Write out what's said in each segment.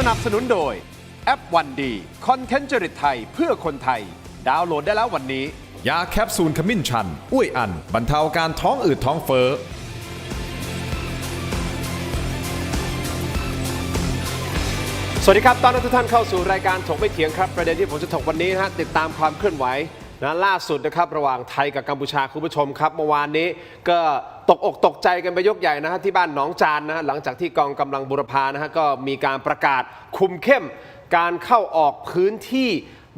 นับสนุนโดยแอปวันดีคอนเทนต์จริตไทยเพื่อคนไทยดาวน์โหลดได้แล้ววันนี้ยาแคปซูลขมิ้นชันอุ้ยอันบรรเทาอาการท้องอืดท้องเฟ้อสวัสดีครับต้อนรับทุกท่านเข้าสู่รายการถกไม่เถียงครับประเด็นที่ผมจะถกวันนี้นะฮะติดตามความเคลื่อนไหวนะล่าสุดนะครับระหว่างไทยกับกัมพูชาคุณผู้ชมครับเมื่อวานนี้ก็ตกอกตกใจกันไปยกใหญ่นะฮะที่บ้านหนองจานนะฮะหลังจากที่กองกำลังบูรพานะฮะก็มีการประกาศคุมเข้มการเข้าออกพื้นที่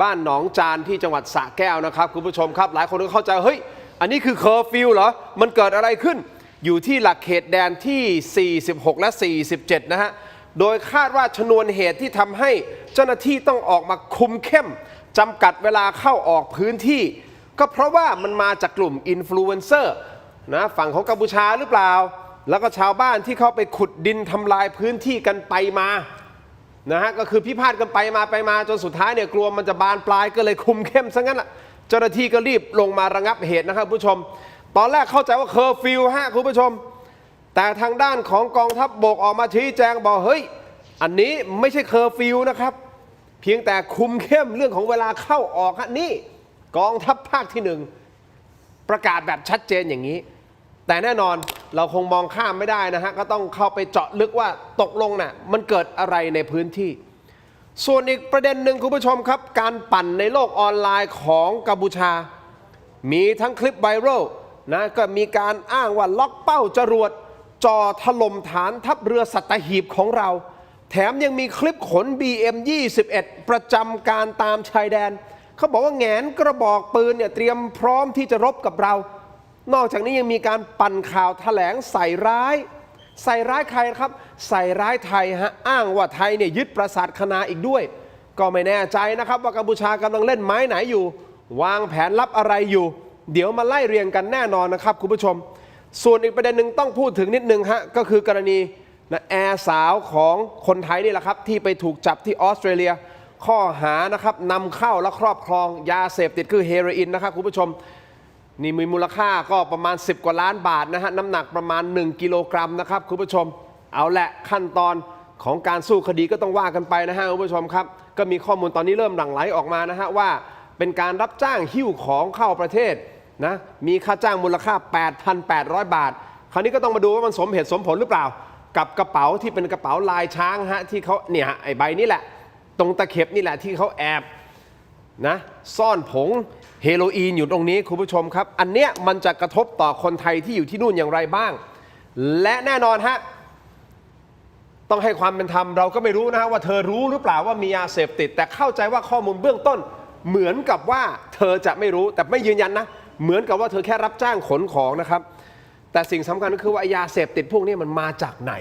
บ้านหนองจานที่จังหวัดสระแก้วนะครับคุณผู้ชมครับหลายคนก็เข้าใจเฮ้ยอันนี้คือเคอร์ฟิวเหรอมันเกิดอะไรขึ้นอยู่ที่หลักเขตแดนที่46และ47นะฮะโดยคาดว่าชนวนเหตุที่ทำให้เจ้าหน้าที่ต้องออกมาคุมเข้มจำกัดเวลาเข้าออกพื้นที่ก็เพราะว่ามันมาจากกลุ่มอินฟลูเอนเซอร์นะฝั่งของกัมพูชาหรือเปล่าแล้วก็ชาวบ้านที่เขาไปขุดดินทำลายพื้นที่กันไปมานะฮะก็คือพิพาทกันไปมาจนสุดท้ายเนี่ยกลัวมันจะบานปลายก็เลยคุมเข้มซะงั้นแหละเจ้าหน้าที่ก็รีบลงมาระงับเหตุนะครับผู้ชมตอนแรกเข้าใจว่าเคอร์ฟิวฮะคุณผู้ชมแต่ทางด้านของกองทัพบกออกมาชี้แจงบอกเฮ้ยอันนี้ไม่ใช่เคอร์ฟิวนะครับเพียงแต่คุมเข้มเรื่องของเวลาเข้าออกฮะนี่กองทัพภาคที่1ประกาศแบบชัดเจนอย่างนี้แต่แน่นอนเราคงมองข้ามไม่ได้นะฮะก็ต้องเข้าไปเจาะลึกว่าตกลงน่ะมันเกิดอะไรในพื้นที่ส่วนอีกประเด็นหนึ่งคุณผู้ชมครับการปั่นในโลกออนไลน์ของกัมพูชามีทั้งคลิปไวรัลนะก็มีการอ้างว่าล็อกเป้าจรวดจ่อถล่มฐานทัพเรือสัตหีบของเราแถมยังมีคลิปขน BM-21 ประจำการตามชายแดนเขาบอกว่าแหงนกระบอกปืนเนี่ยเตรียมพร้อมที่จะรบกับเรานอกจากนี้ยังมีการปั่นข่าวแถลงใส่ร้ายใครครับใส่ร้ายไทยฮะอ้างว่าไทยเนี่ยยึดปราสาทคณาอีกด้วยก็ไม่แน่ใจนะครับว่ากัมพูชากำลังเล่นไม้ไหนอยู่วางแผนลับอะไรอยู่เดี๋ยวมาไล่เรียงกันแน่นอนนะครับคุณผู้ชมส่วนอีกประเด็นหนึ่งต้องพูดถึงนิดนึงฮะก็คือกรณีแอร์สาวของคนไทยนี่แหละครับที่ไปถูกจับที่ออสเตรเลียข้อหานะครับนำเข้าและครอบครองยาเสพติดคือเฮโรอีนนะครับคุณผู้ชมนี่มีมูลค่าก็ประมาณ10กว่าล้านบาทนะฮะน้ำหนักประมาณ1กิโลกรัมนะครับคุณผู้ชมเอาแหละขั้นตอนของการสู้คดีก็ต้องว่ากันไปนะฮะคุณผู้ชมครับก็มีข้อมูลตอนนี้เริ่มหลั่งไหลออกมานะฮะว่าเป็นการรับจ้างหิ้วของเข้าประเทศนะมีค่าจ้างมูลค่า 8,800 บาทคราวนี้ก็ต้องมาดูว่ามันสมเหตุสมผลหรือเปล่ากับกระเป๋าที่เป็นกระเป๋าลายช้างฮะที่เขาเนี่ยไอ้ใบนี้แหละตรงตะเข็บนี่แหละที่เขาแอบนะซ่อนผงเฮโรอีนอยู่ตรงนี้คุณผู้ชมครับอันเนี้ยมันจะกระทบต่อคนไทยที่อยู่ที่นู่นอย่างไรบ้างและแน่นอนฮะต้องให้ความเป็นธรรมเราก็ไม่รู้นะฮะว่าเธอรู้หรือเปล่าว่ามียาเสพติดแต่เข้าใจว่าข้อมูลเบื้องต้นเหมือนกับว่าเธอจะไม่รู้แต่ไม่ยืนยันนะเหมือนกับว่าเธอแค่รับจ้างขนของนะครับแต่สิ่งสำคัญก็คือว่ายาเสพติดพวกนี้มันมาจากไหน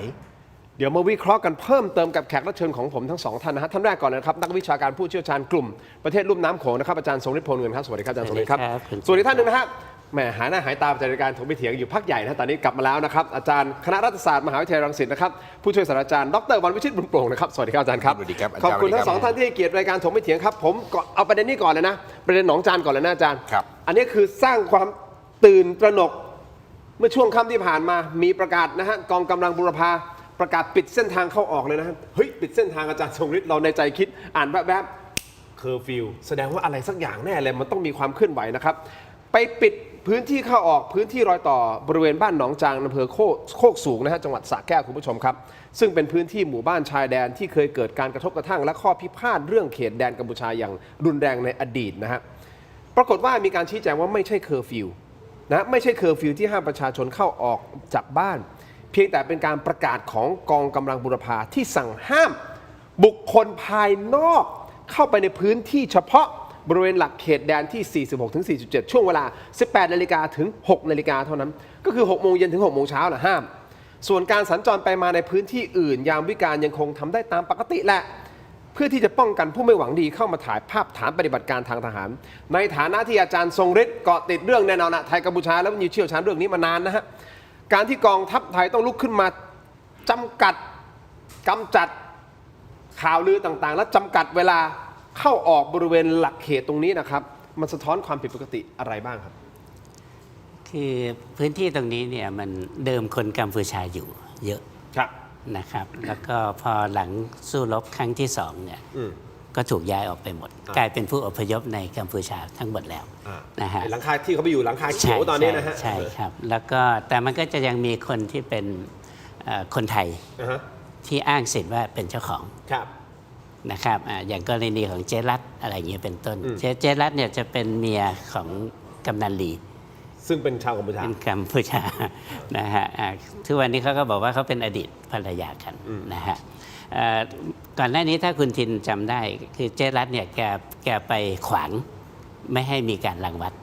เดี๋ยวมาวิเคราะห์กันเพิ่มเติมกับแขกรับเชิญของผมทั้งสองท่านนะฮะท่านแรกก่อนนะครับนักวิชาการผู้เชี่ยวชาญกลุ่มประเทศลุ่มน้ำโขงนะครับอาจารย์ทรงฤทธิ์พลเงินครับสวัสดีครับอาจารย์ทรงฤทธิ์ครับส่วนอีกท่านหนึ่งนะฮะแหมหายหน้าหายตาจากรายการถกไม่เถียงอยู่พักใหญ่นะตอนนี้กลับมาแล้วนะครับอาจารย์คณะรัฐศาสตร์มหาวิทยาลัยรังสิตนะครับผู้ช่วยศาสตราจารย์ดร.วันวิชิตบุญโปร่งนะครับสวัสดีครับอาจารย์ครับขอบคุณทั้งสองท่านที่ให้เกียรติรายการถกไม่เถียงครับผมเอาประเด็นนี้ก่อนเลยนะประเด็นหนองจานก่อนเลยนะอาจารย์อันนี้คือสร้างความตื่นตระหนกเมื่อช่วงค่ำที่ผ่านมามีประกาศนะฮะกองกำลังบูรพาประกาศปิดเส้นทางเข้าออกเลยนะฮะเฮ้ยปิดเส้นทางอาจารย์ทรงฤทธิ์เราในใจคิดอ่านแบบเคอร์ฟิวแสดงว่าอะไรสักอย่างแน่เลยมันต้องมีความเคลื่อนไหวนะครับไปปิดพื้นที่เข้าออกพื้นที่รอยต่อบริเวณบ้านหนองจางอำเภอโคกสูงนะฮะจังหวัดสระแก้วคุณผู้ชมครับซึ่งเป็นพื้นที่หมู่บ้านชายแดนที่เคยเกิดการกระทบกระทั่งและข้อพิพาทเรื่องเขตแดนกัมพูชาอย่างรุนแรงในอดีตนะฮะปรากฏว่ามีการชี้แจงว่าไม่ใช่เคอร์ฟิวนะไม่ใช่เคอร์ฟิวที่ห้ามประชาชนเข้าออกจากบ้านเพียงแต่เป็นการประกาศของกองกำลังบูรพาที่สั่งห้ามบุคคลภายนอกเข้าไปในพื้นที่เฉพาะบริเวณหลักเขตแดนที่ 46 ถึง 47 ช่วงเวลา 18 นาฬิกาถึง 6 นาฬิกาเท่านั้นก็คือ 6 โมงเย็นถึง 6 โมงเช้าห้ามส่วนการสัญจรไปมาในพื้นที่อื่นยามวิกาลยังคงทำได้ตามปกติแหละเพื่อที่จะป้องกันผู้ไม่หวังดีเข้ามาถ่ายภาพฐานปฏิบัติการทางทหารในฐานะที่อาจารย์ทรงฤทธิ์เกาะติดเรื่องแน่นอนนะไทยกัมพูชาแล้วมีเชี่ยวชาญเรื่องนี้มานานนะฮะการที่กองทัพไทยต้องลุกขึ้นมาจำกัดกำจัดข่าวลือต่างๆและจำกัดเวลาเข้าออกบริเวณหลักเขตตรงนี้นะครับมันสะท้อนความผิดปกติอะไรบ้างครับคือพื้นที่ตรงนี้เนี่ยมันเดิมคนกัมพูชาอยู่เยอะ ครับ นะครับแล้วก็พอหลังสู้รบครั้งที่2เนี่ยก็ถูกย้ายออกไปหมด กลายเป็นผู้อพยพในกัมพูชาทั้งหมดแล้วนะฮะหลังคาที่เขาไปอยู่หลังคาเขียวตอนนี้นะฮะใช่ครับแล้วก็แต่มันก็จะยังมีคนที่เป็นคนไทยที่อ้างสิทธิ์ว่าเป็นเจ้าของนะครับอย่างกรณีของเจรัตอะไรอย่างเงี้ยเป็นต้นเจรัตเนี่ยจะเป็นเมียของกำนันลีซึ่งเป็นชาวกัมพูชาเป็นกัมพูชานะฮะทุกวันนี้เขาก็บอกว่าเขาเป็นอดีตภรรยากันนะฮะก่อนหน้านี้ถ้าคุณทินจำได้คือเจรัตเนี่ยแกไปขวางไม่ให้มีการรังวัด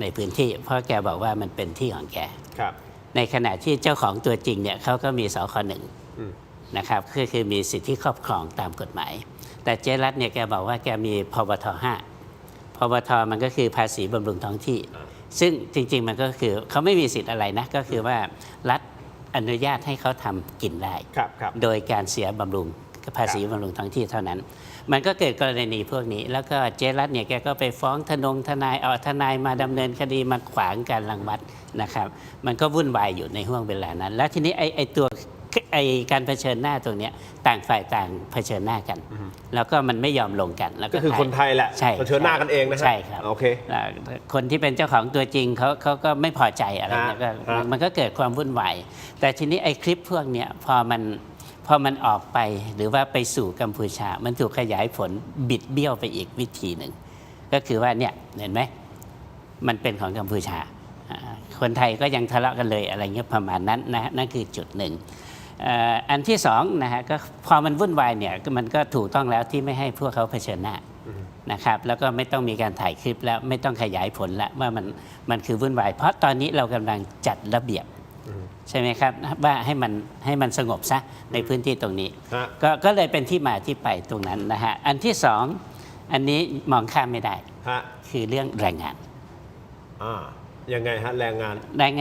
ในพื้นที่เพราะแกบอกว่ามันเป็นที่ของแกในขณะที่เจ้าของตัวจริงเนี่ยเขาก็มีสค.1นะครับคือมีสิทธิครอบครองตามกฎหมายแต่เจรัตเนี่ยแกบอกว่าแกมีพบท.5 พบท.มันก็คือภาษีบำรุงท้องที่ซึ่งจริงๆมันก็คือเขาไม่มีสิทธิ์อะไรนะก็คือว่ารัฐอนุญาตให้เขาทำกินได้โดยการเสียบำรุงภาษีบำรุงท้องที่เท่านั้นมันก็เกิดกรณีพวกนี้แล้วก็เจรัตเนี่ยแกก็ไปฟ้องทนายเอาทนายมาดำเนินคดีมาขวางการรังวัดนะครับมันก็วุ่นวายอยู่ในห่วงเวลานั้นแล้วทีนี้ไอ้ตัวการเผชิญหน้าตรงนี้ต่างฝ่ายต่างเผชิญหน้ากันแล้วก็มันไม่ยอมลงกันแล้วก็คือคนไทยแหละเผชิญหน้ากันเองนะใช่ครับโอเคคนที่เป็นเจ้าของตัวจริงเขาก็ไม่พอใจอะไรแล้วก็มันก็เกิดความวุ่นวายแต่ทีนี้ไอ้คลิปพวกเนี้ยพอมันออกไปหรือว่าไปสู่กัมพูชามันถูกขยายผลบิดเบี้ยวไปอีกวิธีหนึ่งก็คือว่าเนี่ยเห็นไหมมันเป็นของกัมพูชาคนไทยก็ยังทะเลาะกันเลยอะไรเงี้ยประมาณนั้นนะนั่นคือจุดหนึ่งอันที่สองนะฮะก็พอมันวุ่นวายเนี่ยมันก็ถูกต้องแล้วที่ไม่ให้พวกเขาเผชิญหน้านะครับแล้วก็ไม่ต้องมีการถ่ายคลิปแล้วไม่ต้องขยายผลแล้วว่ามันคือวุ่นวายเพราะตอนนี้เรากำลังจัดระเบียบใช่ไหมครับว่าให้มันสงบซะในพื้นที่ตรงนี้ก็เลยเป็นที่มาที่ไปตรงนั้นนะฮะอันที่สองอันนี้มองข้ามไม่ได้คือเรื่องแรงงานยังไงฮะแรง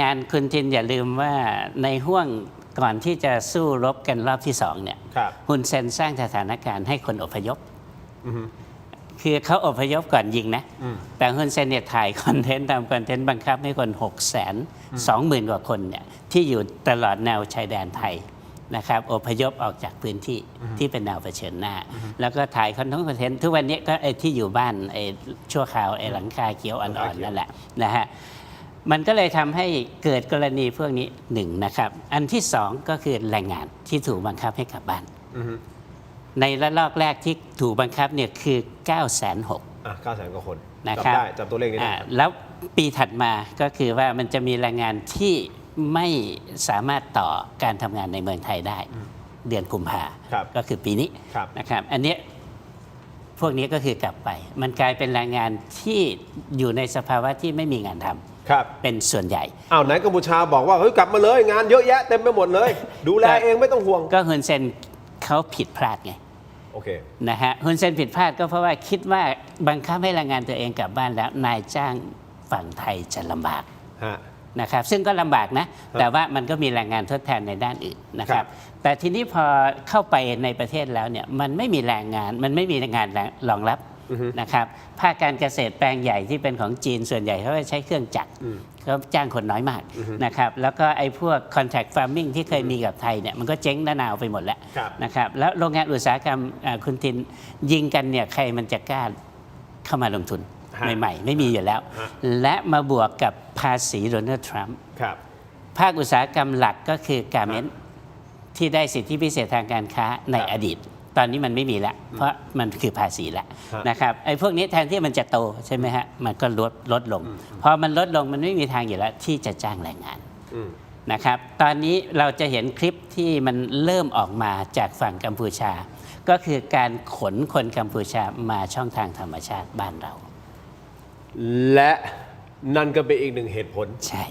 งานคุณทินอย่าลืมว่าในห่วงก่อนที่จะสู้รบกันรอบที่2เนี่ยฮุนเซนสร้างสถานการณ์ให้คนอพยพคือเขาอพยพก่อนยิงนะแต่ฮุนเซนเนี่ยถ่ายคอนเทนต์ตามคอนเทนต์บังคับให้คน 620,000 กว่าคนเนี่ยที่อยู่ตลอดแนวชายแดนไทยนะครับอพยพออกจากพื้นที่ที่เป็นแนวเผชิญหน้าแล้วก็ถ่ายคอนเทนต์ทุกวันนี้ก็ไอ้ที่อยู่บ้านไอ้ชั่วคราวไอ้หลังคาเขียวอ่อนๆนั่นแหละนะฮะมันก็เลยทำให้เกิดกรณีพวกนี้หนึ่งนะครับอันที่สองก็คือแรงงานที่ถูกบังคับให้กลับบ้านในระลอกแรกที่ถูกบังคับเนี่ยคือ 960,000 900,000 กว่าคนนะครับจำตัวเลขนี้ได้แล้วปีถัดมาก็คือว่ามันจะมีแรงงานที่ไม่สามารถต่อการทำงานในเมืองไทยได้เดือนกุมภาก็คือปีนี้นะครับอันนี้พวกนี้ก็คือกลับไปมันกลายเป็นแรงงานที่อยู่ในสภาวะที่ไม่มีงานทำเป็นส่วนใหญ่ไหนกัมพูชาบอกว่าเฮ้ยกลับมาเลยงานเยอะแยะเต็มไปหมดเลยดูแลเองไม่ต้องห่วงก็ฮุนเซนเขาผิดพลาดไงโอเคนะฮะฮุนเซนผิดพลาดก็เพราะว่าคิดว่าบังคับให้แรงงานตัวเองกลับบ้านแล้วนายจ้างฝั่งไทยจะลำบากนะครับซึ่งก็ลำบากนะแต่ว่ามันก็มีแรงงานทดแทนในด้านอื่นนะครับแต่ทีนี้พอเข้าไปในประเทศแล้วเนี่ยมันไม่มีแรงงานมันไม่มีงานรองรับนะครับภาคการเกษตรแปลงใหญ่ที่เป็นของจีนส่วนใหญ่เขาใช้เครื่องจักรเขาจ้างคนน้อยมากนะครับแล้วก็ไอ้พวก contract farming ที่เคยมีกับไทยเนี่ยมันก็เจ๊งระนาวไปหมดแล้วนะครับแล้วโรงงานอุตสาหกรรมคุณทินยิงกันเนี่ยใครมันจะกล้าเข้ามาลงทุนใหม่ๆไม่มีอยู่แล้วและมาบวกกับภาษีโดนัลด์ทรัมป์ภาคอุตสาหกรรมหลักก็คือการเมนต์ที่ได้สิทธิพิเศษทางการค้าในอดีตตอนนี้มันไม่มีแล้วเพราะมันคือภาษีแล้วนะครับไอ้พวกนี้แทนที่มันจะโตใช่ไหมฮะมันก็ลดลงพอมันลดลงมันไม่มีทางอยู่แล้วที่จะจ้างแรงงานนะครับตอนนี้เราจะเห็นคลิปที่มันเริ่มออกมาจากฝั่งกัมพูชาก็คือการขนคนกัมพูชามาช่องทางธรรมชาติบ้านเราและนั่นก็เป็นอีกหนึ่งเหตุผลใช่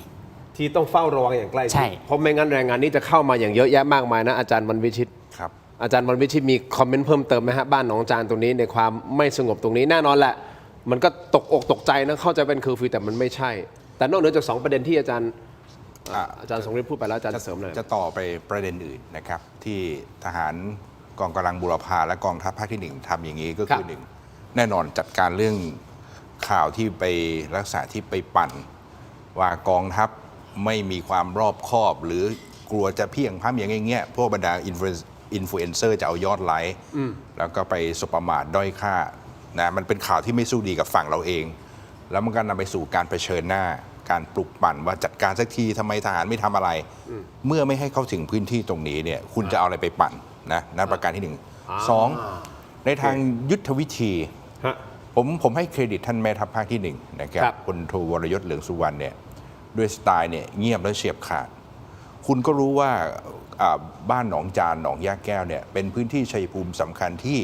ที่ต้องเฝ้าระวังอย่างใกล้ชิดเพราะไม่งั้นแรงงานนี้จะเข้ามาอย่างเยอะแยะมากมายนะอาจารย์วันวิชิตครับอาจารย์วันวิชิตมีคอมเมนต์เพิ่มเติมไหมฮะบ้านหนองจานตรงนี้ในความไม่สงบตรงนี้แน่นอนแหละมันก็ตกอกตกใจนะเข้าใจเป็นเคอร์ฟิวแต่มันไม่ใช่แต่นอกเหนือจาก2ประเด็นที่อาจารย์สงฤทธิ์พูดไปแล้วอาจารย์จะเสริมหน่อยจะต่อไปประเด็นอื่นนะครับที่ทหารกองกำลังบูรพาและกองทัพภาคที่1ทำอย่างนี้ก็คือ1แน่นอนจัดการเรื่องข่าวที่ไปลักษณะที่ไปปั่นว่ากองทัพไม่มีความรอบคอบหรือก กลัวจะเพียงพร้ำอย่างเงี้ยพวกบรรดาอินฟลูเอนเซอร์จะเอายอดไลค์แล้วก็ไปสบประมาทด้อยค่านะมันเป็นข่าวที่ไม่สู้ดีกับฝั่งเราเอง แล้วมันก็นำไปสู่การเผชิญหน้าการปลุกปั่นว่าจัดการสักทีทำไมทหารไม่ทำอะไร เมื่อไม่ให้เข้าถึงพื้นที่ตรงนี้เนี่ยคุณจะเอาอะไรไปปั่นนะนั่นประการที่1 2ในทางยุทธวิธีผมให้เครดิตท่านแม่ทัพภาคที่1นะครับพลโทวรยศเหลืองสุวรรณเนี่ยด้วยสไตล์เนี่ยเงียบและเฉียบขาดคุณก็รู้ว่าบ้านหนองจานหนองย่าแก้วเนี่ยเป็นพื้นที่ชัยภูมิสำคัญที่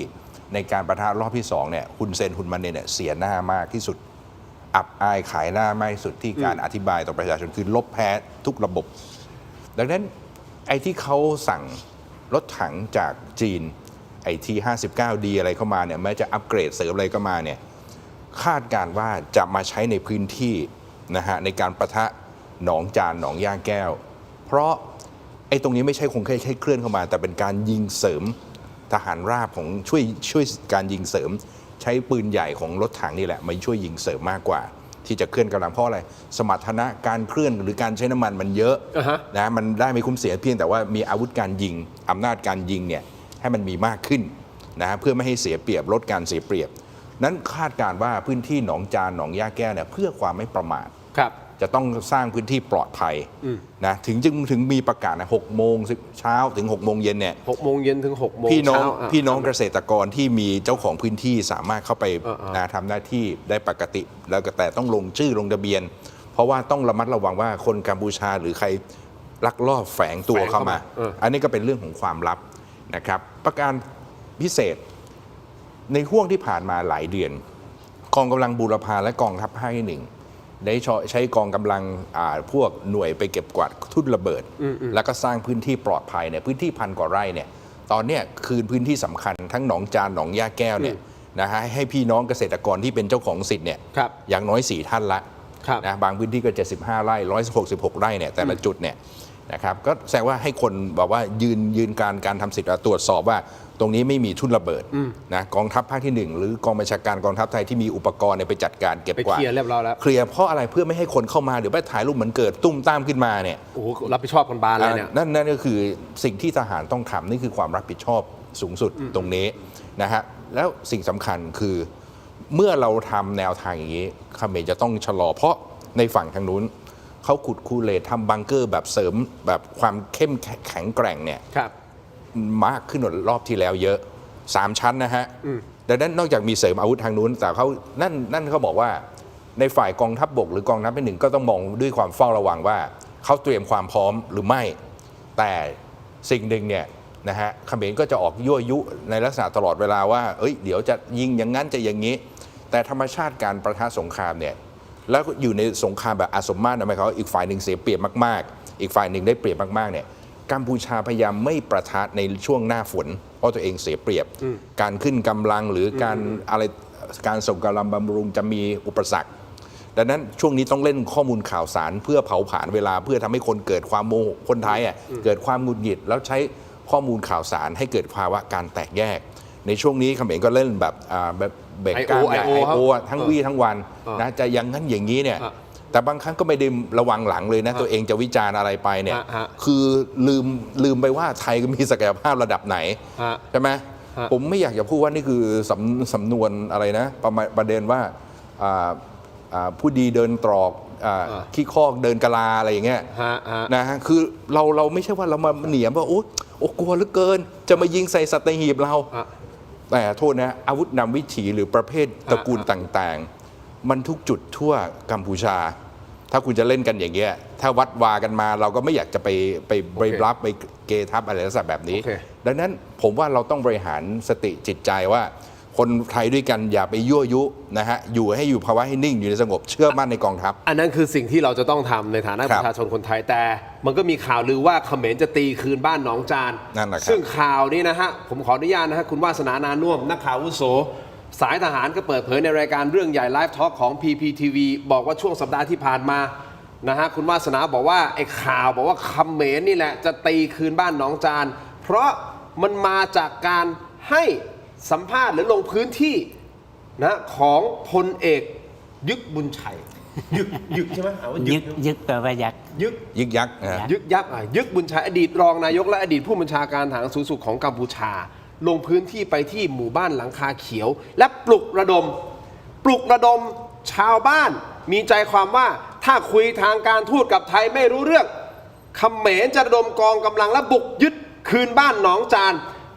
ในการประทะรอบที่2เนี่ยคุณเซนคุณมันเนี่ยเสียหน้ามากที่สุดอับอายขายหน้ามากที่สุดที่การอธิบายต่อประชาชนคือลบแพ้ทุกระบบ ดังนั้นไอ้ที่เขาสั่งรถถังจากจีนไอ้ที่ 59D อะไรเข้ามาเนี่ยแม้จะอัปเกรดเสริมอะไรก็มาเนี่ยคาดการว่าจะมาใช้ในพื้นที่นะฮะในการประทะหนองจานหนองย่าแก้วเพราะไอ้ตรงนี้ไม่ใช่คงแค่เคลื่อนเข้ามาแต่เป็นการยิงเสริมทหารราบของช่วยการยิงเสริมใช้ปืนใหญ่ของรถถังนี่แหละมาช่วยยิงเสริมมากกว่าที่จะเคลื่อนกำลังเพราะอะไรสมรรถนะการเคลื่อนหรือการใช้น้ำมันมันเยอะนะมันได้ไม่คุ้มเสียเพียงแต่ว่ามีอาวุธการยิงอำนาจการยิงเนี่ยให้มันมีมากขึ้นนะเพื่อไม่ให้เสียเปรียบลดการเสียเปรียบนั้นคาดการว่าพื้นที่หนองจานหนองย่าแก้วเนี่ยเพื่อความไม่ประมาทจะต้องสร้างพื้นที่ปลอดภัยนะถึงมีประกาศนะ6 โมงเช้าถึง6 โมงเย็นเนี่ย6 โมงเย็นถึง6 โมงเช้าพี่น้องเกษตรกรที่มีเจ้าของพื้นที่สามารถเข้าไปนะทำหน้าที่ได้ปกติแล้วแต่ต้องลงชื่อลงทะเบียนเพราะว่าต้องระมัดระวังว่าคนกัมพูชาหรือใครลักลอบแฝงตัวเข้ามาอันนี้ก็เป็นเรื่องของความลับนะครับประการพิเศษในห่วงที่ผ่านมาหลายเดือนกองกำลังบูรพาและกองทัพภาคที่ 1ได้ใช้กองกำลังพวกหน่วยไปเก็บกวาดทุ่นระเบิดแล้วก็สร้างพื้นที่ปลอดภัยเนี่ยพื้นที่1,000 กว่าไร่เนี่ยตอนนี้คืนพื้นที่สำคัญทั้งหนองจานหนองย่าแก้วเนี่ยนะฮะให้พี่น้องเกษตรกรที่เป็นเจ้าของสิทธิ์เนี่ยอย่างน้อย4 ท่านละนะบางพื้นที่ก็75 ไร่166 ไร่เนี่ยแต่ละจุดเนี่ยนะครับก็แสดงว่าให้คนบอกว่ายืนการทำสิทธิ์ตรวจสอบว่าตรงนี้ไม่มีทุ่นระเบิดนะกองทัพภาคที่1หรือกองบัญชาการกองทัพไทยที่มีอุปกรณ์ไปจัดการเก็บกวาดเคลียร์เรียบร้อยแล้วเคลียร์เพราะอะไรเพื่อไม่ให้คนเข้ามาเดี๋ยวไปถ่ายรูปเหมือนเกิดตุ้มตามขึ้นมาเนี่ยโอ้โหรับผิดชอบคนบานเลยเนี่ยนั่นก็คือสิ่งที่ทหารต้องทำนี่คือความรับผิดชอบสูงสุดตรงนี้นะฮะแล้วสิ่งสำคัญคือเมื่อเราทำแนวทางอย่างนี้เขมรจะต้องชะลอเพราะในฝั่งทางนู้นเขาขุดคูเลตทำบังเกอร์แบบเสริมแบบความเข้มแข็งแกร่งเนี่ยมากขึ้นกว่ารอบที่แล้วเยอะ3 ชั้นนะฮะดังนั้นนอกจากมีเสริมอาวุธทางนู้นแต่เขานั่นเขาบอกว่าในฝ่ายกองทัพบกหรือกองทัพที่ 1ก็ต้องมองด้วยความเฝ้าระวังว่าเขาเตรียมความพร้อมหรือไม่แต่สิ่งหนึ่งเนี่ยนะฮะเขมรก็จะออกยั่วยุในลักษณะตลอดเวลาว่าเดี๋ยวจะยิงอย่างนั้นจะอย่างนี้แต่ธรรมชาติการประทะสงครามเนี่ยแล้วอยู่ในสงครามแบบอาสมมาตรหมายความว่าอีกฝ่ายหนึ่งเสียเปรียบมากๆอีกฝ่ายหนึ่งได้เปรียบมากๆเนี่ยกัมพูชาพยายามไม่ประทะในช่วงหน้าฝนเพราะตัวเองเสียเปรียบการขึ้นกำลังหรือการส่งกำลังบำรุงจะมีอุปสรรคดังนั้นช่วงนี้ต้องเล่นข้อมูลข่าวสารเพื่อเผาผลาญเวลาเพื่อทำให้คนเกิดความโมโหคนไทยเกิดความหงุดหงิดแล้วใช้ข้อมูลข่าวสารให้เกิดภาวะการแตกแยกในช่วงนี้เขมรก็เล่นแบบเบรกก้านใหญ่ไอโอทั้งวี่ทั้งวันนะจะอย่างนั้นอย่างนี้เนี่ยแต่บางครั้งก็ไม่ได้ระวังหลังเลยนะตัวเองจะวิจารณ์อะไรไปเนี่ยคือลืมไปว่าไทยก็มีศักยภาพระดับไหนใช่ไหมผมไม่อยากจะพูดว่านี่คือสำนวนอะไรนะประเด็นว่าผู้ดีเดินตรอกขี้คอกเดินกะลาอะไรอย่างเงี้ยนะฮะคือเราไม่ใช่ว่าเรามาเหนียมว่าโอ้กลัวเหลือเกินจะมายิงใส่สัตหีบเราแต่โทษนะอาวุธนำวิถีหรือประเภทตระกูลต่างๆมันทุกจุดทั่วกัมพูชาถ้าคุณจะเล่นกันอย่างเงี้ยถ้าวัดวากันมาเราก็ไม่อยากจะไปรับไปเกทับอะไรลักษณะแบบนี้ดังนั้นผมว่าเราต้องบริหารสติจิตใจว่าคนไทยด้วยกันอย่าไปยั่วยุนะฮะอยู่ภาวะให้นิ่งอยู่ในสงบเชื่อมั่นในกองทัพอันนั้นคือสิ่งที่เราจะต้องทำในฐานะประชาชนคนไทยแต่มันก็มีข่าวลือว่าเขมรจะตีคืนบ้านหนองจานซึ่งข่าวนี้นะฮะผมขออนุญาตนะฮะคุณวาสนานานุ่วมนักข่าวอาวุโสสายทหารก็เปิดเผยในรายการเรื่องใหญ่ไลฟ์ทอล์กของ PPTV บอกว่าช่วงสัปดาห์ที่ผ่านมานะฮะคุณวาสนาบอกว่าไอ้ข่าวบอกว่าเขมรนี่แหละจะตีคืนบ้านหนองจานเพราะมันมาจากการให้สัมภาษณ์หรือลงพื้นที่นะของพลเอกยึกบุญชัย ยึกใช่ไหมว่ายึ ยึกแปลว่ายักษ์ ยึก ยึกยักษ์นะฮะ ยึกยักษ์ยึกบุญชัยอดีตรองนายกและอดีตผู้บัญชาการทหารสูงสุดของกัมพูชา ลงพื้นที่ไปที่หมู่บ้านหลังคาเขียว และปลุกระดมชาวบ้าน มีใจความว่าถ้าคุยทางการทูตกับไทยไม่รู้เรื่องเขมรจะระดมกองกำลังและบุกยึดคืนบ้านหนองจาน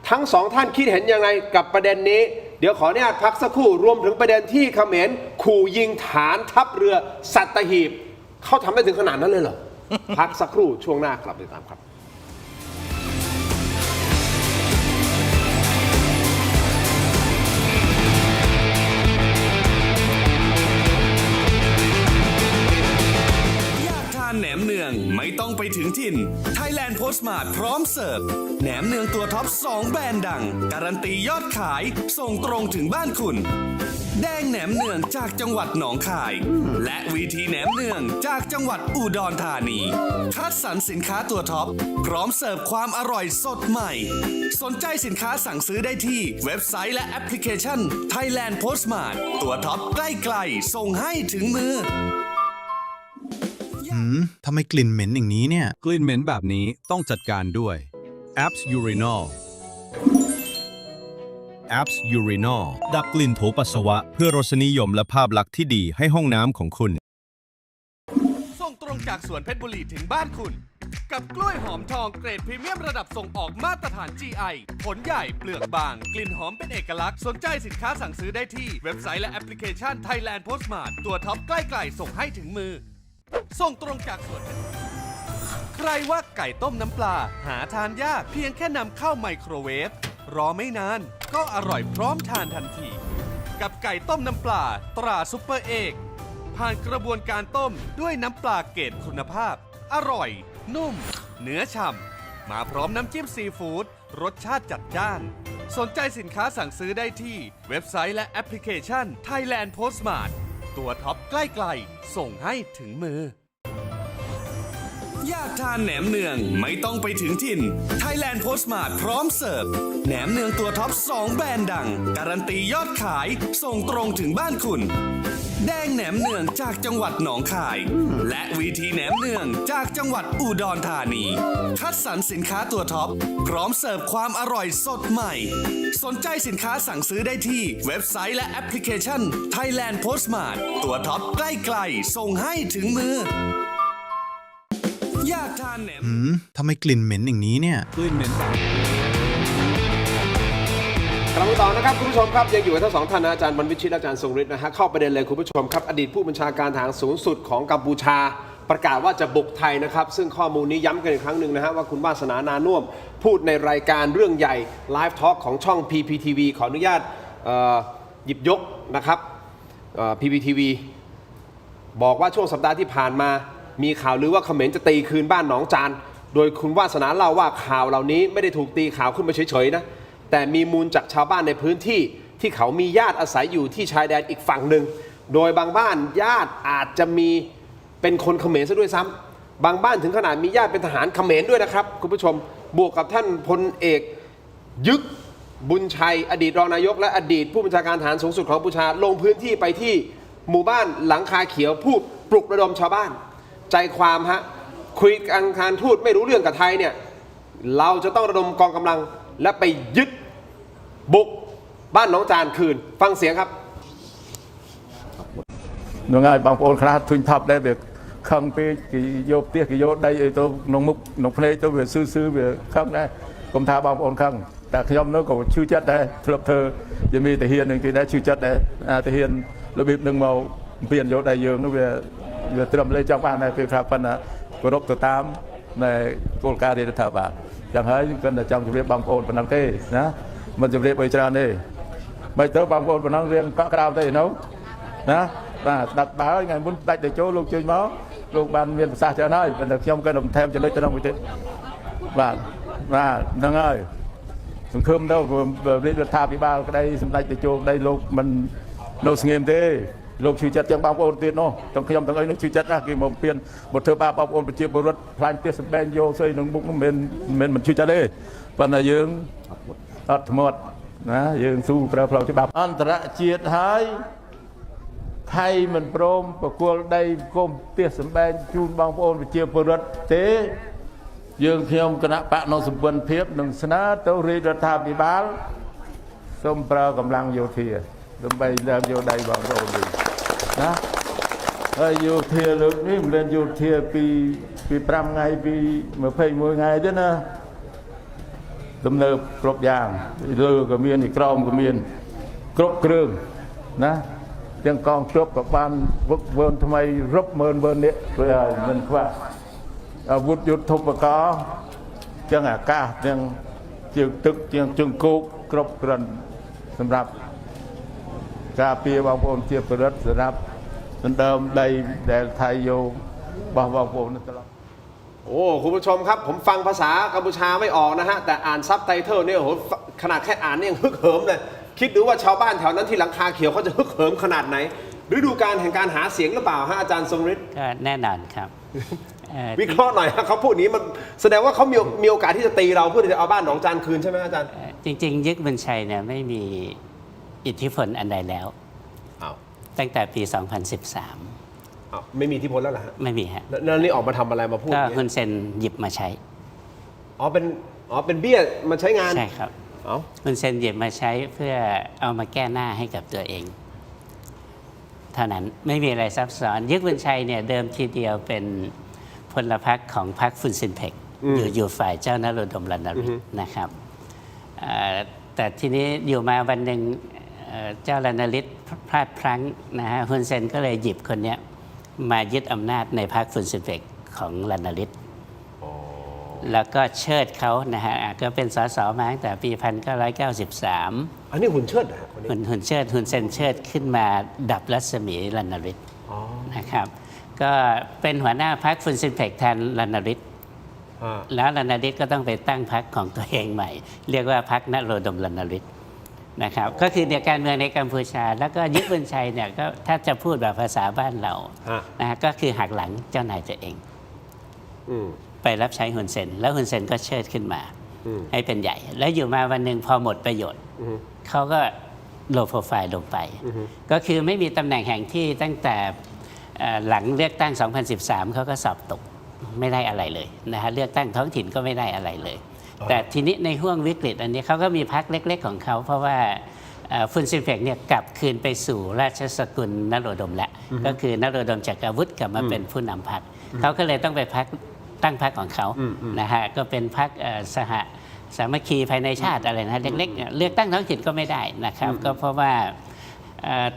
ทั้งสองท่านคิดเห็นยังไงกับประเด็นนี้ เดี๋ยวขออนุญาตพักสักครู่รวมถึงประเด็นที่เขมรขู่ยิงฐานทัพเรือสัตหีบเขาทำได้ถึงขนาดนั้นเลยเหรอ พักสักครู่ช่วงหน้ากลับติดตามครับแหนมเนืองไม่ต้องไปถึงถิ่น Thailand Postmart พร้อมเสิร์ฟแหนมเนืองตัวท็อป2แบรนด์ดัง การันตียอดขายส่งตรงถึงบ้านคุณ แดงแหนมเนืองจากจังหวัดหนองคาย และวีทีแหนมเนืองจากจังหวัดอุดรธานีคัดสรรสินค้าตัวท็อปพร้อมเสิร์ฟความอร่อยสดใหม่ สนใจสินค้าสั่งซื้อได้ที่เว็บไซต์และแอปพลิเคชัน Thailand Postmart ตัวท็อปใกล้ๆส่งให้ถึงมือทำไมกลิ่นเหม็นอย่างนี้เนี่ย กลิ่นเหม็นแบบนี้ต้องจัดการด้วย Apps Urinol Apps Urinol ดับกลิ่นโถปัสสาวะเพื่อรสนิยมและภาพลักษณ์ที่ดีให้ห้องน้ำของคุณ ส่งตรงจากสวนเพชรบุรีถึงบ้านคุณ กับกล้วยหอมทองเกรดพรีเมียมระดับส่งออกมาตรฐาน GI ผลใหญ่เปลือกบาง กลิ่นหอมเป็นเอกลักษณ์สนใจสินค้าสั่งซื้อได้ที่เว็บไซต์และแอปพลิเคชัน Thailand Postmart ตัวท็อปใกล้ๆส่งให้ถึงมือส่งตรงจากสวนใครว่าไก่ต้มน้ำปลาหาทานยากเพียงแค่นำเข้าไมโครเวฟรอไม่นานก็อร่อยพร้อมทานทันทีกับไก่ต้มน้ำปลาตราซุปเปอร์เอกผ่านกระบวนการต้มด้วยน้ำปลาเกรดคุณภาพอร่อยนุ่มเนื้อฉ่ำมาพร้อมน้ำจิ้มซีฟู้ดรสชาติจัดจ้านสนใจสินค้าสั่งซื้อได้ที่เว็บไซต์และแอปพลิเคชัน Thailand Postmartตัวท็อปใกล้ๆส่งให้ถึงมืออยากทานแหนมเนืองไม่ต้องไปถึงถิ่น Thailand Postmart พร้อมเสิร์ฟแหนมเนืองตัวท็อป2แบรนด์ดังการันตียอดขายส่งตรงถึงบ้านคุณแดงแหนมเนืองจากจังหวัดหนองคายและวีทีแหนมเนืองจากจังหวัดอุดรธานีคัดสรรสินค้าตัวท็อปพร้อมเสิร์ฟความอร่อยสดใหม่สนใจสินค้าสั่งซื้อได้ที่เว็บไซต์และแอปพลิเคชัน Thailand Postmart ตัวท็อปใกล้ๆส่งให้ถึงมืออยากทานแหนม ทำไมกลิ่นเหม็นอย่างนี้เนี่ย กลิ่นเหม็นแบบ กลับมาต่อนะครับคุณผู้ชมครับยังอยู่กับทั้งสองท่านนะอาจารย์บรรวิชิตและอาจารย์ทรงฤทธิ์นะฮะเข้าประเด็นเลยคุณผู้ชมครับอดีตผู้บัญชาการทหารสูงสุดของกัมพูชาประกาศว่าจะบุกไทยนะครับซึ่งข้อมูลนี้ย้ำกันอีกครั้งหนึ่งนะฮะว่าคุณวาสนานานุ่วมพูดในรายการเรื่องใหญ่ไลฟ์ทอล์กของช่อง PPTV ขออนุญาตหยิบยกนะครับPPTV บอกว่าช่วงสัปดาห์ที่ผ่านมามีข่าวลือว่าเขมรจะตีคืนบ้านหนองจานโดยคุณวาสนาเล่าว่าข่าวเหล่านี้ไม่ได้ถูกตีข่าวขึ้นมาเฉยๆนะแต่มีมูลจากชาวบ้านในพื้นที่ที่เขามีญาติอาศัยอยู่ที่ชายแดนอีกฝั่งหนึ่งโดยบางบ้านญาติอาจจะมีเป็นคนเขมรซะด้วยซ้ำบางบ้านถึงขนาดมีญาติเป็นทหารเขมรด้วยนะครับคุณผู้ชมบวกกับท่านพลเอกยึกบุญชัยอดีตรองนายกและอดีตผู้บัญชาการทหารสูงสุดของกัมพูชาลงพื้นที่ไปที่หมู่บ้านหลังคาเขียวพูดปลุกระดมชาวบ้านใจความฮะคุยกันทางทูตไม่รู้เรื่องกับไทยเนี่ยเราจะต้องระดมกองกำลังและไปยึดบุกบ้านหนองจานคืนฟังเสียงครับnó ngay bằng ôn khá thuynh thập đây việc không cái vô tiếc cái vô đây tôi nông mục nông phê tôi về sư về không đây công thả bằng ôn khôngแต่ขยมnó còn chưa chết đây lập thơจะมีแต่เฮียนหนึ่งที่ได้ชื่อจัดได้แต่เฮียนระเบียบหนึ่งเมาเปลี่ยนโยได้เยอะnó vềเตรียมเลยจังหวะnàyเป็นครับปัญหากรบตัวตามในโครงการเรียนถาบะอย่างให้กันแต่จังจะเรียบบางโอนเป็นนังเต้นะมันจะเรียบไปจานนี่ไม่เจอบางโอนเป็นนังเรียนก็กระดาษเต้เนาะนะđặt báo ngày muốn đặt để chỗ luôn chơi máu luôn ban miền xa cho nói mình được trong cái đồng thêm cho lấy cho nó một tí và nâng ơi thường khơm đâu vừa đi được tháp đi bao cái đây đặt để chỗ đây luôn mình đâu nghiêm thế luôn chịu chất trong bao ôn tiền nó trong khi trong ấy nó chịu chất ra cái một tiền một thơ ba bao ôn một chiếc bột rớt plan tiền sập ben vô xây nó bụng mình chịu chất đi và là dương một dương su pro cho bạc anh ta chia hai ไทยมันพร้อมประกวดได้ก้มเตี้ยสมบัติจูนบางปอนไปเจียบรัฐเตយើងខ្ញុំគណៈបកនៅសម្ព័ន្ធភាពនឹងស្នើទៅរាជរដ្ឋាភិបាលសូមប្រើកម្លាំងយោធាដើម្បីលើកយកដៃបងប្អូនវិញណាហើយយោធាលើកនេះមិនមែនយោធាពី5ថ្ងៃពី21ថ្ងៃទេណាដំណើរគ្រប់យ៉ាងលើក៏មានក្រមក៏មានគ្រប់គ្រឿងណាទាំងកងទ័ពក៏បានវឹកវើថ្មីរាប់ម៉ឺននាក់ធ្វើឲ្យមិនខ្វះអាវុធយុទ្ធភកទាំងអាកាសទាំងជើងទឹកទាំងជើងគោកគ្រប់គ្រាន់សម្រាប់ការពារបងប្អូនជាប្រវត្តិសម្រាប់ដណ្ដើមដីដែលថៃយករបស់បងប្អូនតឡប់ โอ้คุณผู้ชมครับผมฟังภาษากัมพูชาไม่ออกนะฮะแต่อ่านซับไตเติลเนี่ยโอ้โหขนาดแค่อ่านเนี่ยยังฮึกเหิมเลยคิดดูว่าชาวบ้านแถวนั้นที่หลังคาเขียวเขาจะฮึกเหิมขนาดไหนฤดูกาลแห่งการหาเสียงหรือเปล่าฮะอาจารย์ทรงฤทธิ์ ก็แน่นอนครับ วิเคราะห์หน่อยฮะเขาพูดนี้มันแสดงว่าเขามีโอกาสที่จะตีเราเพื่อที่จะเอาบ้านหนองจานคืนใช่ไหมอาจารย์ จริงๆ ยึกบุญชัยเนี่ยไม่มีอิทธิพลอันใดแล้ว อ้าว ตั้งแต่ปี 2013 อ้าวไม่มีอิทธิพลแล้วเหรอฮะ ไม่มีฮะ แล้วนี่ออกมาทำอะไรมาพูด ก็ อย่าง ฮุ เงี้ น ย เซนหยิบมาใช้ อ๋อเป็นเบี้ยมาใช้งาน ใช่ครับ เอ้า ฮุนเซนหยิบมาใช้เพื่อเอามาแก้หน้าให้กับตัวเอง เท่านั้นไม่มีอะไรซับซ้อนยึกบุญชัยเนี่ยเดิมทีเดียวเป็นพลพรรคของพรรคฟุนซินเพกอยู่ฝ่ายเจ้านโรดมรณฤทธิ์นะครับแต่ทีนี้อยู่มาวันหนึ่งเจ้ารณฤทธิ์พลาดพลั้งนะฮะฮุนเซนก็เลยหยิบคนเนี้ยมายึดอำนาจในพรรคฟุนซินเพกของรณฤทธิ์แล้วก็เชิดเขานะฮะก็เป็นสสมาตั้งแต่ปี 1993 อันนี้หุ่นเชิดนะฮะคนนี้ หุ่นเชิดหุ่นเซนเชิดขึ้นมาดับรัศมีรณฤทธิ์ อ๋อ นะครับก็เป็นหัวหน้าพรรคฟุนซินเพกแทนรณฤทธิ์ ฮะ แล้วรณฤทธิ์ก็ต้องไปตั้งพรรคของตัวเองใหม่ เรียกว่าพรรคนโรดมรณฤทธิ์นะครับก็คือในการเมืองในกัมพูชา แล้วก็ยึดบุญชัยเนี่ยก็ถ้าจะพูดแบบภาษาบ้านเรา ฮะ นะฮะก็คือหักหลังเจ้านายตัวเอง อืม ไปรับใช้ฮุนเซนแล้วฮุนเซนก็เชิดขึ้นมา อืม ให้เป็นใหญ่ แล้วอยู่มาวันหนึ่งพอหมดประโยชน์ อืม เขาก็โลโปรไฟล์ลงไป ก็คือไม่มีตำแหน่งแห่งที่ตั้งแต่หลังเลือกตั้ง 2013 เขาก็สอบตกไม่ได้อะไรเลยนะฮะเลือกตั้งท้องถิ่นก็ไม่ได้อะไรเลย แต่ทีนี้ในห่วงวิกฤตอันนี้เขาก็มีพรรคเล็กๆของเขา เพราะว่าฟุนซินเพกเนี่ยกลับคืนไปสู่ราชสกุลนโรดมแล้วก็คือนโรดมจักรวุฒิกลับมาเป็นผู้นำพรรคเขาก็เลยต้องไปตั้งพรรคของเขานะฮะก็เป็นพรรคสหสามัคคีภายในชาติอะไรนะเล็กๆเนี่ยเลือกตั้งท้องถิ่นก็ไม่ได้นะครับก็เพราะว่า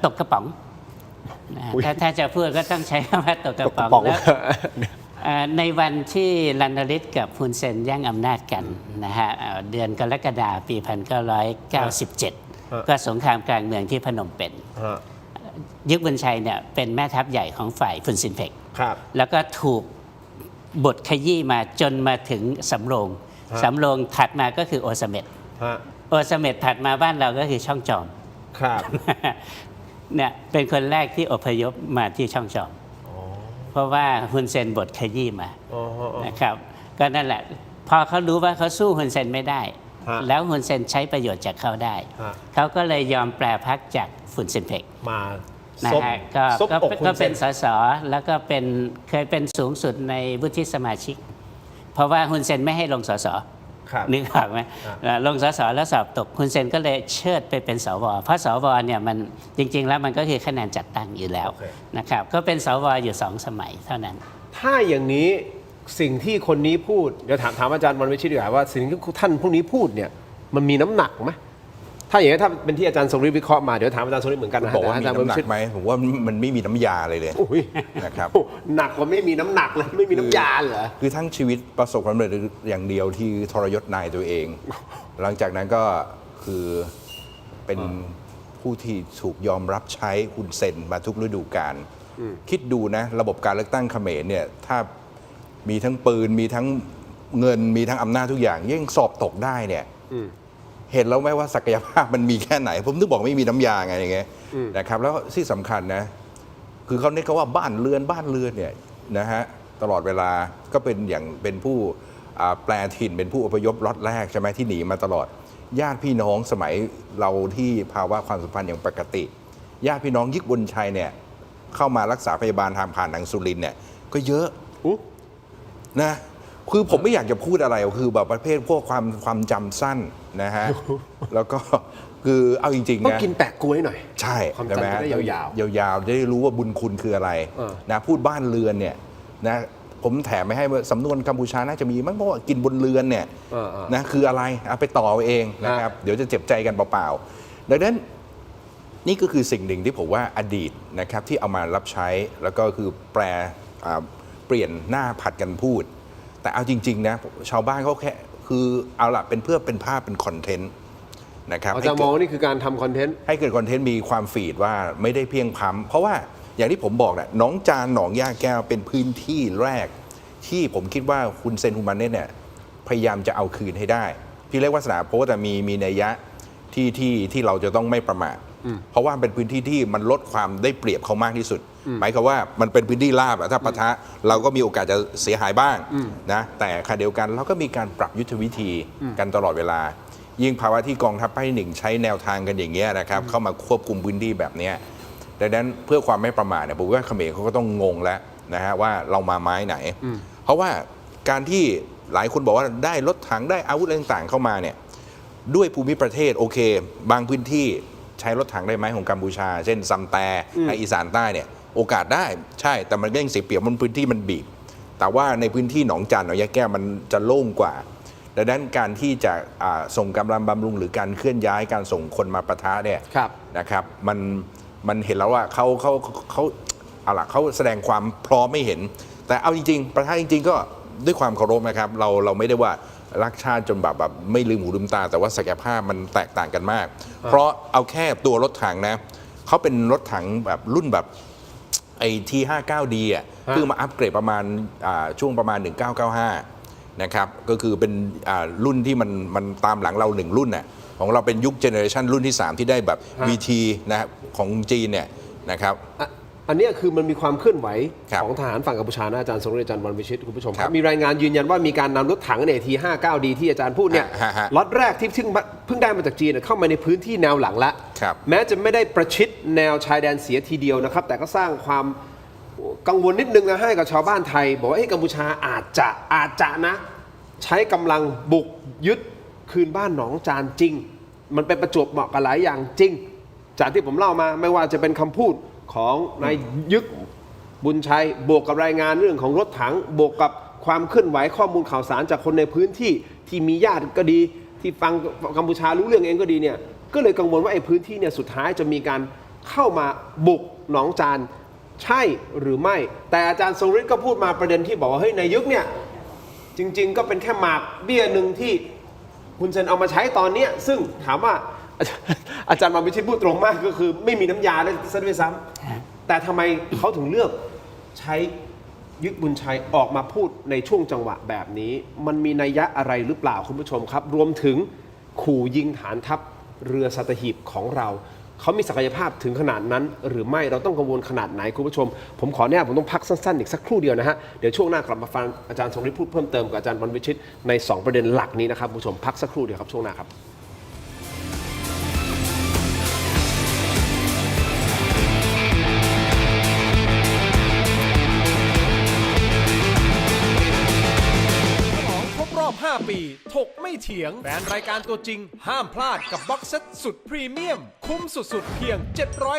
ตกกระป๋องนะถ้าจะพูดก็ต้องใช้คำว่าตกกระป๋องแล้วในวันที่รันฤทธิ์กับฮุนเซนแย่งอำนาจกันนะฮะเดือนกรกฎาคมปี 1997 ก็สงครามกลางเมืองที่พนมเปญ ฮะ ยึกบุญชัยเนี่ยเป็นแม่ทัพใหญ่ของฝ่ายฟุนซินเพก ครับ แล้วก็ถูกบทขยี้มาจนมาถึงสำโรงสำโรงถัดมาก็คือโอซาเมด ฮะ โอซาเมดถัดมาบ้านเราก็คือช่องจอม ครับ เนี่ยเป็นคนแรกที่อพยพมาที่ช่องจอม เพราะว่าฮุนเซนบทขยี้มา อ๋อ นะครับก็นั่นแหละพอเขารู้ว่าเขาสู้ฮุนเซนไม่ได้ ฮะ แล้วฮุนเซนใช้ประโยชน์จากเขาได้ ฮะ เขาก็เลยยอมแปลพรรคจากฟุนเซนเพก มา นะ ซบ ฮะก็ ซบอกคุณ เป็น ซ สสแล้วก็เคยเป็นสูงสุดในวุฒิสมาชิก เพราะว่าฮุนเซนไม่ให้ลงสส ครับ นึกออกไหมลงสสแล้วสอบตกฮุนเซนก็เลยเชิดไปเป็นสวเพราะสวเนี่ยมันจริงๆแล้วมันก็คือคะแนนจัดตั้งอยู่แล้ว โอเค นะครับก็เป็นสวอยู่2 สมัยเท่านั้น ถ้าอย่างนี้สิ่งที่คนนี้พูดเดี๋ยวถามอาจารย์วันวิชิตดีกว่าว่าสิ่งที่ท่านพวกนี้พูดเนี่ยมันมีน้ำหนักไหมถ้าอย่างนี้ถ้าเป็นที่อาจารย์ทรงฤทธิ์วิเคราะห์มาเดี๋ยวถามอาจารย์ทรงฤทธิ์เหมือนกันนะ บอกว่ามี อาจารย์ น้ำหนั วิชิต กไหมผมว่ามันไม่มีน้ำยาเลยเลย อุ้ย นะครับ หนักกว่าไม่มีน้ำหนักเลยไม่มีน้ำยาเหรอ คือทั้งชีวิตประสบความสำเร็จอย่างเดียวที่ทรยศนายตัวเอง หลังจากนั้นก็คือเป็นผู้ที่ถูกยอมรับใช้ฮุนเซนมาทุกฤดูกาลคิดดูนะระบบการเลือกตั้งเขมรเนี่ยถ้ามีทั้งปืนมีทั้งเงินมีทั้งอำนาจทุกอย่างยังสอบตกได้เนี่ยเห็นแล้วไหมว่าศักยภาพมันมีแค่ไหน ผมถึงบอกไม่มีน้ำยาไงอย่างเงี้ยนะครับแล้วที่สำคัญนะคือเขาเน้นเขาว่าบ้านเรือนเนี่ยนะฮะตลอดเวลาก็เป็นผู้แปลถิ่นเป็นผู้อพยพล็อตแรกใช่ไหมที่หนีมาตลอดญาติพี่น้องสมัยเราที่ภาวะความสัมพันธ์อย่างปกติญาติพี่น้องยึกบุญชัยเนี่ย เข้ามารักษาพยาบาลทางผ่านทางสุรินทร์เนี่ยก็เยอะนะคือผมไม่อยากจะพูดอะไรคือแบบประเภทพวกความจำสั้นนะฮะ แล้วก็คือเอาจริงๆนะต้องกินแปะกล้วยหน่อย ใช่ ความจำจะได้ยาวๆ ยาวๆจะได้รู้ว่าบุญคุณคืออะไรนะพูดบ้านเรือนเนี่ยนะผมแถมไม่ให้สำนวนกัมพูชาน่าจะมีมั้งเพราะว่ากินบนเรือนเนี่ยนะคืออะไรเอาไปต่อเอาเองนะครับเดี๋ยวจะเจ็บใจกันเปล่าๆดังนั้นนี่ก็คือสิ่งหนึ่งที่ผมว่าอดีตนะครับที่เอามารับใช้แล้วก็คือเปลี่ยนหน้าผัดกันพูดแต่เอาจริงๆนะชาวบ้านเขาแค่คือเอาละเป็นเพื่อเป็นภาพเป็นคอนเทนต์นะครับอาจารย์มองนี่คือการทำคอนเทนต์ให้เกิดคอนเทนต์มีความฟีดว่าไม่ได้เพียงพำเพราะว่าอย่างที่ผมบอกแหละหนองจานหนองย่าแก้วเป็นพื้นที่แรกที่ผมคิดว่าคุณเซนฮูมาเนตเนี่ยพยายามจะเอาคืนให้ได้พี่เล็กวัฒนาโพสต์แต่มีนัยยะที่เราจะต้องไม่ประมาทเพราะว่าเป็นพื้นที่ที่มันลดความได้เปรียบเขามากที่สุดหมายความว่ามันเป็นพื้นที่ราบถ้าปะทะเราก็มีโอกาสจะเสียหายบ้างนะแต่ขณะเดียวกันเราก็มีการปรับยุทธวิธีกันตลอดเวลายิ่งภาวะที่กองทัพภาคที่ 1ใช้แนวทางกันอย่างเงี้ยนะครับเข้ามาควบคุมพื้นที่แบบนี้ดังนั้นเพื่อความไม่ประมาทเนี่ยผมว่าเขมรเขาก็ต้องงงแล้วนะฮะว่าเรามาไม้ไหนเพราะว่าการที่หลายคนบอกว่าได้รถถังได้อาวุธอะไรต่างๆเข้ามาเนี่ยด้วยภูมิประเทศโอเคบางพื้นที่ใช้รถถังได้ไหมของกัมพูชาเช่นซัมแตในอีสานใต้เนี่ยโอกาสได้ใช่แต่มันก็ยังเสียเปรียบมันพื้นที่มันบีบแต่ว่าในพื้นที่หนองจานหนองยะแก้วมันจะโล่งกว่าดังนั้นการที่จะส่งกำลังบำรุงหรือการเคลื่อนย้ายการส่งคนมาปะทะเนี่ยนะครับมันเห็นแล้วว่าเขาเอาล่ะเขาแสดงความพร้อมไม่เห็นแต่เอาจริงๆปะทะจริงๆก็ด้วยความเคารพนะครับเราไม่ได้ว่ารักชาติจนแบบไม่ลืมหูลืมตาแต่ว่าศักยภาพมันแตกต่างกันมากเพราะเอาแค่ตัวรถถังนะเขาเป็นรถถังแบบรุ่นแบบไอ้T59Dอ่ะเพิ่งมาอัปเกรดประมาณช่วงประมาณ1995นะครับก็คือเป็นรุ่นที่มันตามหลังเรา1รุ่นน่ะของเราเป็นยุคเจเนอเรชันรุ่นที่ 3 ที่ได้แบบ VT นะครับของจีนเนี่ยนะครับอันนี้คือมันมีความเคลื่อนไหวของทหารฝั่งกัมพูชานะอาจารย์ทรงฤทธิ์อาจารย์วันวิชิตคุณผู้ชมครับมีรายงานยืนยันว่ามีการนำรถถังเนี่ยT59Dที่อาจารย์พูดเนี่ยล็อตแรกที่เพิ่งได้มาจากจีนเข้ามาในพื้นที่แนวหลังละแม้จะไม่ได้ประชิดแนวชายแดนเสียทีเดียวนะครับแต่ก็สร้างความกังวลนิดนึงนะให้กับชาวบ้านไทยบอกว่ากัมพูชาอาจจะนะใช้กำลังบุกยึดคืนบ้านหนองจานจริงมันเป็นประจวบเหมาะกับหลายอย่างจริงจากที่ผมเล่ามาไม่ว่าจะเป็นคำพูดของนายยึกบุญชัยบวกกับรายงานเรื่องของรถถังบวกกับความเคลื่อนไหวข้อมูลข่าวสารจากคนในพื้นที่ที่มีญาติก็ดีที่ฟังกัมพูชารู้เรื่องเองก็ดีเนี่ยก็เลยกังวลว่าไอ้พื้นที่เนี่ยสุดท้ายจะมีการเข้ามาบุกหนองจานใช่หรือไม่แต่อาจารย์ทรงฤทธิ์ก็พูดมาประเด็นที่บอกว่าเฮ้ยนายยึกเนี่ยจริงๆก็เป็นแค่หมากเบี้ยหนึ่งที่คุณเซนเอามาใช้ตอนนี้ซึ่งถามว่าอาจารย์มาวิชิตพูดตรงมากก็คือไม่มีน้ำยาเลยซะด้วยซ้ำแต่ทำไมเขาถึงเลือกใช้ยึกบุญชัยออกมาพูดในช่วงจังหวะแบบนี้มันมีนัยยะอะไรหรือเปล่าคุณผู้ชมครับรวมถึงขู่ยิงฐานทัพเรือสัตหีบของเราเขามีศักยภาพถึงขนาดนั้นหรือไม่เราต้องกังวลขนาดไหนคุณผู้ชมผมขอเนี่ยผมต้องพักสั้นๆอีกสักครู่เดียวนะฮะเดี๋ยวช่วงหน้ากลับมาฟังอาจารย์ทรงฤทธิ์พูดเพิ่มเติมกับอาจารย์วันวิชิตใน2ประเด็นหลักนี้นะครับคุณผู้ชมพักสักครู่เดียวครับช่วงหน้าครับ5 ปีถกไม่เถียงแฟนรายการตัวจริงห้ามพลาดกับบ็อกเซตสุดพรีเมียมคุ้มสุดๆเพียง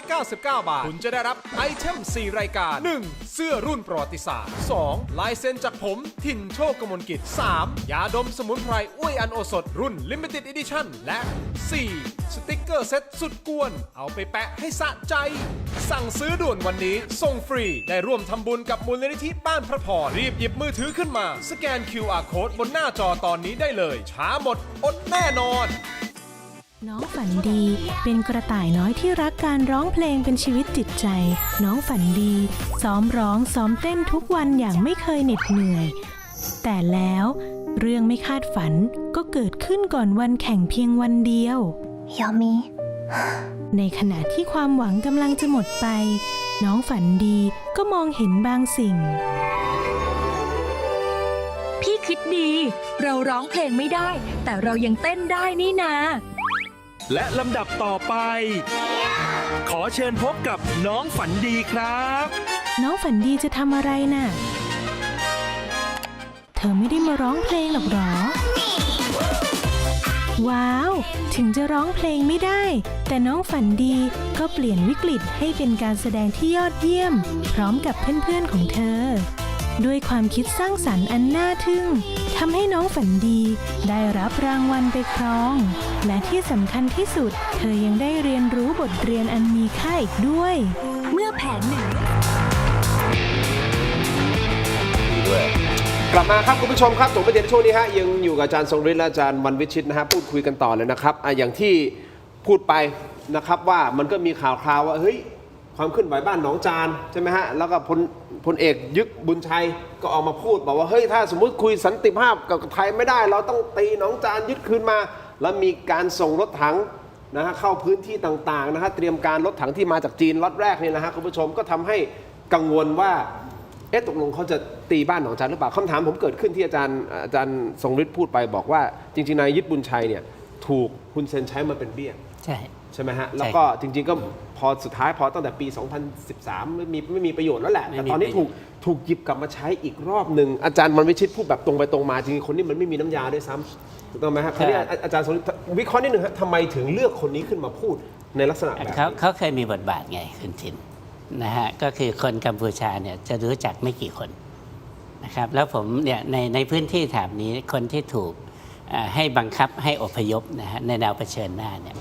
799 บาทคุณจะได้รับไอเทม4รายการ 1. เสื้อรุ่นประวัติศาสตร์ 2. ลายเซ็นจากผมถิ่นโชคกมลกิจ 3. ยาดมสมุนไพรอุ้ยอันโอสถรุ่น Limited Edition และ 4. สติกเกอร์เซตสุดกวนเอาไปแปะให้สะใจสั่งซื้อด่วนวันนี้ส่งฟรีได้ร่วมทำบุญกับมูลนิธิบ้านพระพรรีบหยิบมือถือขึ้นมาสแกน QR Code บนหน้าจอตอนนี้ได้เลยช้าหมดอดแน่นอนน้องฝันดีเป็นกระต่ายน้อยที่รักการร้องเพลงเป็นชีวิตจิตใจน้องฝันดีซ้อมร้องซ้อมเต้นทุกวันอย่างไม่เคยเหน็ดเหนื่อยแต่แล้วเรื่องไม่คาดฝันก็เกิดขึ้นก่อนวันแข่งเพียงวันเดียวยามีในขณะที่ความหวังกำลังจะหมดไปน้องฝันดีก็มองเห็นบางสิ่งพี่คิดดีเราร้องเพลงไม่ได้แต่เรายังเต้นได้นี่นา และลำดับต่อไป ขอเชิญพบกับน้องฝันดีครับ น้องฝันดีจะทำอะไรน่ะ เธอไม่ได้มาร้องเพลงหรอกหรอ ว้าว ถึงจะร้องเพลงไม่ได้ แต่น้องฝันดีก็เปลี่ยนวิกฤตให้เป็นการแสดงที่ยอดเยี่ยม พร้อมกับเพื่อนๆของเธอ ด้วยความคิดสร้างสรรค์อันน่าทึ่งทำให้น้องฝันดีได้รับรางวัลไปครอง และที่สำคัญที่สุด เธอยังได้เรียนรู้บทเรียนอันมีค่าอีกด้วย เมื่อแผนหนึ่ง กลับมาครับคุณผู้ชมครับผมประเด็นช่วงนี้ฮะยังอยู่กับอาจารย์ทรงฤทธิ์และอาจารย์วันวิชิตนะฮะพูดคุยกันต่อเลยนะครับอย่างที่พูดไปนะครับว่ามันก็มีข่าวคราวว่าเฮ้ยความเคลื่อนไหวบ้านหนองจานใช่ไหมฮะแล้วก็พลเอกยึกบุญชัยก็ออกมาพูดบอกว่าเฮ้ยถ้าสมมุติคุยสันติภาพกับไทยไม่ได้เราต้องตีหนองจานยึดคืนมาแล้วมีการส่งรถถังนะฮะเข้าพื้นที่ต่างๆนะฮะเตรียมการรถถังที่มาจากจีนล็อตแรกเนี่ยนะฮะคุณผู้ชมก็ทำให้กังวลว่าตกลงเขาจะตีบ้านหนองจานหรือเปล่าคำถามผมเกิดขึ้นที่อาจารย์ทรงฤทธิ์พูดไปบอกว่าจริงๆนายยึดบุญชัยเนี่ยถูกฮุนเซนใช้มาเป็นเบี้ยใช่ไหมฮะแล้วก็จริงๆก็พอสุดท้ายพอตั้งแต่ปี 2013 ไม่มีประโยชน์แล้วแหละแต่ตอนนี้ถูกหยิบกลับมาใช้อีกรอบหนึ่งอาจารย์วันวิชิตพูดแบบตรงไปตรงมาจริงๆคนนี้มันไม่มีน้ำยาด้วยซ้ำถูกต้องไหมฮะคราวนี้อาจารย์ทรงฤทธิ์วิเคราะห์นิดหนึ่งฮะทำไมถึงเลือกคนนี้ขึ้นมาพูดในลักษณะแบบเขาเคยมีบทบาทไงคุณทินนะฮะก็คือคนกัมพูชาเนี่ยจะรู้จักไม่กี่คนนะครับแล้วผมเนี่ยในพื้นที่แถบนี้คนที่ถูกให้บังคับให้อพยพนะฮะในแนวเผชิญหน้าเนี่ย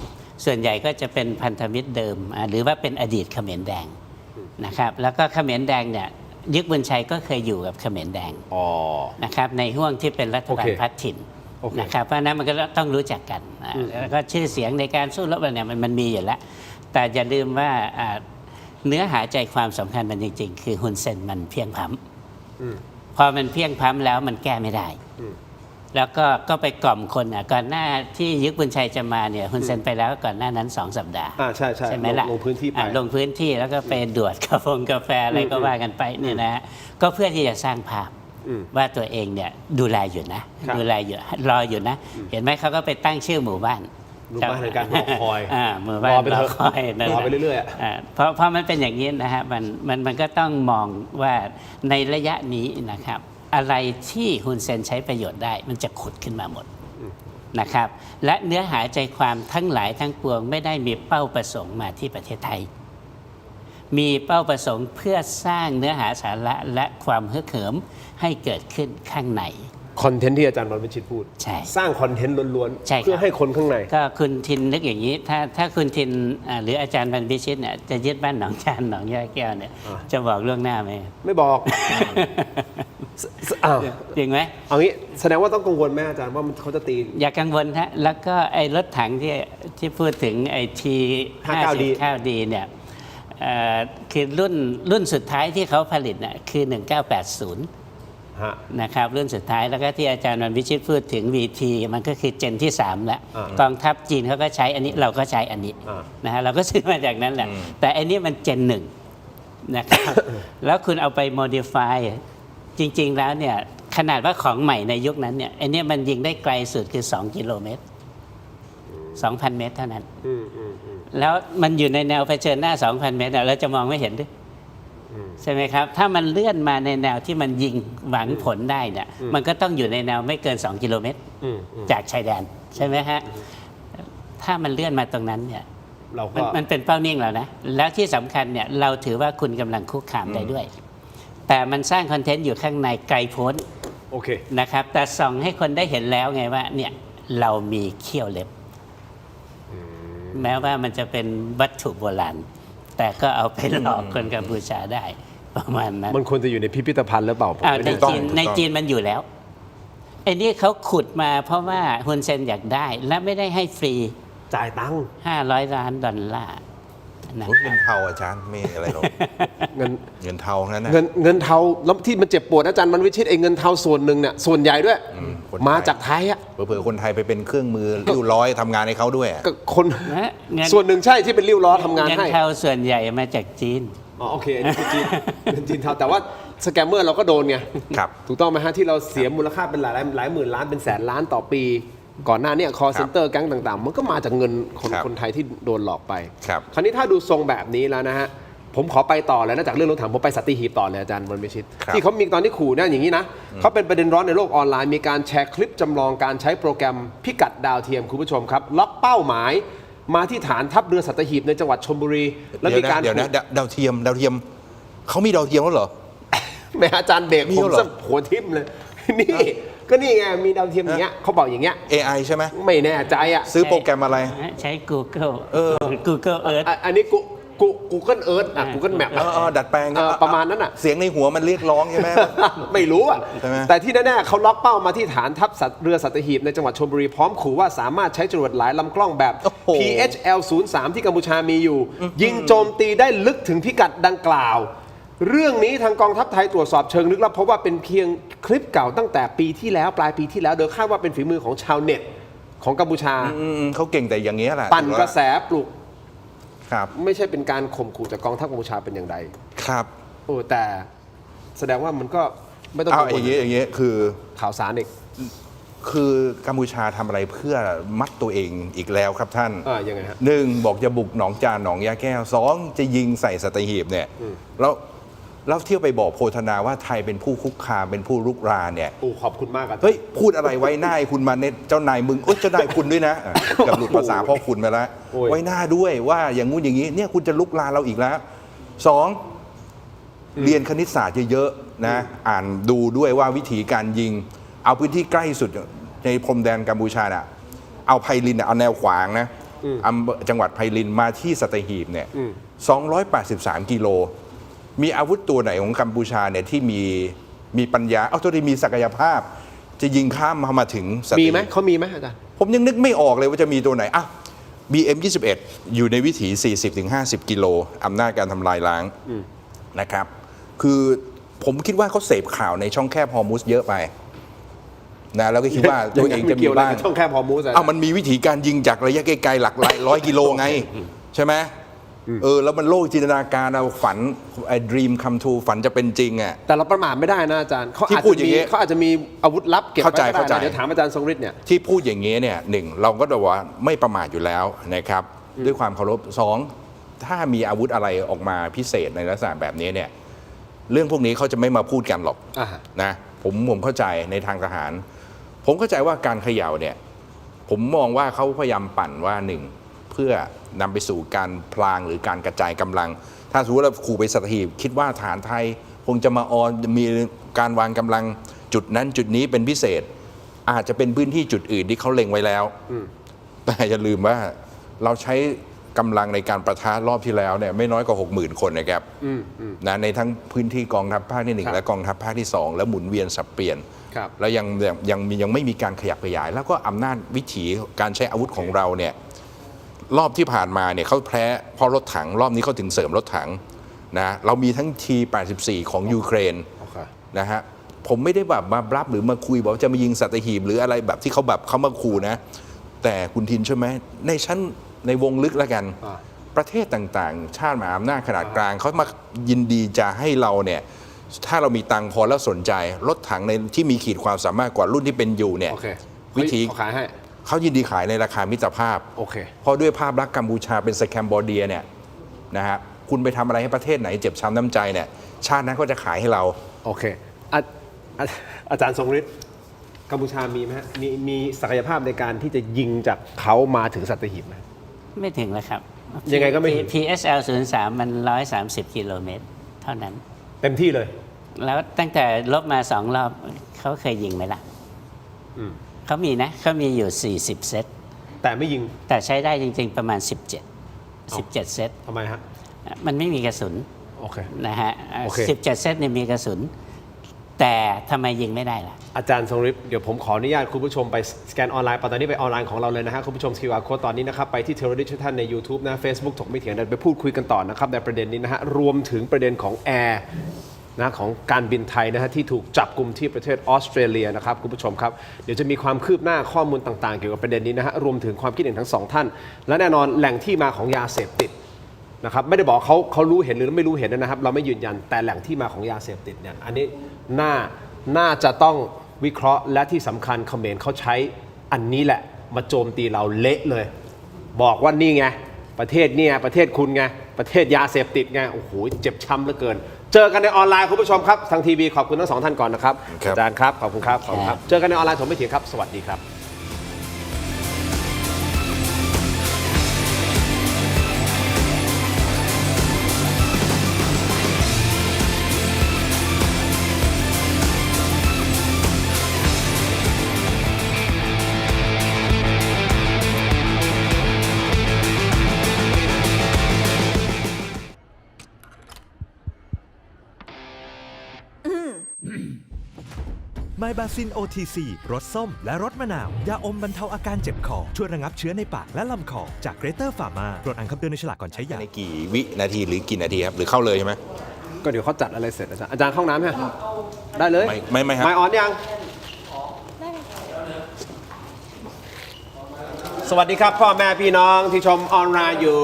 ส่วนใหญ่ก็จะเป็นพันธมิตรเดิมหรือว่าเป็นอดีตเขมรแดงนะครับแล้วก็เขมรแดงเนี่ยยึกบุญชัยก็เคยอยู่กับเขมรแดงนะครับในห่วงที่เป็นรัฐบาลพัฒถิ่นนะครับเพราะนั้นมันก็ต้องรู้จักกันแล้วก็ชื่อเสียงในการสู้รบเนี่ยมันมีอยู่แล้วแต่อย่าลืมว่าเนื้อหาใจความสำคัญมันจริงๆคือฮุนเซนมันเพียงพล้ำพอมันเพียงพล้ำแล้วมันแก้ไม่ได้แล้วก็ไปกล่อมคนก่อนหน้าที่ยึกบุญชัยจะมาเนี่ยฮุนเซนไปแล้วก่อนหน้านั้น2 สัปดาห์ใช่ไหมล่ะลงพื้นที่ไปลงพื้นที่แล้วก็ไปดวดกาแฟอะไรก็ว่ากันไปเนี่ยนะก็เพื่อที่จะสร้างภาพว่าตัวเองเนี่ยดูแลอยู่นะดูแลอยู่รออยู่นะเห็นไหมเขาก็ไปตั้งชื่อหมู่บ้านในการรอคอยหมู่บ้านรอคอยรอไปเรื่อยๆเพราะมันเป็นอย่างนี้นะฮะมันก็ต้องมองว่าในระยะนี้นะครับอะไรที่ฮุนเซนใช้ประโยชน์ได้มันจะขุดขึ้นมาหมดนะครับและเนื้อหาใจความทั้งหลายทั้งปวงไม่ได้มีเป้าประสงค์มาที่ประเทศไทยมีเป้าประสงค์เพื่อสร้างเนื้อหาสาระและความฮึกเหิมให้เกิดขึ้นข้างในคอนเทนต์ที่อาจารย์วันวิชิตพูดสร้างคอนเทนต์ล้วนๆเพื่อให้คนข้างในก็คุณทินนึกอย่างนี้ถ้าคุณทินหรืออาจารย์วันวิชิตเนี่ยจะยึดบ้านหนองจานหนองย่าแก้วเนี่ยจะบอกล่วงหน้าไหมไม่บอกจริงไหมเอางี้แสดงว่าต้องกังวลไหมอาจารย์ว่าเขาจะตีอย่ากังวลฮะแล้วก็ไอ้รถถังที่พูดถึงไอ้ที59Dเนี่ยคือรุ่นสุดท้ายที่เขาผลิตน่ะคือ1980นะครับรุ่นสุดท้ายแล้วก็ที่อาจารย์วันวิชิตพูดถึง VT มันก็คือเจนที่3แล้วกองทัพจีนเขาก็ใช้อันนี้เราก็ใช้อันนี้นะฮะเราก็ซื้อมาจากนั้นแหละแต่อันนี้มันเจน1นะครับแล้วคุณเอาไป modify จริงๆแล้วเนี่ยขนาดว่าของใหม่ในยุคนั้นเนี่ยอันนี้มันยิงได้ไกลสุดคือ2 กิโลเมตร 2,000 เมตรเท่านั้นแล้วมันอยู่ในแนวเผชิญหน้า 2,000 เมตรเราจะมองไม่เห็นด้วยใช่ไหมครับถ้ามันเลื่อนมาในแนวที่มันยิงหวังผลได้เนี่ยมันก็ต้องอยู่ในแนวไม่เกิน2 กิโลเมตรจากชายแดนใช่ไหมฮะถ้ามันเลื่อนมาตรงนั้นเนี่ยมันเป็นเป้านิ่งแล้วนะแล้วที่สำคัญเนี่ยเราถือว่าคุณกำลังคุกคามได้ด้วยแต่มันสร้างคอนเทนต์อยู่ข้างในไกลโพ้นนะครับแต่ส่องให้คนได้เห็นแล้วไงว่าเนี่ยเรามีเขี้ยวเล็บแม้ว่ามันจะเป็นวัตถุโบราณแต่ก็เอาไปหลอกคนกัมพูชาได้ประมาณนั้นมันควรจะอยู่ในพิพิธภัณฑ์หรือเปล่าในจีนมันอยู่แล้วไอ้นี่เขาขุดมาเพราะว่าฮุนเซนอยากได้และไม่ได้ให้ฟรีจ่ายตังค์$500 ล้านเงินเทาอาจารย์ไม่อะไรหรอกเงินเทานั้นนะเงินเทาแล้วที่มันเจ็บปวดอาจารย์มันวิชิตเงินเทาส่วนหนึ่งเนี่ยส่วนใหญ่ด้วยมาจากไทยอะเผื่อคนไทยไปเป็นเครื่องมือริ้วร้อยทำงานให้เขาด้วยคนส่วนหนึ่งใช่ที่เป็นริ้วล้อทำงานให้เงินเทาส่วนใหญ่มาจากจีนโอเคอันนี้คือจีนเทาแต่ว่าสแกมเมอร์เราก็โดนไงถูกต้องไหมฮะที่เราเสียมูลค่าเป็นหลายหมื่นล้านเป็นแสนล้านต่อปี ก่อนหน้าเนี้คอเซ็นเตอร์แก๊งต่างๆ มันก็มาจากเงินคนไทยที่โดนหลอกไป ครับ คราวนี้ถ้าดูทรงแบบนี้แล้วนะฮะผมขอไปต่อเลยนะจากเรื่องรถถังผมไปสัตหีบต่อเลยอาจารย์บรรพิชิต ที่เขามีตอนที่ขู่นะอย่างนี้นะเขาเป็นประเด็นร้อนในโลกออนไลน์มีการแชร์คลิปจำลองการใช้โปรแกรมพิกัดดาวเทียมคุณผู้ชมครับล็อกเป้าหมายมาที่ฐานทัพเรือสัตหีบในจังหวัดชลบุรีแล้วมีการ เดี๋ยวนะดาวเทียมเขามีดาวเทียมแล้วเหรอ แม่อาจารย์เบรก มี ผม เหรอ ซะหัวทิ่มเลยนี่ก็นี่ไงมีดาวเทียมอย่างเงี้ยเขาบอกอย่างเงี้ย AI ใช่ไหม ไม่แน่ใจอ่ะ ซื้อโปรแกรมอะไร ใช้ Google Google Earth อันนี้Google Earth อ่ะ Google Map ดัดแปลง ประมาณนั้นอ่ะ เสียงในหัวมันเรียกร้องใช่ไหม ไม่รู้อ่ะ ใช่ไหม แต่ที่แน่ๆเขาล็อกเป้ามาที่ฐานทัพเรือสัตหีบในจังหวัดชลบุรีพร้อมขู่ว่าสามารถใช้จรวดหลายลำกล้องแบบ PHL 03ที่กัมพูชามีอยู่ ยิงโจมตีได้ลึกถึงพิกัดดังกล่าว เรื่องนี้ทางกองทัพไทยตรวจสอบเชิงลึกแล้วพบว่าเป็นเพียงคลิปเก่าตั้งแต่ปีที่แล้วปลายปีที่แล้วโดยคาดว่าเป็นฝีมือของชาวเน็ตของกัมพูชา เขาเก่งแต่อย่างนี้แหละ ปั่นกระแสปลุก ครับ ไม่ใช่เป็นการข่มขู่จากกองทัพกัมพูชาเป็นอย่างใด ครับ โอ้แต่แสดงว่ามันก็ไม่ต้อง เอา กังว อ ล ย่างนี้คือ ข่าวสารอีก คือกัมพูชาทำอะไรเพื่อมัดตัวเองอีกแล้วครับท่าน ยังไงฮะ หนึ่งบอกจะบุกหนองจานหนองยาแก้วสองจะยิงใส่สัตหีบเนี่ยแล้วเที่ยวไปบอกโพธนาว่าไทยเป็นผู้คุกคามเป็นผู้รุกรานเนี่ย โอ้ขอบคุณมากครับ เฮ้ยพูดอะไรไว้หน้าไอ้คุณมาเน็ตเจ้านายมึงเจ้านายคุณด้วยนะกับหลุดภาษาพ่อคุณไปแล้ว โอ้ย ไว้หน้าด้วยว่าอย่างงู้นอย่างนี้เนี่ยคุณจะลุกลานเราอีกแล้วสองเรียนคณิตศาสตร์เยอะๆนะอ่านดูด้วยว่าวิธีการยิง เอาพื้นที่ใกล้สุดในพรมแดนกัมพูชาน่ะเอาไพลินเอาแนวขวางนะจังหวัดไพลินมาที่สัตหีบเนี่ย283 กิโลมีอาวุธตัวไหนของกัมพูชาเนี่ยที่มีปัญญาเอาตัวที่มีศักยภาพ จะยิงข้ามมาถึงสัตหีบ มีไหมเขามีไหมอาจารย์ ผมยังนึกไม่ออกเลยว่าจะมีตัวไหนอ่ะ BM21 อยู่ในวิถี 40-50 กิโลอำนาจการทำลายล้างนะครับ คือผมคิดว่าเขาเสพข่าวในช่องแคบฮอร์มุสเยอะไปนะแล้วก็คิดว่าตัวเองจะมีบ้าง ช่องแคบฮอร์มุส มันมีวิธีการยิงจากระยะไกลๆหลักร้อยกิโลไง ใช่ไหมแล้วมันโลกจินตนาการเอาฝันไอ้ dream come true ฝันจะเป็นจริงอ่ะ แต่เราประมาทไม่ได้นะอาจารย์เขา ที่ อาจ พูด จะ อย่าง มี งี้ เขาอาจจะมีอาวุธลับเก็บไว้ก็ได้ เข้าใจ นะเดี๋ยวถามอาจารย์ทรงฤทธิ์เนี่ย ที่พูดอย่างนี้เนี่ยหนึ่งเราก็จะว่าไม่ประมาทอยู่แล้วนะครับด้วยความเคารพสองถ้ามีอาวุธอะไรออกมาพิเศษในลักษณะแบบนี้เนี่ยเรื่องพวกนี้เขาจะไม่มาพูดกันหรอกนะผมเข้าใจในทางทหาร ผมเข้าใจว่าการเขย่าเนี่ยผมมองว่าเขาพยายามปั่นว่าหนึ่งเพื่อนำไปสู่การพลางหรือการกระจายกำลัง ถ้าสมมติว่าขู่ไปสัตหีบคิดว่าฐานไทยคงจะมามีการวางกำลังจุดนั้นจุดนี้เป็นพิเศษ อาจจะเป็นพื้นที่จุดอื่นที่เขาเล็งไว้แล้วแต่อย่าลืมว่าเราใช้กำลังในการประทะรอบที่แล้วเนี่ยไม่น้อยกว่า 60,000 คนนะครับนะในทั้งพื้นที่กองทัพภาคที่1และกองทัพภาคที่2แล้วหมุนเวียนสับเปลี่ยนแล้วยังไม่มีการขยับขยาย แล้วก็อำนาจวิถีการใช้อาวุธของเราเนี่ยรอบที่ผ่านมาเนี่ยเขาแพ้เพราะรถถังรอบนี้เขาถึงเสริมรถถังนะเรามีทั้ง T-84 ของยูเครนนะฮะผมไม่ได้แบบมาบลับหรือมาคุยบอกว่าจะมายิงสัตหีบหรืออะไรแบบที่เขาแบบเขามาขู่นะแต่คุณทินใช่ไหมในชั้นในวงลึกแล้วกันประเทศต่างๆชาติมหาอำนาจขนาดกลางเขามายินดีจะให้เราเนี่ยถ้าเรามีตังค์พอแล้วสนใจรถถังในที่มีขีดความสามารถกว่ารุ่นที่เป็นอยู่เนี่ยวิธีเขายินดีขายในราคามิตรภาพเพราะด้วยภาพลักษณ์กัมพูชาเป็นสแคมโบเดียเนี่ยนะฮะคุณไปทำอะไรให้ประเทศไหนเจ็บช้ำน้ำใจเนี่ยชาตินั้นก็จะขายให้เราโอเคอาจารย์ทรงฤทธิ์กัมพูชามีไหมฮะมีศักยภาพในการที่จะยิงจากเขามาถึงสัตหีบไหมไม่ถึงแล้วครับ ยังไงก็ไม่ถึง PSL 03มัน130 กิโลเมตรเท่านั้นเต็มที่เลย แล้วตั้งแต่ลบมา2 รอบเขาเคยยิงไหมล่ะเขามีนะเขามีอยู่40 เซตแต่ไม่ยิงแต่ใช้ได้จริงๆประมาณ17เซตทำไมฮะมันไม่มีกระสุนนะฮะ17 เซตเนี่ยมีกระสุนแต่ทำไมยิงไม่ได้ล่ะอาจารย์ทรงฤทธิ์เดี๋ยวผมขออนุญาตคุณผู้ชมไปสแกนออนไลน์ตอนนี้ไปออนไลน์ของเราเลยนะฮะคุณผู้ชม QR Code ตอนนี้นะครับไปที่เทอร์ดิชั่นใน YouTube นะ Facebook ถกไม่เถียงไปพูดคุยกันต่อนะครับในประเด็นนี้นะฮะรวมถึงประเด็นของแอร์นะของการบินไทยนะฮะที่ถูกจับกุมที่ประเทศออสเตรเลียนะครับคุณผู้ชมครับเดี๋ยวจะมีความคืบหน้าข้อมูลต่างๆเกี่ยวกับประเด็นนี้นะฮะรวมถึงความคิดเห็นทั้ง2ท่านและแน่นอนแหล่งที่มาของยาเสพติดนะครับไม่ได้บอกเขารู้เห็นหรือไม่รู้เห็นนะครับเราไม่ยืนยันแต่แหล่งที่มาของยาเสพติดเนี่ยอันนี้น่าจะต้องวิเคราะห์และที่สำคัญเขมรเขาใช้ อันนี้แหละมาโจมตีเราเละเลย บอกว่านี่ไงประเทศเนี่ยประเทศคุณไงประเทศยาเสพติดไงโอ้โหเจ็บช้ำเหลือเกิน เจอกันในออนไลน์คุณผู้ชมครับทางทีวีขอบคุณทั้งสองท่านก่อนนะครับ ครับ อาจารย์ครับขอบคุณครับขอบคุณครับเจอกันในออนไลน์ผมไม่เถียงครับสวัสดีครับไมบาซิน OTC รสส้มและรสมะนาว ยาอมบรรเทาอาการเจ็บคอ ช่วยระงับเชื้อในปากและลำคอ จากเกรเตอร์ฟาร์มาตรวจอ่านคำเตือนในฉลากก่อนใช้ยา ในกี่วินาทีหรือกี่นาทีครับหรือเข้าเลยใช่ไหม ก็เดี๋ยวเขาจัดอะไรเสร็จอาจารย์เข้าห้องน้ำไหมได้เลย ไม่ครับ ไม่ออนยังสวัสดีครับพ่อแม่พี่น้องที่ชมออนไลน์อยู่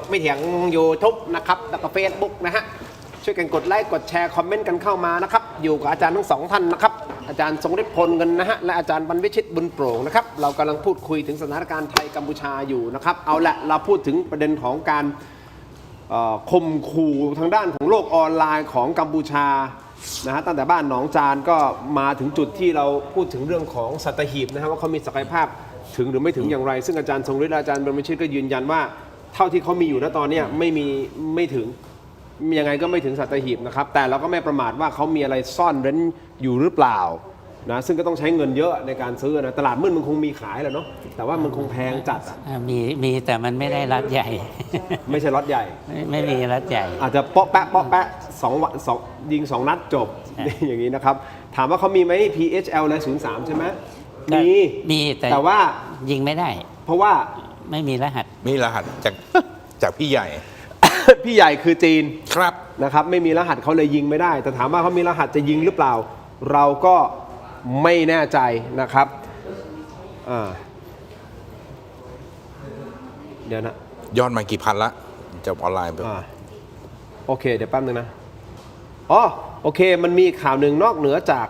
ไม่เถียงยูทูบนะครับแล้วก็เฟซบุ๊กนะฮะช่วยกันกดไลค์กดแชร์คอมเมนต์กันเข้ามานะครับอยู่กับอาจารย์ทั้งสองท่านนะครับอาจารย์ทรงฤทธิ์พลเงินนะฮะและอาจารย์บรรวิชิตบุญโปร่งนะครับเรากำลังพูดคุยถึงสถานการณ์ไทยกัมพูชาอยู่นะครับเอาละเราพูดถึงประเด็นของการข่มขู่ทางด้านของโลกออนไลน์ของกัมพูชานะฮะตั้งแต่บ้านหนองจานก็มาถึงจุดที่เราพูดถึงเรื่องของสัตหีบนะฮะว่าเขามีศักยภาพถึงหรือไม่ถึงอย่างไรซึ่งอาจารย์ทรงฤทธิ์และอาจารย์บรรวิชิตก็ยืนยันว่าเท่าที่เขามีอยู่ณตอนนี้ไม่ถึงยังไงก็ไม่ถึงสัตหีบนะครับแต่เราก็ไม่ประมาทว่าเขามีอะไรซ่อนเร้นอยู่หรือเปล่านะซึ่งก็ต้องใช้เงินเยอะในการซื้อนะตลาดมืดมันคงมีขายแหละเนาะแต่ว่ามันคงแพงจัดอะ มีแต่มันไม่ได้รัดใหญ่ ไม่ใช่ล็อตใหญ่ ไม่มีรัดใหญ่ อาจจะเปาะแปะยิง 2 นัดจบ อย่างนี้นะครับถามว่าเขามีไหม PHL และ03ใช่ไหมมี แต่ว่า ยิงไม่ได้ เพราะว่า ไม่มีรหัส มีรหัสจากพี่ใหญ่ พี่ใหญ่คือจีน ครับ นะครับไม่มีรหัสเขาเลยยิงไม่ได้ แต่ถามว่าเขามีรหัสจะยิงหรือเปล่า เราก็ไม่แน่ใจนะครับเดี๋ยวนะ ยอดมากี่พันละจบออนไลน์ไป โอเคเดี๋ยวแป๊บนึงนะอ๋อโอเคมันมีข่าวหนึ่งนอกเหนือจาก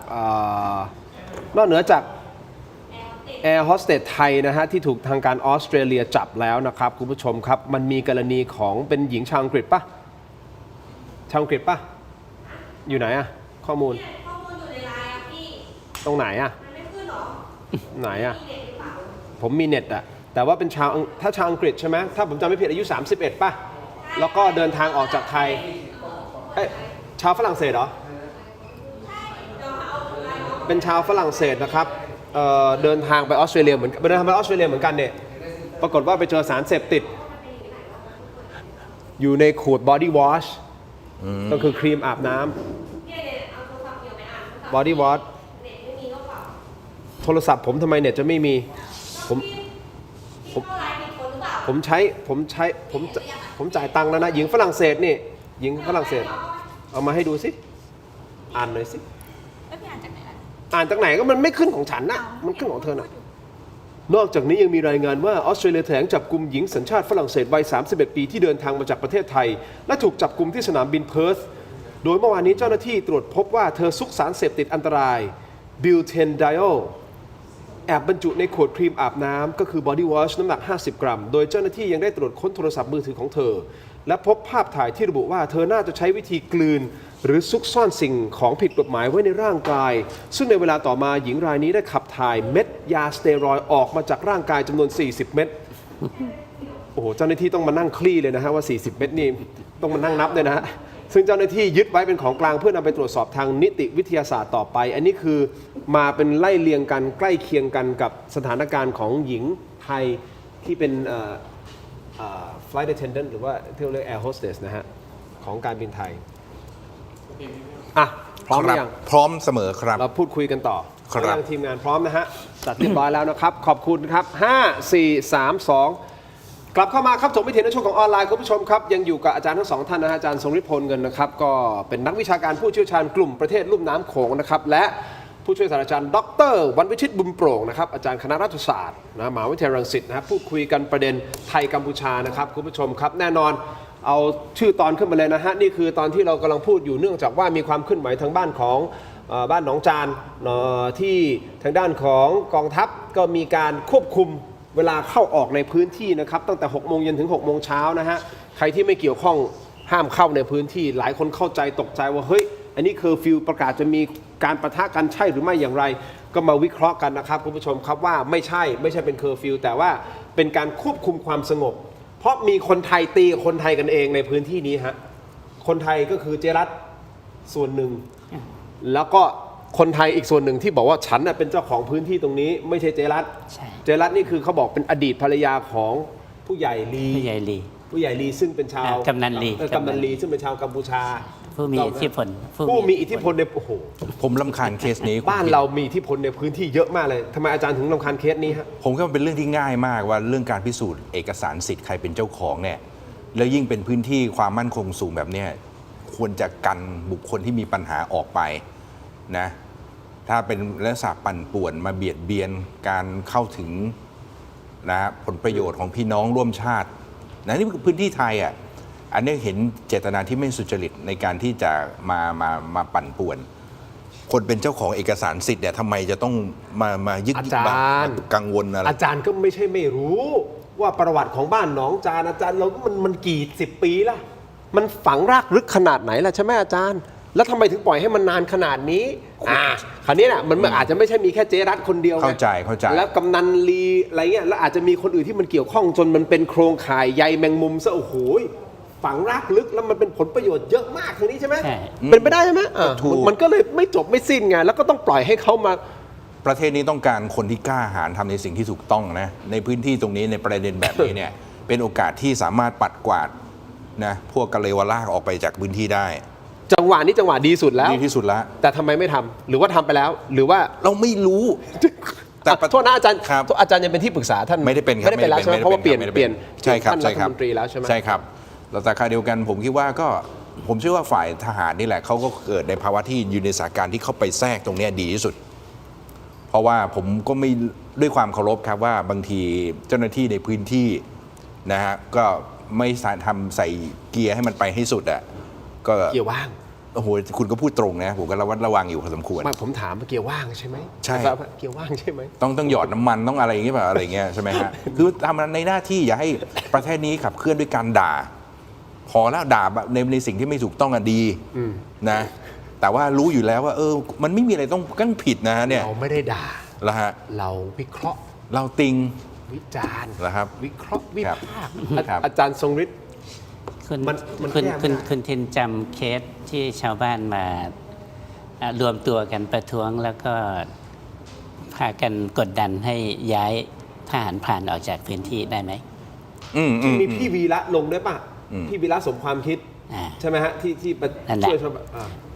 แอร์โฮสเตสไทยนะฮะที่ถูกทางการออสเตรเลียจับแล้วนะครับคุณผู้ชมครับมันมีกรณีของเป็นหญิงชาวอังกฤษปะชาวอังกฤษปะอยู่ไหนอะข้อมูลอยู่ในไลน์อะพี่ตรงไหนอะมันไม่ขึ้นหรอไหนอะผมมีเน็ตอะแต่ว่าเป็นถ้าชาวอังกฤษใช่ไหมถ้าผมจำไม่ผิดอายุ31ปะแล้วก็เดินทางออกจากไทยชาวฝรั่งเศสเหรอเป็นชาวฝรั่งเศสนะครับเดินทางไปออสเตรเลียเหมือนกันเนี่ยปรากฏว่าไปเจอสารเสพติดอยู่ในขวดบอดี้วอชก็คือครีมอาบน้ำบอดี้วอชโทรศัพท์ผมทำไมเน็ตจะไม่มีผมจ่ายตังค์แล้วนะหญิงฝรั่งเศสนี่หญิงฝรั่งเศสเอามาให้ดูสิอ่านหน่อยสิอ่านจากไหนก็มันไม่ขึ้นของฉันนะมันขึ้นของเธอนะนอกจากนี้ยังมีรายงานว่าออสเตรเลียแถลงจับกุมหญิงสัญชาติฝรั่งเศสวัย31 ปีที่เดินทางมาจากประเทศไทยและถูกจับกุมที่สนามบินเพิร์ธโดยเมื่อวานนี้เจ้าหน้าที่ตรวจพบว่าเธอซุกสารเสพติดอันตรายบิวเทนไดโอลแอบบรรจุในขวดครีมอาบน้ำก็คือบอดี้วอชน้ำหนัก50 กรัมโดยเจ้าหน้าที่ยังได้ตรวจค้นโทรศัพท์มือถือของเธอและพบภาพถ่ายที่ระบุว่าเธอน่าจะใช้วิธีกลืนหรือซุกซ่อนสิ่งของผิดกฎหมายไว้ในร่างกายซึ่งในเวลาต่อมาหญิงรายนี้ได้ขับถ่ายเม็ดยาสเตียรอยด์ออกมาจากร่างกายจำนวน40 เม็ดโอ้โหเจ้าหน้าที่ต้องมานั่งคลี่เลยนะฮะว่า40 เม็ดนี่ต้องมานั่งนับเลยนะฮะซึ่งเจ้าหน้าที่ยึดไว้เป็นของกลางเพื่อนำไปตรวจสอบทางนิติวิทยาศาสตร์ต่อไปอันนี้คือมาเป็นไล่เลียงกันใกล้เคียงกันกับสถานการณ์ของหญิงไทยที่เป็นflight attendant หรือว่าที่เรียก air hostess นะฮะของการบินไทยพร้อมหรือยัง พร้อมเสมอครับ เราพูดคุยกันต่อ ครับ ทีมงานพร้อมนะฮะจัดเรียบร้อยแล้วนะครับขอบคุณครับ5 4 3 2กลับเข้ามาครับผมไปถึงในช่วงของออนไลน์คุณผู้ชมครับยังอยู่กับอาจารย์ทั้งสองท่านนะฮะอาจารย์ทรงฤทธิ์พลเงินนะครับก็เป็นนักวิชาการผู้เชี่ยวชาญกลุ่มประเทศลุ่มน้ำโขงนะครับและผู้ช่วยศาสตราจารย์ดร.วรรณวิชิตบุญโปร่งนะครับอาจารย์คณะรัฐศาสตร์มหาวิทยาลัยรังสิตนะครับพูดคุยกันประเด็นไทยกัมพูชานะครับคุณผู้ชมครับแน่นอนเอาชื่อตอนขึ้นมาเลยนะฮะนี่คือตอนที่เรากำลังพูดอยู่เนื่องจากว่ามีความเคลื่อนไหวทางบ้านของบ้านหนองจานที่ทางด้านของกองทัพ ก็มีการควบคุมเวลาเข้าออกในพื้นที่นะครับตั้งแต่6 โมงเย็นถึง6 โมงเช้านะฮะใครที่ไม่เกี่ยวข้องห้ามเข้าในพื้นที่หลายคนเข้าใจตกใจว่าเฮ้ยอันนี้เคอร์ฟิวประกาศจะมีการปะทะกันใช่หรือไม่อย่างไรก็มาวิเคราะห์กันนะครับคุณผู้ชมครับว่าไม่ใช่เป็นเคอร์ฟิวแต่ว่าเป็นการควบคุมความสงบเพราะมีคนไทยตีกับคนไทยกันเองในพื้นที่นี้ฮะคนไทยก็คือเจรัตส่วนหนึ่งแล้วก็คนไทยอีกส่วนหนึ่งที่บอกว่าฉันเป็นเจ้าของพื้นที่ตรงนี้ไม่ใช่เจรัต ใช่ เจรัตนี่คือเขาบอกเป็นอดีตภรรยาของผู้ใหญ่ลี ผู้ใหญ่ลี ผู้ใหญ่ลีซึ่งเป็นชาว กำนันลี กำนันลีซึ่งเป็นชาวกัมพูชา ผู้มีอิทธิพล ผู้มีอิทธิพลในโอ้โห ผมรำคาญเคสนี้ บ้านเรามีอิทธิพลในพื้นที่เยอะมากเลยทำไมอาจารย์ถึงรำคาญเคสนี้ฮะ ผมก็เป็นเรื่องที่ง่ายมากว่าเรื่องการพิสูจน์เอกสารสิทธิ์ใครเป็นเจ้าของเนี่ยแล้วยิ่งเป็นพื้นที่ความมั่นคงสูงแบบเนี้ยควรจะกันบุคคลที่มีปัญหาออกไปนะถ้าเป็นลักษณะปั่นป่วนมาเบียดเบียนการเข้าถึงนะผลประโยชน์ของพี่น้องร่วมชาตินะนี่คือพื้นที่ไทยอ่ะอันนี้เห็นเจตนาที่ไม่สุจริตในการที่จะมาปั่นป่วน คนเป็นเจ้าของเอกสารสิทธิ์เนี่ยทำไมจะต้องมายึด อาจารย์ กังวลอะไร อาจารย์ก็ไม่ใช่ไม่รู้ว่าประวัติของบ้านหนองจานอาจารย์เรามันกี่10 ปีละมันฝังรากลึกขนาดไหนล่ะใช่ไหมอาจารย์ แล้วทำไมถึงปล่อยให้มันนานขนาดนี้คราวนี้น่ะมันอาจจะไม่ใช่มีแค่เจรัตคนเดียวไง เข้าใจ แล้วกำนันลีอะไรเงี้ยแล้วอาจจะมีคนอื่นที่มันเกี่ยวข้องจนมันเป็นโครงข่ายใยแมงมุมซะโอ้โหฝังรากลึกแล้วมันเป็นผลประโยชน์เยอะมากทางนี้ใช่ไหม ใช่ เป็นไปได้ใช่ไหม ถูก มันก็เลยไม่จบไม่สิ้นไงแล้วก็ต้องปล่อยให้เขามา ประเทศนี้ต้องการคนที่กล้าหาญทำในสิ่งที่ถูกต้องนะในพื้นที่ตรงนี้ในประเด็นแบบนี้เนี่ย เป็นโอกาสที่สามารถปัดกวาดนะพวกกะเลวลากออกไปจากพื้นที่ได้ จังหวะนี้จังหวะดีสุดแล้ว ดีที่สุดแล้ว แต่ทำไมไม่ทำหรือว่าทำไปแล้ว หรือว่า เราไม่รู้ แต่ โทษนะอาจารย์ ครับ อาจารย์ยังเป็นที่ปรึกษาท่าน ไม่ได้เป็นครับ ไม่ได้เป็นแล้วใช่ไหมเพราะว่าเปลี่ยน ไม่ได้ เปลี่ยน ใช่ครับ ท่าน ใช่ รัฐ ครับ มนตรีแล้วใช่ไหม ใช่ครับแล้วแต่ขณะเดียวกันผมคิดว่าก็ผมเชื่อว่าฝ่ายทหารนี่แหละเขาก็เกิดในภาวะที่อยู่ในสถานการณ์ที่เข้าไปแทรกตรงเนี้ยดีที่สุด เพราะว่าผมก็ไม่ด้วยความเคารพครับว่าบางทีเจ้าหน้าที่ในพื้นที่นะฮะก็ไม่ทำใส่เกียร์ให้มันไปให้สุดอ่ะก็ เกียร์ว่าง โอ้โหคุณก็พูดตรงนะผมก็ระวังอยู่พอสมควร ไม่ผมถามว่าเกียร์ว่างใช่ไหม ใช่ ครับเกียร์ว่างใช่ไหม ต้องหยอดน้ำมันต้องอะไรอย่างเงี้ยแบบอะไรเงี้ยใช่ไหมฮะ คือทำในหน้าที่อย่าให้ประเทศนี้ขับเคลื่อนด้วยการด่า พอแล้วด่าในสิ่งที่ไม่ถูกต้องอะดีนะ แต่ว่ารู้อยู่แล้วว่ามันไม่มีอะไรต้องกั้นผิดนะเนี่ย เราไม่ได้ด่า แล้วฮะ เราวิเคราะห์ เราติง วิจารณ์ แล้วครับ วิเคราะห์วิ ครับ พากษ์ ครับ อาจารย์ทรงฤทธิ์ คุณ มัน คุณ แก้ไม่ คุณ ได้ คุณทินจำเคสที่ชาวบ้านมารวมตัวกันประท้วงแล้วก็พากันกดดันให้ย้ายทหารพรานออกจากพื้นที่ได้ไหม ที่มีพี่วีระลงด้วยป่ะ พี่วีระสมความคิด อ่า ใช่ไหมฮะที่มา นั่นแหละ ช่วยชาวบ้าน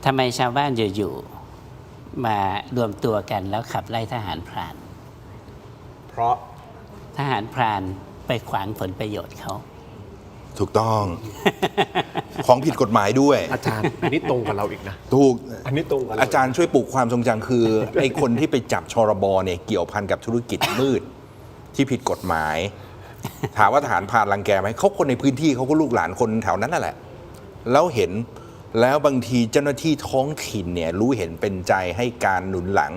ทำไมชาวบ้านอยู่ๆมารวมตัวกันแล้วขับไล่ทหารพราน เพราะ ทหารพรานไปขวางผลประโยชน์เขา ถูกต้อง ของผิดกฎหมายด้วย อาจารย์อันนี้ตรงกับเราอีกนะ ถูก อันนี้ตรงกับเรา อาจารย์ช่วยปลุกความทรงจำคือ ไอ้คนที่ไปจับชรบเนี่ยเกี่ยวพันกับธุรกิจมืดที่ผิดกฎหมาย ถามว่าทหารพรานรังแกไหมเขาคนในพื้นที่เขาก็ลูกหลานคนแถวนั้นนั่นแหละ แล้วเห็นแล้วบางทีเจ้าหน้าที่ท้องถิ่นเนี่ยรู้เห็นเป็นใจให้การหนุนหลัง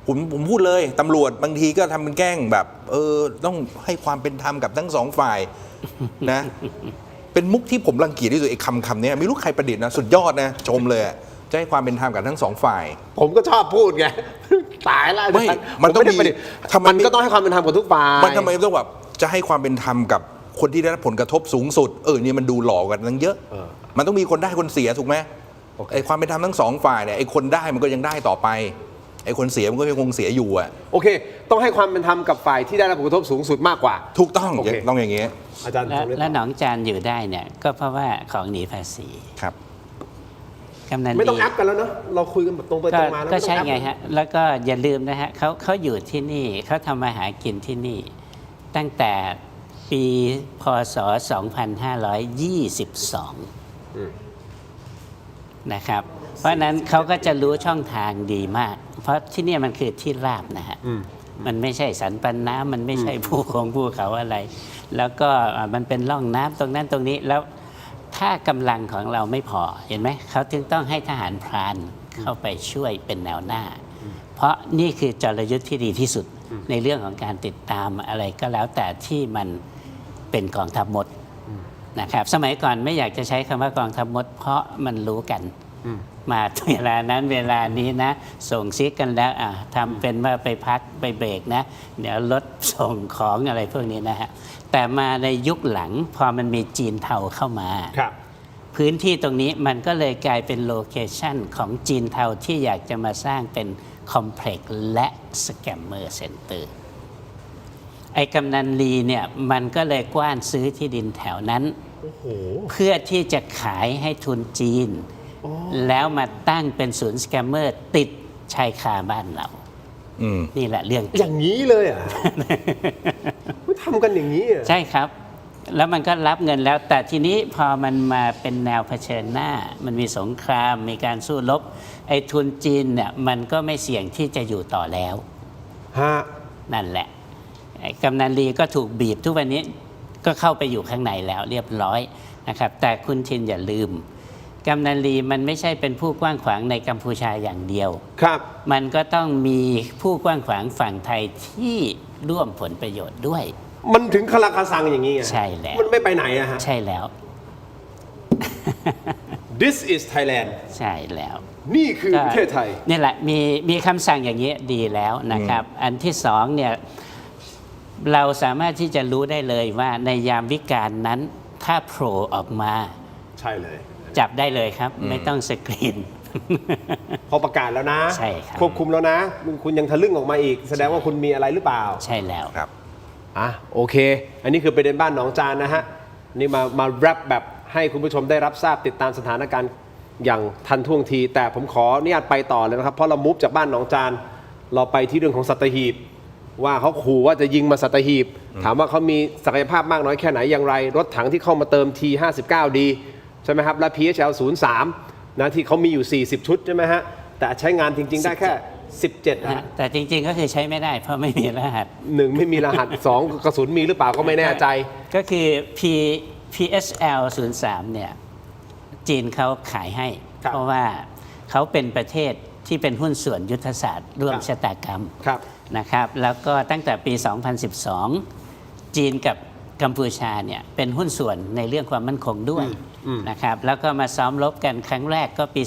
ผมพูดเลยตำรวจบางทีก็ทำเป็นแกล้งแบบต้องให้ความเป็นธรรมกับทั้งสองฝ่ายนะ เป็นมุกที่ผมรังเกียจที่สุดไอ้คำนี้ไม่รู้ใครประดิษฐ์นะสุดยอดนะชมเลยอะจะให้ความเป็นธรรมกับทั้งสองฝ่าย ผมก็ชอบพูดไง ตายแล้ว ไม่ อาจารย์ มันต้อง ผไได้ มี ประเด็น ทำไม มันก็ต้องให้ความเป็นธรรมกับทุกฝ่าย มันทำไมต้องแบบจะให้ความเป็นธรรมกับคนที่ได้รับผลกระทบสูงสุดนี่มันดูหลอกกันทั้งเยอะ มันต้องมีคนได้คนเสียถูกไหมไอ้ความเป็นธรรมทั้งสองฝ่ายเนี่ยไอ้คนได้มันก็ยังได้ต่อไปไอ้คนเสียมันก็ยังคงเสียอยู่อ่ะ โอเค ต้องให้ความเป็นธรรมกับฝ่ายที่ได้รับผลกระทบสูงสุดมากกว่า ถูกต้อง โอเค ต้องอย่างเงี้ย อาจารย์ และหนองจานอยู่ได้เนี่ยก็เพราะว่าของหนีภาษี ครับ กำนัน ไม่ต้อง ดี แอปกันแล้วเนาะเราคุยกันแบบตรงไปตรงมาแล้ว ก็ ม่ต้อง ใช่ แอป ไงฮะ แล้วก็อย่าลืมนะฮะเขาอยู่ที่นี่เขาทำมาหากินที่นี่ ตั้งแต่ปีพศ 2522 นะครับ เพราะฉะนั้นเขาก็จะรู้ช่องทางดีมาก เพราะที่เนี่ยมันคือที่ราบนะฮะ มันไม่ใช่สันปันน้ำมันไม่ใช่ภูเขาอะไร แล้วก็มันเป็นร่องน้ำตรงนั้นตรงนี้แล้วถ้ากำลังของเราไม่พอเห็นไหมเขาจึงต้องให้ทหารพรานเข้าไปช่วยเป็นแนวหน้า เพราะนี่คือจรยุทธ์ที่ดีที่สุด ในเรื่องของการติดตามอะไรก็แล้วแต่ที่มันเป็นกองทัพมดนะครับสมัยก่อนไม่อยากจะใช้คำว่ากองทัพมดเพราะมันรู้กันมาเวลานั้นเวลานี้นะส่งซิกกันแล้วทำเป็นว่าไปพักไปเบรกนะเดี๋ยวรถส่งของอะไรพวกนี้นะฮะแต่มาในยุคหลังพอมันมีจีนเทาเข้ามาพื้นที่ตรงนี้มันก็เลยกลายเป็นโลเคชันของจีนเทาที่อยากจะมาสร้างเป็นคอมเพล็กซ์และสแกมเมอร์เซ็นเตอร์ไอ้กำนันลีเนี่ยมันก็เลยกว้านซื้อที่ดินแถวนั้นเพื่อที่จะขายให้ทุนจีนแล้วมาตั้งเป็นศูนย์สแกมเมอร์ติดชายคาบ้านเรานี่แหละเรื่องอย่างนี้เลยอ่ะ ไม่ทำกันอย่างนี้ใช่ครับแล้วมันก็รับเงินแล้วแต่ทีนี้พอมันมาเป็นแนวเผชิญหน้ามันมีสงครามมีการสู้รบไอ้ทุนจีนเนี่ยมันก็ไม่เสี่ยงที่จะอยู่ต่อแล้วนั่นแหละกำนันลีก็ถูกบีบทุกวันนี้ก็เข้าไปอยู่ข้างในแล้วเรียบร้อยนะครับแต่คุณชินอย่าลืมกำนันลีมันไม่ใช่เป็นผู้กว้างขวางในกัมพูชาอย่างเดียวครับมันก็ต้องมีผู้กว้างขวางฝั่งไทยที่ร่วมผลประโยชน์ด้วยมันถึงคลาคาซังอย่างนี้ใช่แล้วมันไม่ไปไหนอะฮะใช่แล้ว This is Thailand ใช่แล้วนี่คือประเทศไทยนี่แหละมีคำสั่งอย่างนี้ดีแล้วนะครับอันที่สองเนี่ยเราสามารถที่จะรู้ได้เลยว่าในยามวิกาลนั้นถ้าโผล่ออกมาใช่เลยจับได้เลยครับไม่ต้องสกรีนพอประกาศแล้วนะใช่ครับควบคุมแล้วนะคุณยังทะลึ่งออกมาอีกแสดงว่าคุณมีอะไรหรือเปล่าใช่แล้วครับโอเคอันนี้คือประเด็นบ้านหนองจานนะฮะนี่มาแรปแบบให้คุณผู้ชมได้รับทราบติดตามสถานการณ์อย่างทันท่วงทีแต่ผมขออนุญาตไปต่อเลยนะครับเพราะเรามุฟจากบ้านหนองจานเราไปที่เรื่องของสัตหีบว่าเขาขู่ว่าจะยิงมาสัตหีบถามว่าเขามีศักยภาพมากน้อยแค่ไหนอย่างไรรถถังที่เข้ามาเติม T59D ใช่ไหมครับและ PHL03 นะที่เขามีอยู่40ชุดใช่ไหมฮะแต่ใช้งานจริงๆได้แค่17นะแต่จริงๆก็คือใช้ไม่ได้เพราะไม่มีรหัส1ไม่มีรหัส2กระสุนมีหรือเปล่าก็ไม่แน่ใจก็คือ PHL03 เนี่ยจีนเขาขายให้เพราะว่าเขาเป็นประเทศที่เป็นหุ้นส่วนยุทธศาสตร์ร่วมชะตากรรมนะครับแล้วก็ตั้งแต่ปี 2012 จีนกับกัมพูชาเนี่ยเป็นหุ้นส่วนในเรื่องความมั่นคงด้วยนะครับแล้วก็มาซ้อมรบกันครั้งแรกก็ปี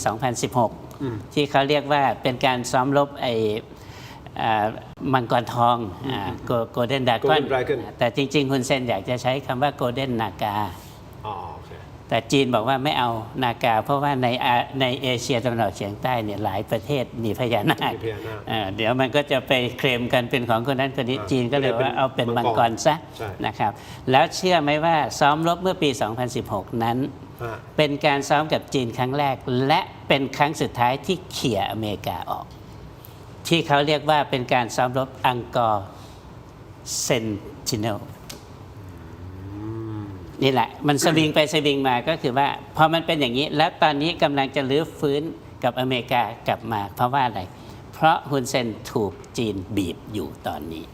2016 ที่เขาเรียกว่าเป็นการซ้อมรบมังกรทองโกลเด้นดากอนแต่จริงๆคุณเซนอยากจะใช้คำว่าโกลเด้นนากาแต่จีนบอกว่าไม่เอานากาเพราะว่าในเอเชียตะวันออกเฉียงใต้เนี่ยหลายประเทศมีพญานาคเดี๋ยวมันก็จะไปเคลมกันเป็นของคนนั้นคนนี้จีนก็เลยว่าเอาเป็นมังกรซะนะครับแล้วเชื่อไหมว่าซ้อมรบเมื่อปี 2016 นั้นเป็นการซ้อมกับจีนครั้งแรกและเป็นครั้งสุดท้ายที่เขี่ยอเมริกาออกที่เขาเรียกว่าเป็นการซ้อมรบอังกอร์เซนติเนลนี่แหละมันสวิงไปสวิงมาก็คือว่าพอมันเป็นอย่างนี้แล้วตอนนี้กำลังจะรื้อฟื้นกับอเมริกากลับมาเพราะว่าอะไรเพราะฮุนเซนถูกจีนบีบอยู่ตอนนี้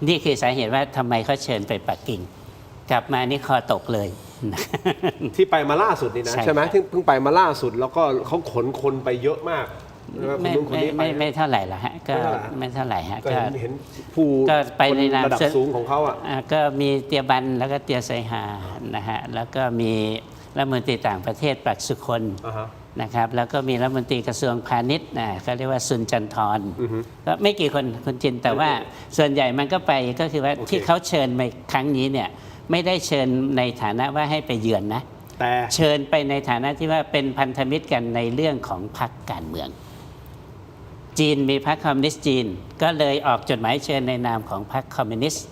นี่คือสาเหตุว่าทำไมเขาเชิญไปปักกิ่งกลับมานี่คอตกเลยที่ไปมาล่าสุดนี่นะใช่ไหมที่เพิ่งไปมาล่าสุดแล้วก็เขาขนคนไปเยอะมากไม่เท่าไหร่ละฮะก็ไม่เท่าไหร่ฮะก็เห็นผู้ก็ไปในนามระดับสูงของเขาก็มีเตียบันแล้วก็เตียไซฮานะฮะแล้วก็มีรัฐมนตรีต่างประเทศปรักสุคนนะครับแล้วก็มีรัฐมนตรีกระทรวงพาณิชย์เขาเรียกว่าซุนจันทรก็ไม่กี่คนคุณจินแต่ว่าส่วนใหญ่มันก็ไปก็คือว่าที่เขาเชิญมาครั้งนี้เนี่ยไม่ได้เชิญในฐานะว่าให้ไปเยือนนะแต่เชิญไปในฐานะที่ว่าเป็นพันธมิตรกันในเรื่องของพรรคการเมืองจีนมีพรรคคอมมิวนิสต์จีนก็เลยออกจดหมายเชิญในนามของพรรคคอมมิวนิสต์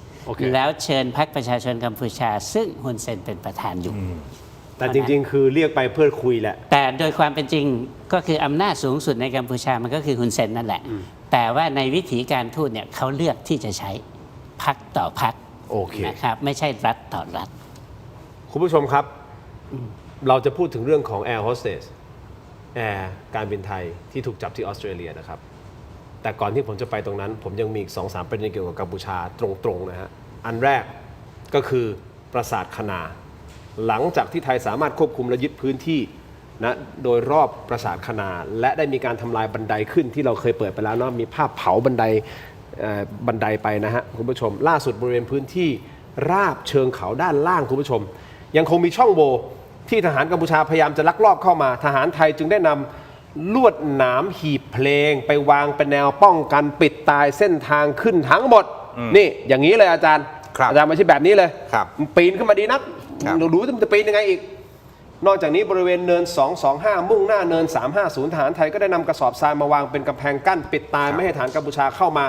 แล้วเชิญพรรคประชาชนกัมพูชาซึ่งฮุนเซนเป็นประธานอยู่แต่จริงๆคือเรียกไปเพื่อคุยแหละแต่โดยความเป็นจริงก็คืออำนาจสูงสุดในกัมพูชามันก็คือฮุนเซนนั่นแหละแต่ว่าในวิธีการทูตเนี่ยเขาเลือกที่จะใช้พรรคต่อพรรคนะครับไม่ใช่รัฐต่อรัฐคุณผู้ชมครับเราจะพูดถึงเรื่องของแอร์โฮสเตสแอร์การบินไทยที่ถูกจับที่ออสเตรเลียนะครับแต่ก่อนที่ผมจะไปตรงนั้นผมยังมีอีก 2-3 ประเด็นเกี่ยวกับกัมพูชาตรงๆนะฮะอันแรกก็คือปราสาทคณาหลังจากที่ไทยสามารถควบคุมและยึดพื้นที่นะโดยรอบปราสาทคณาและได้มีการทำลายบันไดขึ้นที่เราเคยเปิดไปแล้วเนาะมีภาพเผาบันได บันไดไปนะฮะคุณผู้ชมล่าสุดบริเวณพื้นที่ราบเชิงเขาด้านล่างคุณผู้ชมยังคงมีช่องโหว่ที่ทหารกัมพูชาพยายามจะลักลอบเข้ามาทหารไทยจึงได้นำลวดหนามหีบเพลงไปวางเป็นแนวป้องกันปิดตายเส้นทางขึ้นทั้งหมดนี่อย่างนี้เลยอาจารย์ไม่ใช่แบบนี้เลยปีนขึ้นมาดีนักเรารู้ว่ามันจะปีนยังไงอีกนอกจากนี้บริเวณเนิน 225 มุ่งหน้าเนิน 350 ทหารไทยก็ได้นำกระสอบทรายมาวางเป็นกำแพงกั้นปิดตายไม่ให้ทหารกัมพูชาเข้ามา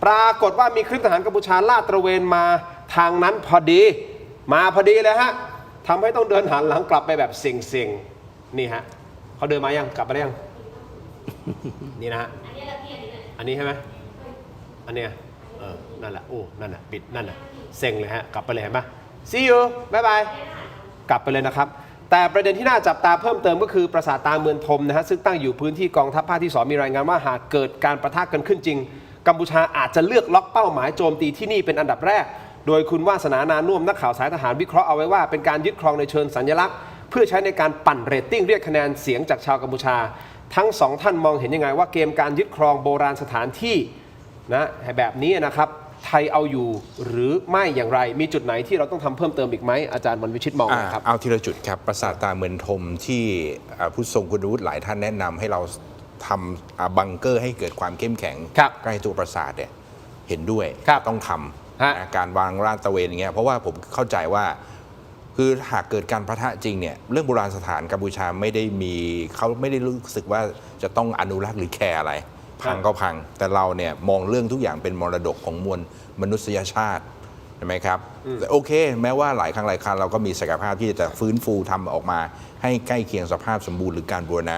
ปรากฏว่ามีคลิปทหารกัมพูชาลาดตระเวนมาทางนั้นพอดีมาพอดีเลยฮะทำให้ต้องเดินหันหลังกลับไปแบบเซ็งๆนี่ฮะเขาเดินมายังกลับไปได้ยัง นี่นะฮะอันนี้ใช่ไหมอันเนี้ยนั่นแหละโอ้นั่นน่ะปิดนั่นน่ะเซ็งเลยฮะกลับไปเลยเห็นไหม see you bye bye กลับไปเลยนะครับแต่ประเด็นที่น่าจับตาเพิ่มเติมก็คือปราสาทตาเมืองธมนะฮะซึ่งตั้งอยู่พื้นที่กองทัพภาคที่ 2มีรายงานว่าหากเกิดการประทะกันขึ้นจริงกัมพูชาอาจจะเลือกล็อกเป้าหมายโจมตีที่นี่เป็นอันดับแรกโดยคุณวาสนานานุ่วมนักข่าวสายทหารวิเคราะห์เอาไว้ว่าเป็นการยึดครองในเชิงสัญลักษณ์เพื่อใช้ในการปั่นเรตติ้งเรียกคะแนนเสียงจากชาวกัมพูชาทั้งสองท่านมองเห็นยังไงว่าเกมการยึดครองโบราณสถานที่นะแบบนี้นะครับไทยเอาอยู่หรือไม่อย่างไรมีจุดไหนที่เราต้องทำเพิ่มเติมอีกไหมอาจารย์วันวิชิตมองนะครับเอาทีละจุดครับปราสาทตาเมืองธมที่ผู้ทรงคุณวุฒิหลายท่านแนะนำให้เราทำบังเกอร์ให้เกิดความเข้มแข็งใกล้ตัวปราสาทเนี่ยเห็นด้วยต้องทำการวางลาดตระเวนอย่างเงี้ยเพราะว่าผมเข้าใจว่าคือหากเกิดการปะทะจริงเนี่ยเรื่องโบราณสถานกัมพูชาไม่ได้มีเขาไม่ได้รู้สึกว่าจะต้องอนุรักษ์หรือแคร์อะไรพังก็พังแต่เราเนี่ยมองเรื่องทุกอย่างเป็นมรดกของมวลมนุษยชาติใช่ไหมครับแต่โอเคแม้ว่าหลายครั้งเราก็มีศักยภาพที่จะฟื้นฟูทำออกมาให้ใกล้เคียงสภาพสมบูรณ์หรือการบูรณะ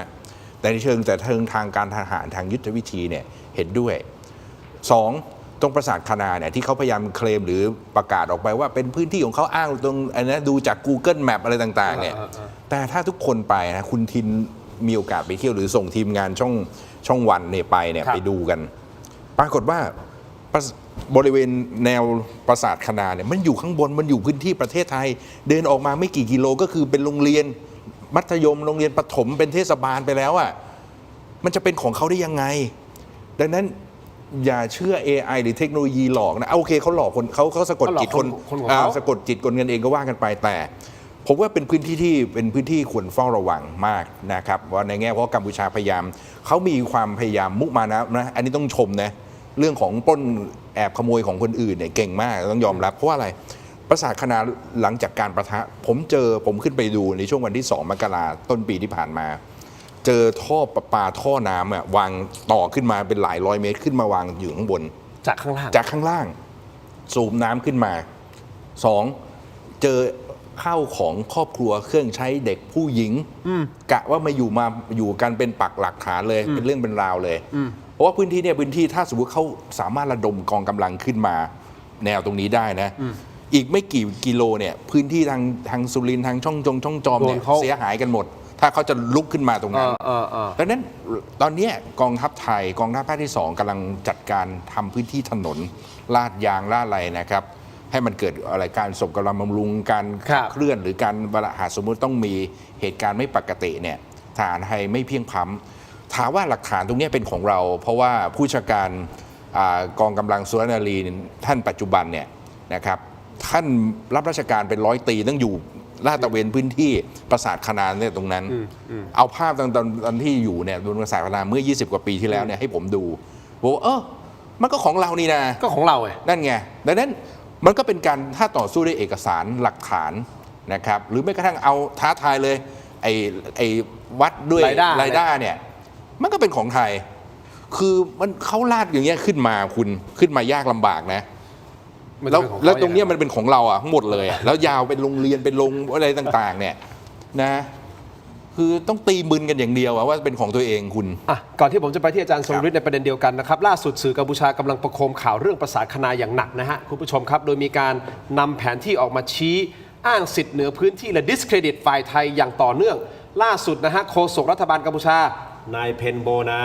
แต่ในเชิงทางการทหารทางยุทธวิธีเนี่ยเห็นด้วย2ตรงปราสาทคานาเนี่ยที่เขาพยายามเคลมหรือประกาศออกไปว่าเป็นพื้นที่ของเขาอ้างตรงอันนั้นดูจาก Google Map อะไรต่างๆเนี่ยแต่ถ้าทุกคนไปนะคุณทินมีโอกาสไปเที่ยวหรือส่งทีมงานช่องวันเนี่ยไปดูกันปรากฏว่าบริเวณแนวปราสาทคานาเนี่ยมันอยู่ข้างบนมันอยู่พื้นที่ประเทศไทยเดินออกมาไม่กี่กิโลก็คือเป็นโรงเรียนมัธยมโรงเรียนประถมเป็นเทศบาลไปแล้วอ่ะมันจะเป็นของเขาได้ยังไงดังนั้นอย่าเชื่อ AI หรือเทคโนโลยีหลอกนะโอเคเขาหลอกคนเขาสะกดจิตคนสะกดจิตคนกันเองก็ว่ากันไปแต่ผมว่าเป็นพื้นที่ที่เป็นพื้นที่ควรเฝ้าระวังมากนะครับว่าในแง่เพราะกัมพูชาพยายามเขามีความพยายามมุมานะอันนี้ต้องชมนะเรื่องของปล้นแอบขโมยของคนอื่นเนี่ยเก่งมากต้องยอมรับเพราะว่าอะไรปราสาทคานาหลังจากการประทะผมขึ้นไปดูในช่วงวันที่2 มกราคมต้นปีที่ผ่านมาเจอท่อประปาท่อน้ำวางต่อขึ้นมาเป็นหลายร้อยเมตรขึ้นมาวางอยู่ข้างบนจากข้างล่างสูบน้ำขึ้นมา2เจอข้าวของครอบครัวเครื่องใช้เด็กผู้หญิงกะว่ามาอยู่กันเป็นปักหลักฐานเลยเป็นเรื่องเป็นราวเลยเพราะว่าพื้นที่เนี่ยพื้นที่ถ้าสมมติเขาสามารถระดมกองกำลังขึ้นมาแนวตรงนี้ได้นะอีกไม่กี่กิโลเนี่ยพื้นที่ทางสุรินทร์ทางช่องจอมเนี่ยเสียหายกันหมดถ้าเขาจะลุกขึ้นมาตรงนั้นดังนั้นตอนนี้กองทัพไทยกองทัพภาคที่2กำลังจัดการทำพื้นที่ถนนลาดยางลาดอะไรนะครับให้มันเกิดอะไรการส่งกำลังบำรุงการเคลื่อนหรือการหากสมมุติต้องมีเหตุการณ์ไม่ปกติเนี่ยทหารไทยไม่เพียงพร้ำถามว่าหลักฐานตรงนี้เป็นของเราเพราะว่าผู้บัญชาการกองกำลังสุรนารีท่านปัจจุบันเนี่ยนะครับท่านรับราชการเป็นร้อยตรีต้องอยู่ลาดตระเวนพื้นที่ปราสาทคานาเนี่ยตรงนั้นเอาภาพตอนที่อยู่เนี่ยบนปราสาทคานาเมื่อ20 กว่าปีที่แล้วเนี่ยให้ผมดูบอกว่ามันก็ของเรานี่นะก็ของเราไงนั่นไงดังนั้นมันก็เป็นการถ้าต่อสู้ด้วยเอกสารหลักฐานนะครับหรือไม่กระทั่งเอาท้าทายเลยไอ้วัดด้วยรายได้เนี่ยมันก็เป็นของไทยคือมันเขาลาดอย่างเงี้ยขึ้นมาคุณขึ้นมายากลำบากนะแล้วตรงนี้มันเป็นของเราทั้งหมดเลยแล้วยาวเป็นโรงเรียนเป็นโรงอะไรต่างๆเนี่ยนะคือต้องตีมึนกันอย่างเดียวว่าเป็นของตัวเองคุณก่อนที่ผมจะไปที่อาจารย์ทรงฤทธิ์ในประเด็นเดียวกันนะครับล่าสุดสื่อกัมพูชากำลังประโคมข่าวเรื่องปราสาทคานาอย่างหนักนะฮะคุณผู้ชมครับโดยมีการนำแผนที่ออกมาชี้อ้างสิทธิ์เหนือพื้นที่และ discredit ฝ่ายไทยอย่างต่อเนื่องล่าสุดนะฮะโฆษกรัฐบาลกัมพูชานายเพนโบนา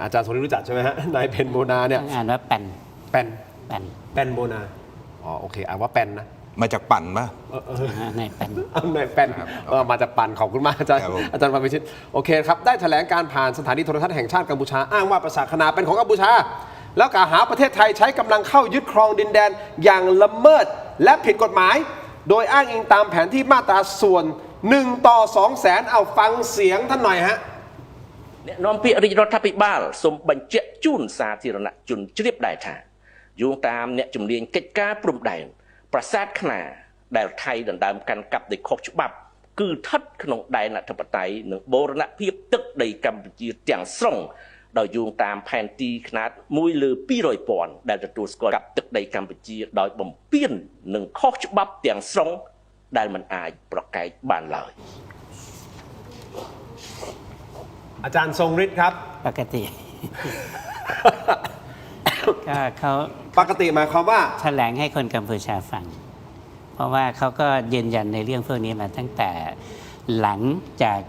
อาจารย์ทรงฤทธิ์รู้จักใช่ไหมฮะนายเพนโบนาเนี่ยอ่านว่าแปนโบนาโอเคอ่านว่าแปนนะมาจากปั่นป่ะนายแปนมาจากปั่นขอบคุณมากอาจารย์วันวิชิตโอเคครับได้แถลงการผ่านสถานีโทรทัศน์แห่งชาติกัมพูชาอ้างว่าปราสาทคานาเป็นของกัมพูชา แล้วกล่าวหาประเทศไทยใช้กำลังเข้ายึดครองดินแดนอย่างละเมิดและผิดกฎหมาย โดยอ้างอิงตามแผนที่มาตราส่วน1 ต่อ 200,000เอาฟังเสียงท่านหน่อยฮะ អ្នកនាំពាក្យរាជរដ្ឋាភិបាលសូមបញ្ជាក់ជូនសាធារណជនជ្រាបដែរថាយោងតាមអ្នកជំនាញកិច្ចការព្រំដែនប្រាសាទខ្នាដែលថៃដណ្ដើមកាន់កាប់ដោយខុសច្បាប់គឺស្ថិតក្នុងដែនអធិបតេយ្យនិងបូរណភាពទឹកដីកម្ពុជាទាំងស្រុងដោយយោងតាមផែនទីខ្នាត1 លើ 200,000 ដែលទទួលស្គាល់កាប់ទឹកដីកម្ពុជាដោយបំពាននិងខុសច្បាប់ទាំងស្រុងដែលមិនអាចប្រកែកបានឡើយ อาจารย์ทรงฤทธิ์ครับ ปกติ ก็เขา ปกติหมายความว่า แถลงให้คนกัมพูชาฟัง เพราะว่าเขาก็ยืนยันในเรื่องพวกนี้มาตั้งแต่หลังจาก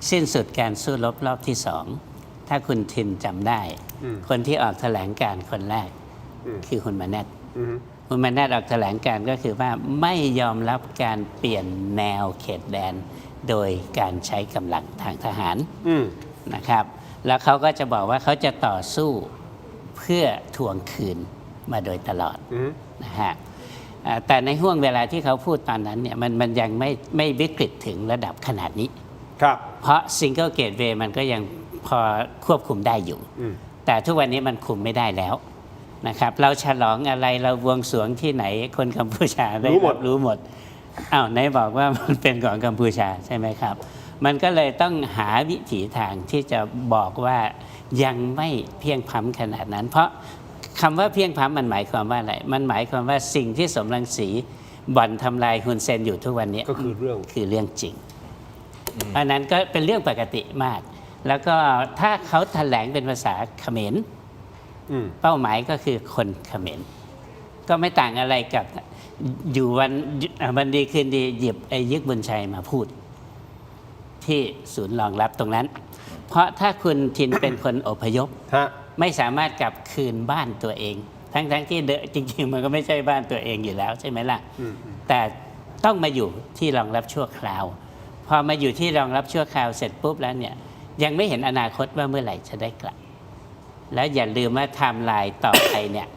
สิ้นสุดการสู้รบรอบที่สองถ้าคุณทินจำได้ คนที่ออกแถลงการคนแรกคือคุณมาแนตคุณมาแนตออกแถลงการก็คือว่าไม่ยอมรับการเปลี่ยนแนวเขตแดนโดยการใช้กำลังทางทหารนะครับแล้วเขาก็จะบอกว่าเขาจะต่อสู้เพื่อทวงคืนมาโดยตลอดนะฮะแต่ในห่วงเวลาที่เขาพูดตอนนั้นเนี่ยมันยังไม่วิกฤตถึงระดับขนาดนี้ครับเพราะซิงเกิลเกตเวย์มันก็ยังพอควบคุมได้อยู่แต่ทุกวันนี้มันคุมไม่ได้แล้วนะครับเราฉลองอะไรเราบวงสรวงที่ไหนคนกัมพูชาได้รู้หมดอ้าวไหนบอกว่ามันเป็นของกัมพูชาใช่ไหมครับมันก็เลยต้องหาวิถีทางที่จะบอกว่ายังไม่เพียงพล้ำขนาดนั้นเพราะคำว่าเพียงพล้ำมันหมายความว่าอะไรมันหมายความว่าสิ่งที่สมรังสีบ่อนทำลายฮุนเซนอยู่ทุกวันนี้ก็คือเรื่องจริงอันนั้นก็เป็นเรื่องปกติมากแล้วก็ถ้าเขาแถลงเป็นภาษาเขมรเป้าหมายก็คือคนเขมรก็ไม่ต่างอะไรกับอยู่วันดีคืนดีหยิบไอ้ยึกบุญชัยมาพูดที่ศูนย์รองรับตรงนั้นเพราะถ้าคุณทินเป็นคนอพยพไม่สามารถกลับคืนบ้านตัวเองทั้งที่จริงๆมันก็ไม่ใช่บ้านตัวเองอยู่แล้วใช่ไหมล่ะแต่ต้องมาอยู่ที่รองรับชั่วคราวพอมาอยู่ที่รองรับชั่วคราวเสร็จปุ๊บแล้วเนี่ยยังไม่เห็นอนาคตว่าเมื่อไหร่จะได้กลับแล้วอย่าลืมว่าไทม์ไลน์ต่อไปเนี่ย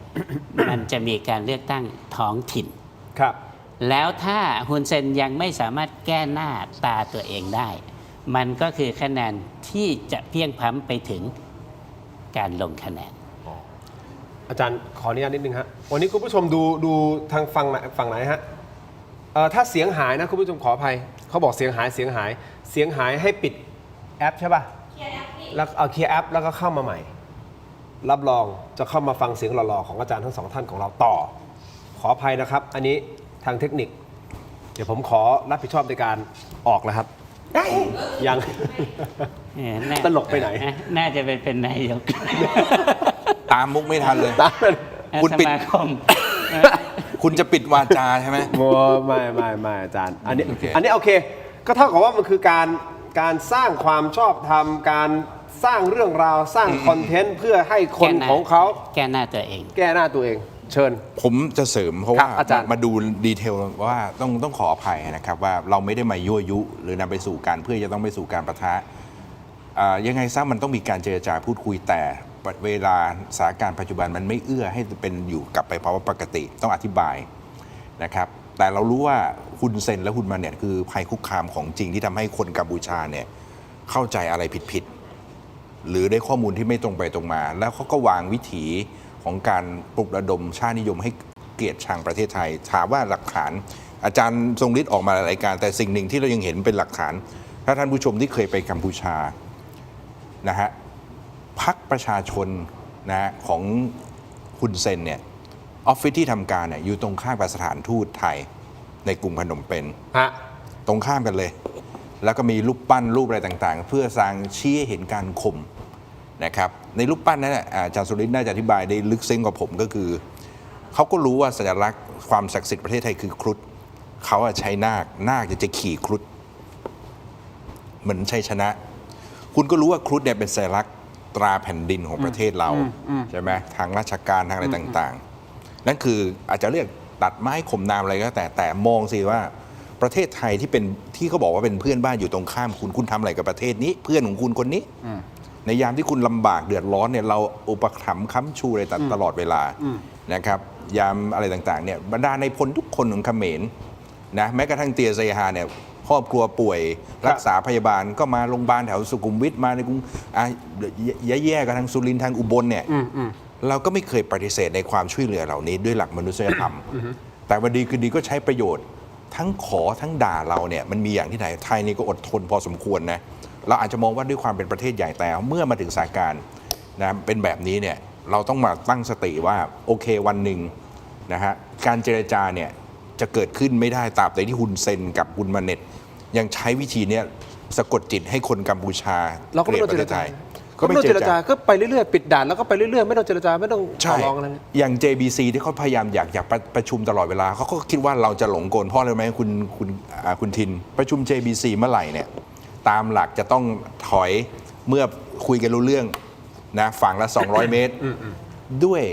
มันจะมีการเลือกตั้งท้องถิ่นครับแล้วถ้าฮุนเซนยังไม่สามารถแก้หน้าตาตัวเองได้มันก็คือคะแนนที่จะเพียงพล้ำไปถึงการลงคะแนนอาจารย์ขออนุญาตนิดนึงฮะวันนี้คุณผู้ชมดูทางฝั่งไหนฮะถ้าเสียงหายนะคุณผู้ชมขออภัยเขาบอกเสียงหายให้ปิดแอปใช่ป่ะแล้วเอาเคลียร์แอปแล้วก็เข้ามาใหม่รับรองจะเข้ามาฟังเสียงหล่อๆของอาจารย์ทั้งสองท่านของเราต่อขออภัยนะครับอันนี้ทางเทคนิคเดี๋ยวผมขอรับผิดชอบในการออกแล้วครับยังตลกไปไหนน่าจะเป็นนายกตามมุกไม่ทันเลยคุณปิดคุณจะปิดวาจาใช่ไหมไม่อาจารย์อันนี้โอเคก็เท่ากับว่ามันคือการสร้างความชอบธรรมการสร้างเรื่องราวสร้างคอนเทนต์เพื่อให้คนของเขาแก้หน้าตัวเองเชิญผมจะเสริมเพราะว่ามาดูดีเทลว่าต้องขออภัยนะครับว่าเราไม่ได้มายั่วยุหรือนำไปสู่การเพื่อจะต้องไปสู่การปะทะยังไงซะมันต้องมีการเจรจาพูดคุยแต่เวลาสถานการณ์ปัจจุบันมันไม่เอื้อให้เป็นอยู่กลับไปภาวะปกติต้องอธิบายนะครับแต่เรารู้ว่าฮุนเซนและฮุนมาเนี่ยคือภัยคุกคามของจริงที่ทำให้คนกัมพูชาเนี่ยเข้าใจอะไรผิดหรือได้ข้อมูลที่ไม่ตรงไปตรงมาแล้วเขาก็วางวิถีของการปลุกระดมชาตินิยมให้เกลียดชังประเทศไทยถามว่าหลักฐานอาจารย์ทรงฤทธิ์ออกมาหลายรายการแต่สิ่งหนึ่งที่เรายังเห็นเป็นหลักฐานถ้าท่านผู้ชมที่เคยไปกัมพูชานะฮะพรรคประชาชนนะของฮุนเซนเนี่ยออฟฟิศที่ทำการเนี่ยอยู่ตรงข้ามกับสถานทูตไทยในกรุงพนมเปญตรงข้ามกันเลยแล้วก็มีรูปปั้นรูปอะไรต่างๆเพื่อสร้างชี้ให้เห็นการข่มนะครับในรูปปั้นนั้นอาจารย์สุรินทร์น่าจะอธิบายได้ลึกซึ้งกว่าผมก็คือเขาก็รู้ว่าสัญลักษณ์ความศักดิ์สิทธิ์ประเทศไทยคือครุฑเขาใช้นาคจะขี่ครุฑเหมือนชัยชนะคุณก็รู้ว่าครุฑเนี่ยเป็นสัญลักษณ์ตราแผ่นดินของประเทศเราใช่ไหมทางราชการทางอะไรต่างๆนั่นคืออาจจะเรียกตัดไม้ข่มนามอะไรก็แต่มองสิว่าประเทศไทยที่เขาบอกว่าเป็นเพื่อนบ้านอยู่ตรงข้ามคุณทำอะไรกับประเทศนี้เพื่อนของคุณคนนี้ ในยามที่คุณลำบากเดือดร้อนเนี่ยเราอุปถัมภ์ค้ำชูอะไรตลอดเวลานะครับยามอะไรต่างๆเนี่ยบรรดาในพลทุกคนของเขมรนะแม้กระทั่งเตียเซฮาเนี่ยครอบครัวป่วยรักษาพยาบาลก็มาโรงพยาบาลแถวสุขุมวิทมาในกรุงแย่ๆกันทางสุรินทร์ทางอุบลเนี่ยเราก็ไม่เคยปฏิเสธในความช่วยเหลือเหล่านี้ด้วยหลักมนุษยธรรมแต่วันดีคือดีก็ใช้ประโยชน์ทั้งขอทั้งด่าเราเนี่ยมันมีอย่างที่ไหนไทยนี่ก็อดทนพอสมควรนะเราอาจจะมองว่าด้วยความเป็นประเทศใหญ่แต่เมื่อมาถึงสถานการณ์นะเป็นแบบนี้เนี่ยเราต้องมาตั้งสติว่าโอเควันหนึ่งนะฮะการเจรจาเนี่ยจะเกิดขึ้นไม่ได้ตราบใดที่ฮุนเซนกับฮุนมาเน็ตยังใช้วิธีเนี้ยสะกดจิตให้คนกัมพูชา เราก็ไม่ต้องเจรจาก็ไม่ต้องเจรจาก็ไปเรื่อยๆปิดด่านแล้วก็ไปเรื่อยๆไม่ต้องเจรจาไม่ต้องต่อรองอะไร อย่าง JBC ที่เขาพยายามอยากประชุมตลอดเวลาเขาก็คิดว่าเราจะหลงกลเพราะอะไรไหมคุณทินประชุม JBC เมื่อไหร่เนี่ยตามหลักจะต้องถอยเมื่อคุยกันรู้เรื่องนะฝั่งละ 200 เมตรด้วย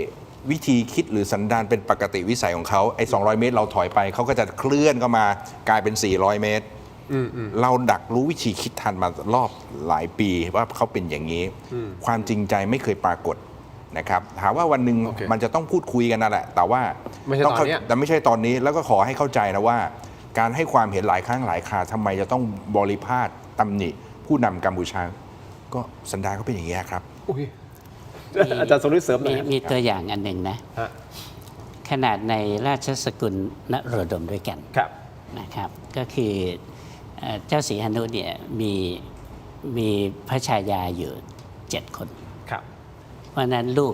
วิธีคิดหรือสันดานเป็นปกติวิสัยของเขาไอ้200 เมตรเราถอยไปเขาก็จะเคลื่อนเข้ามากลายเป็น400 เมตรเราดักรู้วิธีคิดทันมารอบหลายปีว่าเขาเป็นอย่างนี้ความจริงใจไม่เคยปรากฏนะครับถามว่าวันหนึ่งมันจะต้องพูดคุยกันนั่นแหละแต่ว่าแต่ไม่ใช่ตอนนี้แล้วก็ขอให้เข้าใจนะว่าการให้ความเห็นหลายครั้งหลายคราทำไมจะต้องบริพาทตำหนิผู้นำกัมพูชาก็สันดานเขาเป็นอย่างนี้ครับอาจารย์สมฤทธิ์เสริมหน่อยมีตัวอย่างอันหนึ่งนะขนาดในราชสกุลนโรดมด้วยกันนะครับก็คือเจ้าศรีหนุเนี่ยมีพระชายาอยู่7 คนเพราะนั้นลูก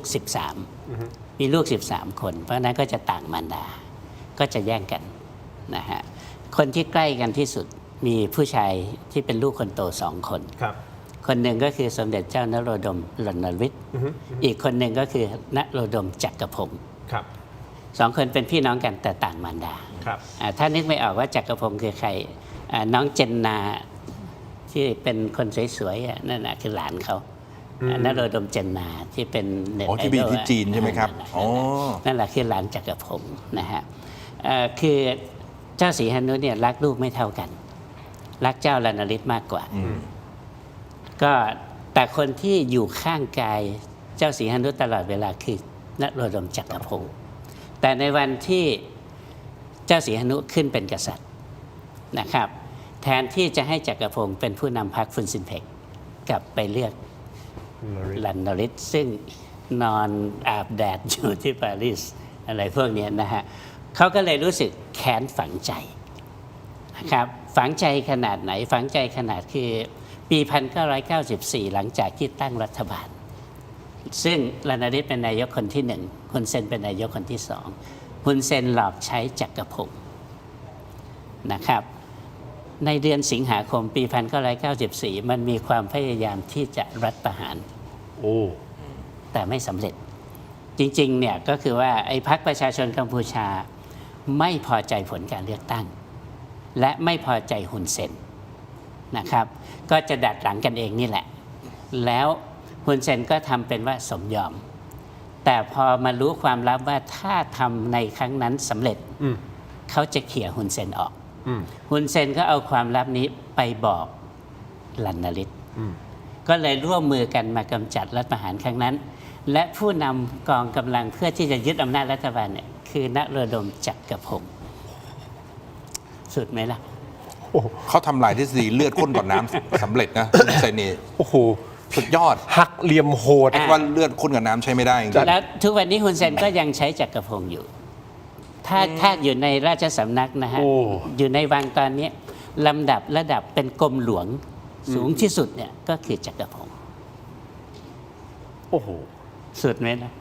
13มีลูก13 คนเพราะนั้นก็จะต่างมารดาก็จะแย่งกันนะฮะคนที่ใกล้กันที่สุดมีผู้ชายที่เป็นลูกคนโต2 คนคนหนึ่งก็คือสมเด็จเจ้านโรดมรณวิทย์อีกคนหนึ่งก็คือนโรดมจักรพงศ์2 คนเป็นพี่น้องกันแต่ต่างมารดาถ้านึกไม่ออกว่าจักรพงศ์คือใครน้องเจนนาที่เป็นคนสวยๆนั่นแหะคือหลานเขานโรดมเจนนาที่เป็นเน็ตไอดอลที่ที่จีนใช่ไหมครับนั่นแหละคือหลานจักรพงศ์นะฮะคือเจ้าศรีหนุเนี่ยรักลูกไม่เท่ากันรักเจ้ารณฤทธิ์มากกว่าก็แต่คนที่อยู่ข้างกายเจ้าศรีหนุตลอดเวลาคือนโรดมจักรพงศ์แต่ในวันที่เจ้าศรีหนุขึ้นเป็นกษัตริย์นะครับแทนที่จะให้จักรพงศ์เป็นผู้นำพรรคฟุนซินเพกกลับไปเลือกลันนริศซึ่งนอนอาบแดดอยู่ที่ปารีสอะไรพวกนี้นะฮะเขาก็เลยรู้สึกแค้นฝังใจนะครับฝังใจขนาดไหนฝังใจขนาดคือปี 1994 หลังจากที่ตั้งรัฐบาลซึ่งลันนริศเป็นนายกคนที่1ฮุนเซนเป็นนายกคนที่2ฮุนเซนหลอกใช้จักรพงศ์นะครับในเดือนสิงหาคมปี 1994 มันมีความพยายามที่จะรัฐประหารแต่ไม่สำเร็จจริงๆเนี่ยก็คือว่าไอ้พรรคประชาชนกัมพูชาไม่พอใจผลการเลือกตั้งและไม่พอใจฮุนเซนนะครับก็จะดัดหลังกันเองนี่แหละแล้วฮุนเซนก็ทำเป็นว่าสมยอมแต่พอมารู้ความลับว่าถ้าทำในครั้งนั้นสำเร็จเขาจะเขี่ยฮุนเซนออกฮุนเซนก็เอาความลับนี้ไปบอกลันนฤทธิ์ก็เลยร่วมมือกันมากำจัดรัฐประหารครั้งนั้นและผู้นำกองกำลังเพื่อที่จะยึดอำนาจรัฐบาลเนี่ยคือนโรดมจักรพงศ์สุดไหมล่ะเขาทำลายทฤษฎีเลือดข้นต่อน้ำสำเร็จนะเซนนี่โอ้โหสุดยอดหักเหลี่ยมโหดว่าเลือดข้นกับน้ำใช้ไม่ได้แล้วทุกวันนี้ฮุนเซนก็ยังใช้จักรพงศ์อยู่ถ้าอยู่ในราชสำนักนะฮะอยู่ในวังตอนนี้ลำดับระดับเป็นกรมหลวงสูงที่สุดเนี่ยก็คือจักรพงศ์โอ้โหสุดไหมนะ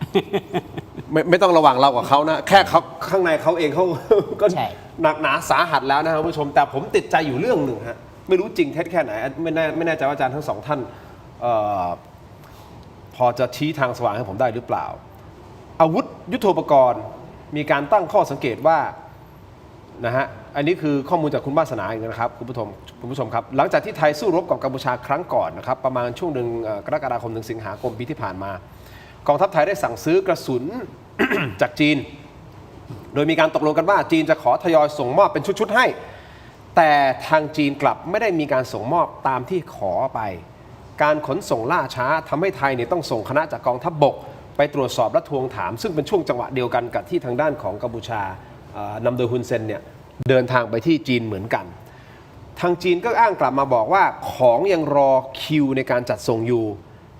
ไม่ต้องระวังเรากับเขานะแค่เขาข้างในเขาเองเขาก็หนักหนาสาหัสแล้วนะครับผู้ชมแต่ผมติดใจอยู่เรื่องหนึ่งฮะไม่รู้จริงเท็จแค่ไหนไม่แน่ใจว่าอาจารย์ทั้ง2 ท่านพอจะชี้ทางสว่างให้ผมได้หรือเปล่าอาวุธยุทโธปกรณ์มีการตั้งข้อสังเกตว่านะฮะอันนี้คือข้อมูลจากคุณวาสนาเองนะครับคุณผู้ชมครับหลังจากที่ไทยสู้รบกับกัมพูชาครั้งก่อนนะครับประมาณช่วงกรกฎาคมถึงสิงหาคมปีที่ผ่านมากองทัพไทยได้สั่งซื้อกระสุน จากจีนโดยมีการตกลงกันว่าจีนจะขอทยอยส่งมอบเป็นชุดๆให้แต่ทางจีนกลับไม่ได้มีการส่งมอบตามที่ขอไป การขนส่งล่าช้าทำให้ไทยเนี่ยต้องส่งคณะจากกองทัพบกไปตรวจสอบและทวงถาม ซึ่งเป็นช่วงจังหวะเดียวกันกับที่ทางด้านของกัมพูชานำโดยฮุนเซนเนี่ยเดินทางไปที่จีนเหมือนกัน ทางจีนก็อ้างกลับมาบอกว่าของยังรอคิวในการจัดส่งอยู่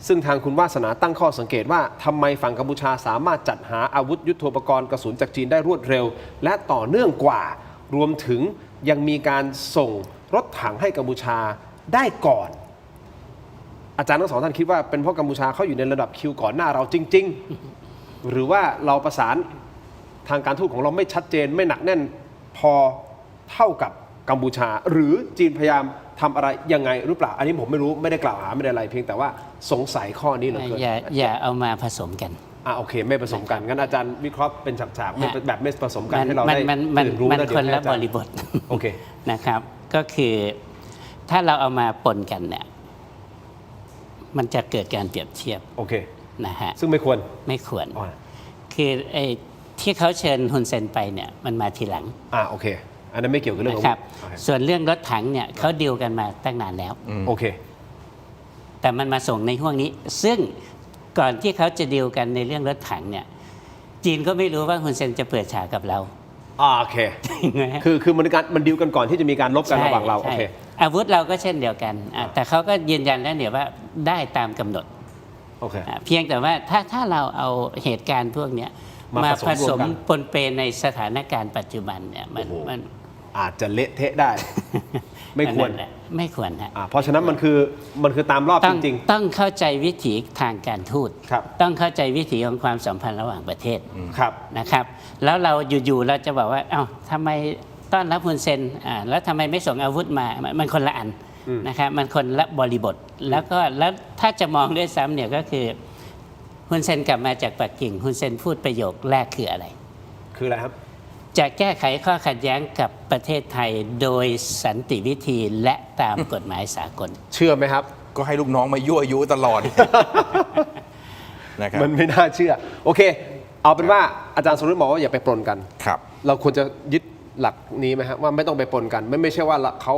ซึ่งทางคุณวาสนาตั้งข้อสังเกตว่าทำไมฝั่งกัมพูชาสามารถจัดหาอาวุธยุทโธปกรณ์กระสุนจากจีนได้รวดเร็วและต่อเนื่องกว่ารวมถึงยังมีการส่งรถถังให้กัมพูชาได้ก่อนอาจารย์ทั้งสองท่านคิดว่าเป็นเพราะกัมพูชาเขาอยู่ในระดับคิวก่อนหน้าเราจริงๆหรือว่าเราประสานทางการทูตของเราไม่ชัดเจนไม่หนักแน่นพอเท่ากับกัมพูชาหรือจีนพยายามทำอะไรยังไงหรือเปล่าอันนี้ผมไม่รู้ไม่ได้กล่าวหาไม่ได้อะไรเพียงแต่ว่าสงสัยข้อนี้เหลือเกินอย่าเอามาผสมกันโอเคไม่ผสมกันงั้นอาจารย์วิเคราะห์เป็นฉากๆแบบไม่ผสมกันให้เราได้ตื่นรู้มันคนละบริบทโอเคนะครับก็คือถ้าเราเอามาปนกันเนี่ยมันจะเกิดการเปรียบเทียบโอเคนะฮะซึ่งไม่ควรคือไอ้ที่เขาเชิญฮุนเซนไปเนี่ยมันมาทีหลังโอเคอันนั้นไม่เกี่ยวกับเรื่องครับส่วนเรื่องรถถังเนี่ยเขาดีลกันมาตั้งนานแล้วโอเคแต่มันมาส่งในห่วงนี้ซึ่งก่อนที่เขาจะดีลกันในเรื่องรถถังเนี่ยจีนก็ไม่รู้ว่าฮุนเซนจะเปิดฉากกับเราโอเคคือมันดีลกันก่อนที่จะมีการลบกันระหว่างเราโอเคอาวุธเราก็เช่นเดียวกันแต่เขาก็ยืนยันแล้วเนี่ยว่าได้ตามกำหนดโอเคเพียงแต่ว่าถ้าเราเอาเหตุการณ์พวกนี้มาผสมปนเปในสถานการณ์ปัจจุบันเนี่ยมันอาจจะเละเทะได้ไม่ควรฮะเพราะฉะนั้นมันคือตามรอบจริงๆต้องเข้าใจวิถีทางการทูตต้องเข้าใจวิถีของความสัมพันธ์ระหว่างประเทศนะครับแล้วเราอยู่ๆเราจะบอกว่าเอ้าทำไมต้อนรับฮุนเซนแล้วทำไมไม่ส่งอาวุธมามันคนละอันนะครับมันคนละบริบทแล้วถ้าจะมองด้วยซ้ำเนี่ยก็คือฮุนเซนกลับมาจากปักกิ่งฮุนเซนพูดประโยคแรกคืออะไรคืออะไรครับจะแก้ไขข้อขัดแย้งกับประเทศไทยโดยสันติวิธีและตามกฎหมายสากลเชื่อไหมครับก็ให้ลูกน้องมายั่วยุตลอดนะครับมันไม่น่าเชื่อโอเคเอาเป็นว่าอาจารย์สรุปบอกว่าอย่าไปปนกันครับเราควรจะยึดหลักนี้ไหมครับว่าไม่ต้องไปปนกันไม่ใช่ว่าเขา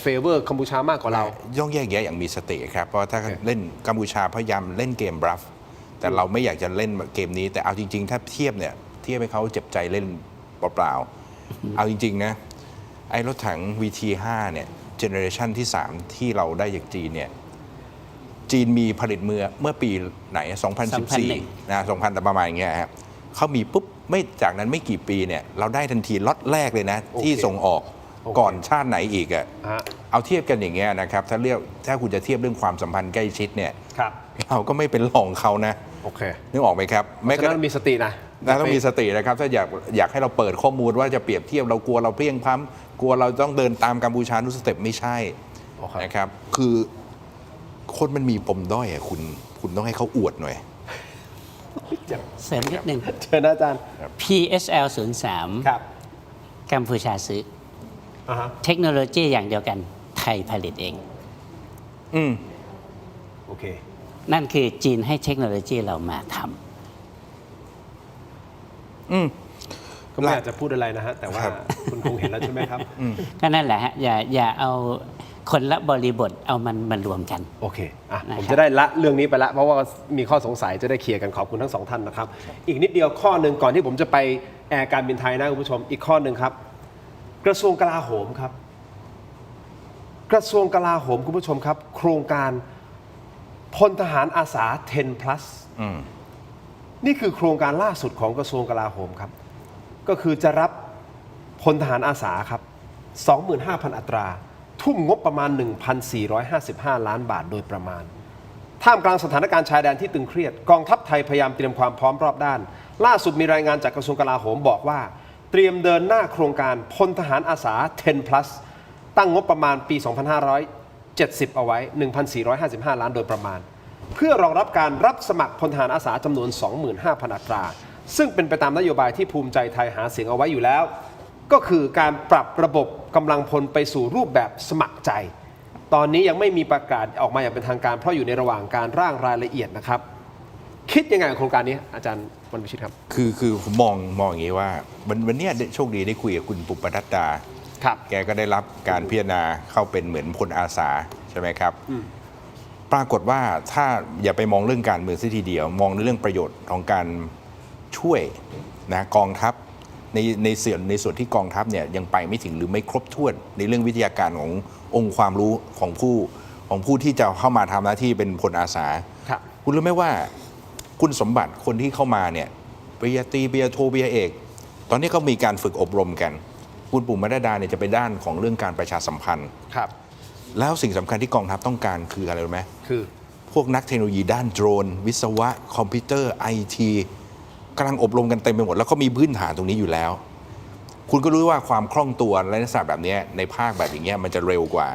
เฟเวอร์กัมพูชามากกว่าเราย่องแยกแยะอย่างมีสติครับเพราะถ้าเล่นกัมพูชาพยายามเล่นเกมบลัฟแต่เราไม่อยากจะเล่นเกมนี้แต่เอาจริงๆถ้าเทียบให้เขาเจ็บใจเล่นเปล่าๆเอาจริงๆนะไอ้รถถัง VT5 เนี่ยเจเนอเรชันที่3ที่เราได้จากจีนเนี่ยจีนมีผลิตเมื่อปีไหน2014นะ2000แต่ประมาณอย่างเงี้ยครับเขามีปุ๊บไม่จากนั้นไม่กี่ปีเนี่ยเราได้ทันทีล็อตแรกเลยนะที่ส่งออกก่อนชาติไหนอีกเอาเทียบกันอย่างเงี้ยนะครับถ้าคุณจะเทียบเรื่องความสัมพันธ์ใกล้ชิดเนี่ยเราก็ไม่เป็นรองเขานะนึกออกไหมครับแม้กระทั่งมีสตินะต้องมีสตินะครับถ้าอยากให้เราเปิดข้อมูลว่าจะเปรียบเทียบเรากลัวเราเพี้ยงพล้ำกลัวเราต้องเดินตามกัมพูชาทุกสเต็ปไม่ใช่นะครับคือคนมันมีปมด้อยคุณต้องให้เขาอวดหน่อยเสริมนิดนึงเชิญอาจารย์ PSL 03กัมพูชาซื้อเทคโนโลยีอย่างเดียวกันไทยผลิตเองโอเคนั่นคือจีนให้เทคโนโลยีเรามาทำก็ไม่อยากจะพูดอะไรนะฮะแต่ว่าคุณคงเห็นแล้วใช่ไหมครับก็นั่นแหละฮะอย่าเอาคนละบริบทเอามันรวมกันโอเคผมจะได้ละเรื่องนี้ไปละเพราะว่ามีข้อสงสัยจะได้เคลียร์กันขอบคุณทั้งสองท่านนะครับอีกนิดเดียวข้อหนึ่งก่อนที่ผมจะไปแอร์การบินไทยนะคุณผู้ชมอีกข้อหนึ่งครับกระทรวงกลาโหมครับกระทรวงกลาโหมคุณผู้ชมครับโครงการพลทหารอาสา 10+ นี่คือโครงการล่าสุดของกระทรวงกลาโหมครับก็คือจะรับพลทหารอาสาครับ 25,000 อัตราทุ่มงบประมาณ 1,455 ล้านบาทโดยประมาณท่ามกลางสถานการณ์ชายแดนที่ตึงเครียดกองทัพไทยพยายามเตรียมความพร้อมรอบด้านล่าสุดมีรายงานจากกระทรวงกลาโหมบอกว่าเตรียมเดินหน้าโครงการพลทหารอาสา 10+ ตั้งงบประมาณปี 2570 เอาไว้ 1,455 ล้านโดยประมาณเพื่อรองรับการรับสมัครพลทหารอาสาจำนวน 25,000 อัตราซึ่งเป็นไปตามนโยบายที่ภูมิใจไทยหาเสียงเอาไว้อยู่แล้วก็คือการปรับระบบกำลังพลไปสู่รูปแบบสมัครใจตอนนี้ยังไม่มีประกาศออกมาอย่างเป็นทางการเพราะอยู่ในระหว่างการร่างรายละเอียดนะครับคิดยังไงกับโครงการนี้อาจารย์วรรณวิชิตครับคือผมมองอย่างนี้ว่าวันนี้โชคดีได้คุยกับคุณปุปนัดดาแกก็ได้รับการพิจารณาเข้าเป็นเหมือนพลอาสาใช่ไหมครับ ปรากฏว่าถ้าอย่าไปมองเรื่องการเมืองซะทีเดียว มองในเรื่องประโยชน์ของการช่วยนะกองทัพในส่วนที่กองทัพเนี่ยยังไปไม่ถึงหรือไม่ครบถ้วนในเรื่องวิทยาการขององค์ความรู้ของผู้ที่จะเข้ามาทำหน้าที่เป็นพลอาสาคุณรู้ไหมว่าคุณสมบัติคนที่เข้ามาเนี่ยปริญญาตรีปริญญาโทปริญญาเอกตอนนี้ก็มีการฝึกอบรมกันคุณปู่มรดาเนี่ยจะไปด้านของเรื่องการประชาสัมพันธ์แล้วสิ่งสำคัญที่กองทัพต้องการคืออะไรรู้ไหมคือพวกนักเทคโนโลยีด้านโดรนวิศวะคอมพิวเตอร์ไอทีกำลังอบรมกันเต็มไปหมดแล้วก็มีพื้นฐานตรงนี้อยู่แล้ว คุณก็รู้ว่าความคล่องตัวและลักษณะแบบนี้ในภาคแบบอย่างเงี้ยมันจะเร็วกว่า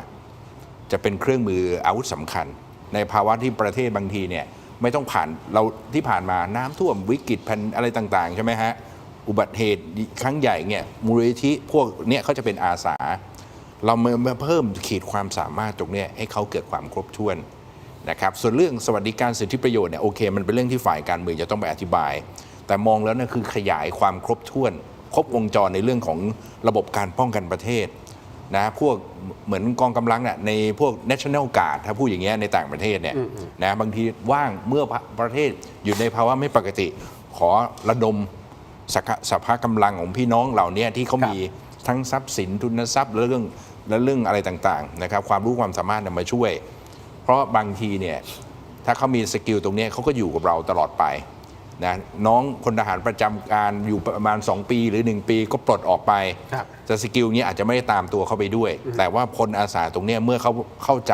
จะเป็นเครื่องมืออาวุธสำคัญในภาวะที่ประเทศบางทีเนี่ยไม่ต้องผ่านเราที่ผ่านมาน้ำท่วมวิกฤตพันอะไรต่างๆใช่ไหมฮะอุบัติเหตุครั้งใหญ่เนี่ยมูลนิธิพวกเนี้ยเขาจะเป็นอาสาเรามาเพิ่มขีดความสามารถตรงนี้ให้เขาเกิดความครบถ้วนนะครับส่วนเรื่องสวัสดิการสิทธิประโยชน์เนี่ยโอเคมันเป็นเรื่องที่ฝ่ายการเมืองจะต้องไปอธิบายแต่มองแล้วนั่นคือขยายความครบถ้วนครบวงจรในเรื่องของระบบการป้องกันประเทศนะพวกเหมือนกองกำลังเนี่ยในพวก National Guard ถ้าพูดอย่างเงี้ยในต่างประเทศเนี่ยนะบางทีว่างเมื่อประเทศอยู่ในภาวะไม่ปกติขอระดมสภากำลังของพี่น้องเหล่านี้ที่เขามีทั้งทรัพย์สินทุนทรัพย์และเรื่องอะไรต่างๆนะครับความรู้ความสามารถมาช่วยเพราะบางทีเนี่ยถ้าเขามีสกิลตรงนี้เขาก็อยู่กับเราตลอดไปนะน้องพลทหารประจำการอยู่ประมาณ2 ปีหรือ1 ปีก็ปลดออกไปแต่สกิลนี้อาจจะไม่ได้ตามตัวเข้าไปด้วยแต่ว่าพลอาสาตรงนี้เมื่อเขาเข้าใจ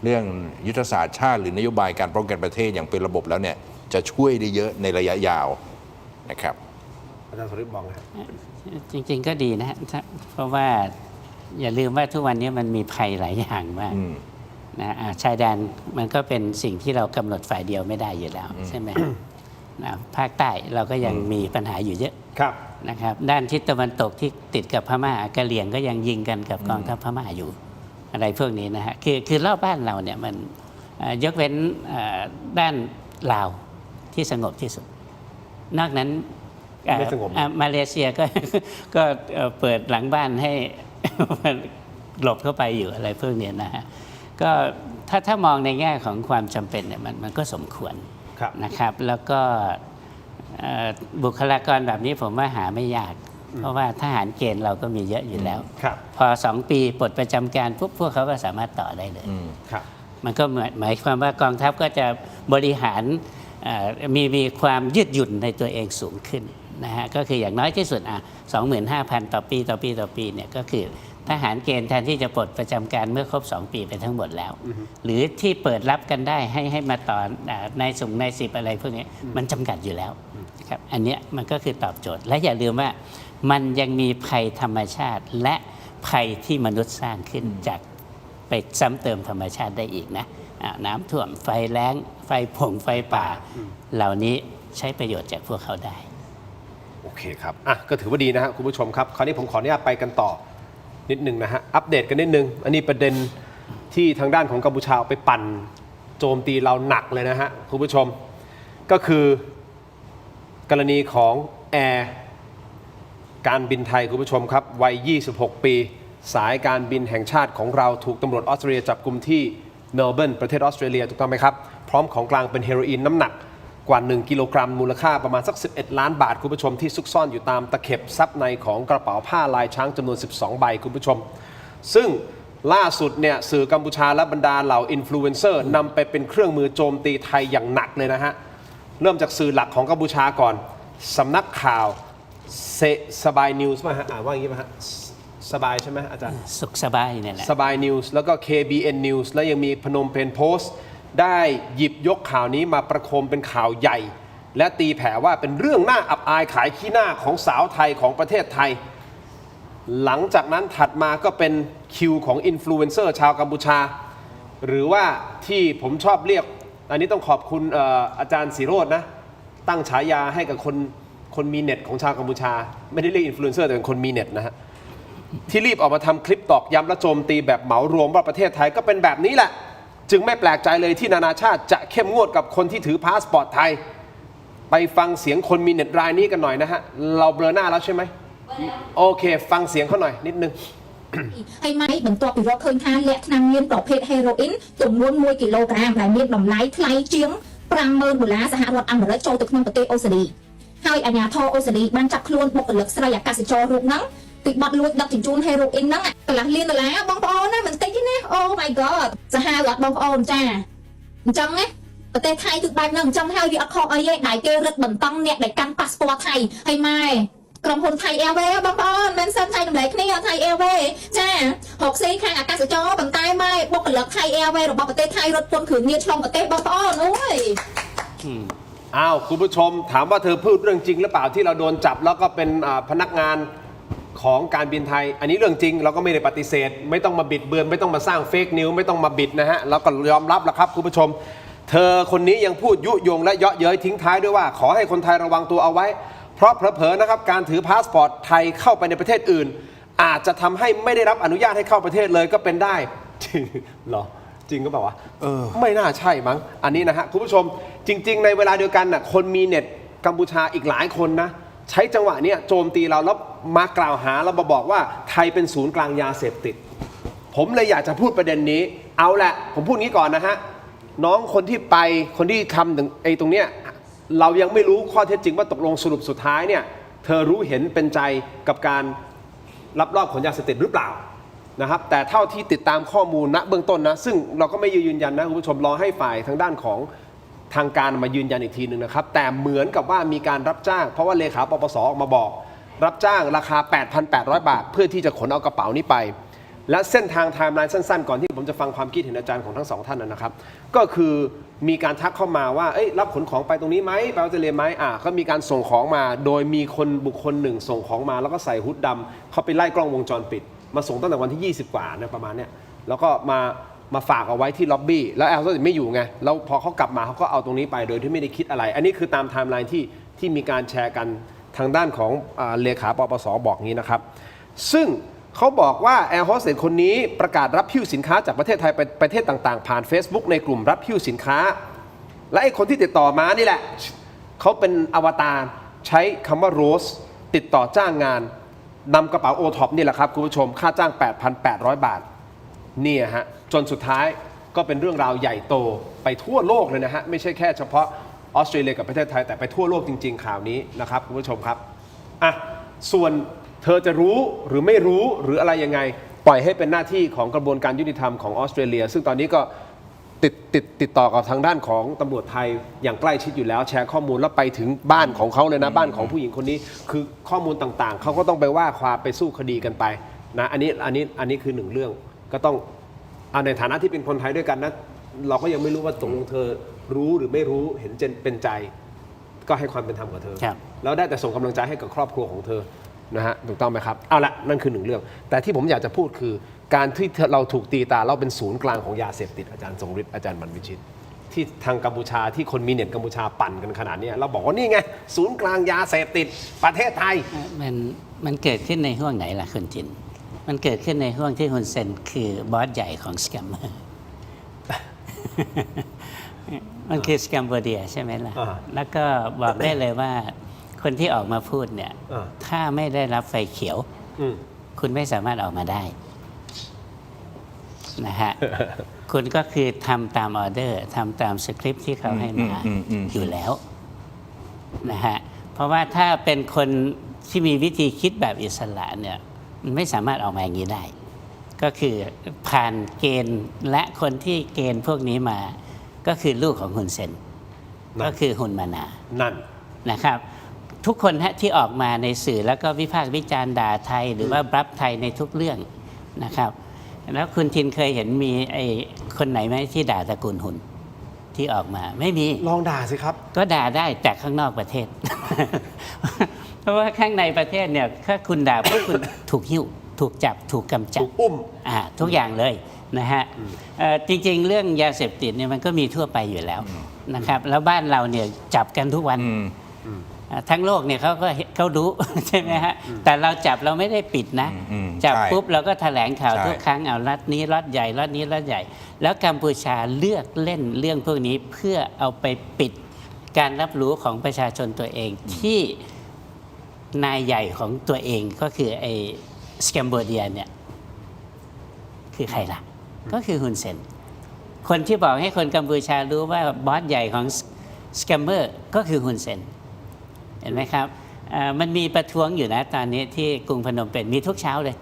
เรื่องยุทธศาสตร์ชาติหรือนโยบายการป้องกันประเทศอย่างเป็นระบบแล้วเนี่ยจะช่วยได้เยอะในระยะยาวนะครับอาจารย์สริตบอกนะจริงๆก็ดีนะเพราะว่าอย่าลืมว่าทุกวันนี้มันมีภัยหลายอย่างมากนะชายแดนมันก็เป็นสิ่งที่เรากำหนดฝ่ายเดียวไม่ได้อยู่แล้วใช่ไหมนะภาคใต้เราก็ยังมีปัญหาอยู่เยอะนะครับด้านทิศตะวันตกที่ติดกับพม่ากะเหรี่ยงก็ยังยิงกันกับกองทัพพม่าอยู่อะไรพวกนี้นะฮะคือรอบบ้านเราเนี่ยมันยกเว้นด้านลาวที่สงบที่สุดนอกนั้นมาเลเซียก็เปิดหลังบ้านให้หลบเข้าไปอยู่อะไรพวกนี้นะฮะก็ถ้ามองในแง่ของความจำเป็นเนี่ยมันก็สมควรนะครับแล้วก็บุคลากรแบบนี้ผมว่าหาไม่ยากเพราะว่าทหารเกณฑ์เราก็มีเยอะอยู่แล้วพอ2 ปีปลดประจำการปุ๊บพวกเขาก็สามารถต่อได้เลยมันก็หมายความว่ากองทัพก็จะบริหารมีความยืดหยุ่นในตัวเองสูงขึ้นนะฮะก็คืออย่างน้อยที่สุด25,000 ต่อปีเนี่ยก็คือทหารเกณฑ์แทนที่จะปลดประจำการเมื่อครบ2 ปีไปทั้งหมดแล้วหรือที่เปิดรับกันได้ให้มาต่อนายส่งนาย10อะไรพวกนี้มันจำกัดอยู่แล้วครับอันนี้มันก็คือตอบโจทย์และอย่าลืมว่ามันยังมีภัยธรรมชาติและภัยที่มนุษย์สร้างขึ้นจากไปซ้ำเติมธรรมชาติได้อีกนะน้ำท่วมไฟแล้งไฟผงไฟป่าเหล่านี้ใช้ประโยชน์จากพวกเขาได้โอเคครับก็ถือว่าดีนะฮะคุณผู้ชมครับคราวนี้ผมขออนุญาตไปกันต่อนิดนึงนะฮะอัปเดตกันนิดนึงอันนี้ประเด็นที่ทางด้านของกัมพูชาไปปั่นโจมตีเราหนักเลยนะฮะคุณผู้ชมก็คือกรณีของแอร์การบินไทยคุณผู้ชมครับวัย26 ปีสายการบินแห่งชาติของเราถูกตำรวจออสเตรเลียจับกุมที่เมลเบิร์นประเทศออสเตรเลียถูกต้องไหมครับพร้อมของกลางเป็นเฮโรอีนน้ำหนักกว่า1 กิโลกรัมมูลค่าประมาณสัก11 ล้านบาทคุณผู้ชมที่ซุกซ่อนอยู่ตามตะเข็บซับในของกระเป๋าผ้าลายช้างจำนวน12 ใบคุณผู้ชมซึ่งล่าสุดเนี่ยสื่อกัมพูชาและบรรดาเหล่าอินฟลูเอนเซอร์นำไปเป็นเครื่องมือโจมตีไทยอย่างหนักเลยนะฮะเริ่มจากสื่อหลักของกัมพูชาก่อนสำนักข่าวสบายนิวส์ป่ะฮะว่าอย่างนี้ป่ะฮะสบายใช่ไหมอาจารย์สุขสบายนี่แหละสบายนิวส์แล้วก็ KBN News แล้วยังมีพนมเปญโพสต์ได้หยิบยกข่าวนี้มาประโคมเป็นข่าวใหญ่และตีแผ่ว่าเป็นเรื่องน่าอับอายขายขี้หน้าของสาวไทยของประเทศไทยหลังจากนั้นถัดมาก็เป็นคิวของอินฟลูเอนเซอร์ชาวกัมพูชาหรือว่าที่ผมชอบเรียกอันนี้ต้องขอบคุณอาจารย์ศิโรจน์นะตั้งฉายาให้กับคนมีเน็ตของชาวกัมพูชาไม่ได้เรียกอินฟลูเอนเซอร์แต่เป็นคนมีเน็ตนะฮะที่รีบออกมาทำคลิปตอกย้ำและโจมตีแบบเหมารวมว่าประเทศไทยก็เป็นแบบนี้แหละจึงไม่แปลกใจเลยที่นานาชาติจะเข้มงวดกับคนที่ถือพาสปอร์ตไทยไปฟังเสียงคนมีเน็ตรายนี้กันหน่อยนะฮะเราเบลอหน้าแล้วใช่ไหมโอเคฟังเสียงเขาหน่อยนิดนึง ให้ไหมเหมือนตัวปีรถเคยทานและนำเงินประเภทเฮโรอีนจำนวน1 กิโลกรัมแต่เงินดำไลท์ไทยเจียง$50,000 สหรัฐอเมริกโจตึกนองประเทศออสเตรเลียให้อาญาทอออสเตรเลียបានចាប់ខ្លួនបុគ្គលិកស្រីអាកាសចររូបហ្នឹងពីបទលួចដឹកជញ្ជូនហេរ៉ូអ៊ីនហ្នឹងកន្លះលាន$បងប្អូនណាមិនតិចទេណា Oh my god សាហាវអត់បងប្អូនចាអញ្ចឹងណាប្រទេសថៃគឺបែបហ្នឹងអញ្ចឹងហើយវាអត់ខុសអីទេដែលគេរឹតបន្តឹងអ្នកដែលកាន់ប៉ាសពតថៃហើយម៉ែក្រុមហ៊ុនថៃ Airways បងប្អូនមិនសិនថៃតម្លៃគ្នាថៃ Airways ចារកស៊ីខាងអាកាសចរប៉ុន្តែម៉ែបុគ្គលិកថៃ Airways របស់ប្រទេសថៃរត់ពន្ធគ្រឿងញៀនឆ្លងប្រទេសបងប្អូនអូយ อ้าวคุณผู้ชมถามว่าเธอพูดเรื่องจริงหรือเปล่าที่เราโดนจับแล้วก็เป็นพนักงานของการบินไทยอันนี้เรื่องจริงเราก็ไม่ได้ปฏิเสธไม่ต้องมาบิดเบือนไม่ต้องมาสร้างเฟกนิวไม่ต้องมาบิดนะฮะเราก็ยอมรับแล้วครับคุณผู้ชมเธอคนนี้ยังพูดยุยงและเยาะเย้ยทิ้งท้ายด้วยว่าขอให้คนไทยระวังตัวเอาไว้เพราะเผลอๆนะครับการถือพาสปอร์ตไทยเข้าไปในประเทศอื่นอาจจะทำให้ไม่ได้รับอนุญาตให้เข้าประเทศเลยก็เป็นได้จริงเหรอจริงก็บอกว่าไม่น่าใช่มั้งอันนี้นะฮะคุณผู้ชมจริงๆในเวลาเดียวกันน่ะคนมีเน็ตกัมพูชาอีกหลายคนนะใช้จังหวะนี้โจมตีเราแล้วมากล่าวหาเราบอกว่าไทยเป็นศูนย์กลางยาเสพติดผมเลยอยากจะพูดประเด็นนี้เอาแหละผมพูดงี้ก่อนนะฮะน้องคนที่ไปคนที่ทำถึงไอ้ตรงเนี้ยเรายังไม่รู้ข้อเท็จจริงว่าตกลงสรุปสุดท้ายเนี่ยเธอรู้เห็นเป็นใจกับการลักลอบขนยาเสพติดหรือเปล่านะครับแต่เท่าที่ติดตามข้อมูลณเบื้องต้นนะซึ่งเราก็ไม่ยืนยันนะคุณผู้ชมรอให้ฝ่ายทางด้านของทางการมายืนยันอีกทีหนึ่งนะครับแต่เหมือนกับว่ามีการรับจ้างเพราะว่าเลขาปปสออกมาบอกรับจ้างราคา 8,800 บาทเพื่อที่จะขนเอากระเป๋านี้ไปและเส้นทางไทม์ไลน์สั้นๆก่อนที่ผมจะฟังความคิดเห็นอาจารย์ของทั้งสองท่านนะครับก็คือมีการทักเข้ามาว่ารับขนของไปตรงนี้ไหมไปออสเตรเลียไหมก็มีการส่งของมาโดยมีคนบุคคลหนึ่งส่งของมาแล้วก็ใส่ฮุดดำเขาไปไล่กล้องวงจรปิดมาส่งตั้งแต่วันที่20กว่านะประมาณเนี้ยแล้วก็มาฝากเอาไว้ที่ล็อบบี้แล้วแอลก็ไม่อยู่ไงแล้วพอเขากลับมาเขาก็เอาตรงนี้ไปโดยที่ไม่ได้คิดอะไรอันนี้คือตามไทม์ไลน์ที่มีการแชร์กันทางด้านของเลขาปปสบอกงี้นะครับซึ่งเขาบอกว่าแอร์โฮสเตสคนนี้ประกาศรับหิ้วสินค้าจากประเทศไทยไปประเทศต่างๆผ่าน Facebook ในกลุ่มรับหิ้วสินค้าและไอ้คนที่ติดต่อมานี่แหละเขาเป็นอวตารใช้คำว่าโรสติดต่อจ้างงานนำกระเป๋าโอท็อปนี่แหละครับคุณผู้ชมค่าจ้าง 8,800 บาทนี่ฮะจนสุดท้ายก็เป็นเรื่องราวใหญ่โตไปทั่วโลกเลยนะฮะไม่ใช่แค่เฉพาะออสเตรเลียกับประเทศไทยแต่ไปทั่วโลกจริงๆข่าวนี้นะครับคุณผู้ชมครับส่วนเธอจะรู้หรือไม่รู้หรืออะไรยังไงปล่อยให้เป็นหน้าที่ของกระบวนการยุติธรรมของออสเตรเลียซึ่งตอนนี้ก็ติดต่อกับทางด้านของตำรวจไทยอย่างใกล้ชิดอยู่แล้วแชร์ข้อมูลแล้วไปถึงบ้านของเขาเลยนะบ้านของผู้หญิงคนนี้คือข้อมูลต่างๆเขาก็ต้องไปว่าความไปสู้คดีกันไปนะอันนี้คือหนึ่งเรื่องก็ต้องในฐานะที่เป็นคนไทยด้วยกันนะเราก็ยังไม่รู้ว่าตกลงเธอรู้หรือไม่รู้เห็นเป็นใจก็ให้ความเป็นธรรมกับเธอแล้วได้แต่ส่งกำลังใจให้กับครอบครัวของเธอนะฮะถูกต้องไหมครับเอาละนั่นคือหนึ่งเรื่องแต่ที่ผมอยากจะพูดคือการที่เราถูกตีตาเราเป็นศูนย์กลางของยาเสพติดอาจารย์ทรงฤทธิ์อาจารย์บรรวิชิตที่ทางกัมพูชาที่คนมีเน็ตกัมพูชาปั่นกันขนาดนี้เราบอกว่านี่ไงศูนย์กลางยาเสพติดประเทศไทยมันเกิดขึ้นในห่วงไหนล่ะคุณจินมันเกิดขึ้นในห่วงที่ฮุนเซนคือบอสใหญ่ของสแกมเมอร์มันคือสแกมโบเดียใช่ไหมล่ะแล้วก็บอกได้เลยว่าคนที่ออกมาพูดเนี่ยถ้าไม่ได้รับไฟเขียวคุณไม่สามารถออกมาได้นะฮะ คุณก็คือทำตามออเดอร์ทำตามสคริปต์ที่เขาให้มาอยู่แล้วนะฮะเพราะว่าถ้าเป็นคนที่มีวิธีคิดแบบอิสระเนี่ยมันไม่สามารถออกมาอย่างนี้ได้ก็คือผ่านเกณฑ์และคนที่เกณฑ์พวกนี้มาก็คือลูกของฮุนเซนก็คือฮุนมานานั่นนะครับทุกคนที่ออกมาในสื่อแล้วก็วิพากษ์วิจารณ์ด่าไทยหรือว่าบลับไทยในทุกเรื่องนะครับแล้วคุณทินเคยเห็นมีไอ้คนไหนไหมที่ด่าตระกูลหุนที่ออกมาไม่มีลองด่าสิครับก็ด่าได้แต่ข้างนอกประเทศ เพราะว่าข้างในประเทศเนี่ยถ้าคุณด่าพวกคุณถูกหิ้วถูกจับถูกกำจัดถูกอุ้มทุกอย่างเลยนะฮะจริงๆเรื่องยาเสพติดเนี่ยมันก็มีทั่วไปอยู่แล้วนะครับแล้วบ้านเราเนี่ยจับกันทุกวันทั้งโลกเนี่ยเขารู้ใช่ไหมฮะแต่เราจับเราไม่ได้ปิดนะจับปุ๊บเราก็แถลงข่าวทุกครั้งเอารัฐนี้รัฐใหญ่รัฐนี้รัฐใหญ่แล้วกัมพูชาเลือกเล่นเรื่องพวกนี้เพื่อเอาไปปิดการรับรู้ของประชาชนตัวเองที่นายใหญ่ของตัวเองก็คือไอ้สแกมโบเดียเนี่ย คือใครล่ะ ก็คือฮุนเซนคนที่บอกให้คนกัมพูชารู้ว่าบอสใหญ่ของสแกมเมอร์ก็คือฮุนเซนเห็นไหมครับมันมีประท้วงอยู่นะตอนนี้ที่กรุงพนมเปญมีทุกเช้าเลย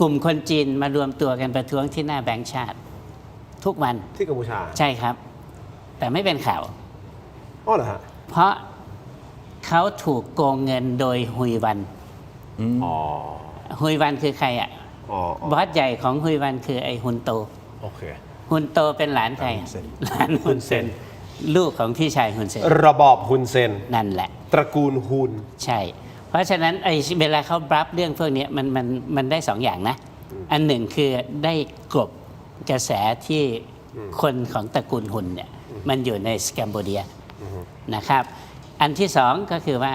กลุ่มคนจีนมารวมตัวกันประท้วงที่หน้าแบงก์ชาติทุกวัน ที่กัมพูชาใช่ครับ แต่ไม่เป็นข่าว อ๋อเหรอฮะเพราะเขาถูกโกงเงินโดยฮุยวันฮุยวันคือใครอ่ะบอสใหญ่ของฮุยวันคือไอ้ฮุนโตโอเคฮุนโตเป็นหลานใครหลานฮุนเซนลูกของพี่ชายฮุนเซนระบอบฮุนเซนนั่นแหละตระกูลฮุนใช่เพราะฉะนั้นไอ้เวลาเขาบลัฟเรื่องพวกนี้มันได้2 อย่างนะอันหนึ่งคือได้กลบกระแสที่คนของตระกูลฮุนเนี่ยมันอยู่ในสแกมโบเดียนะครับอันที่2ก็คือว่า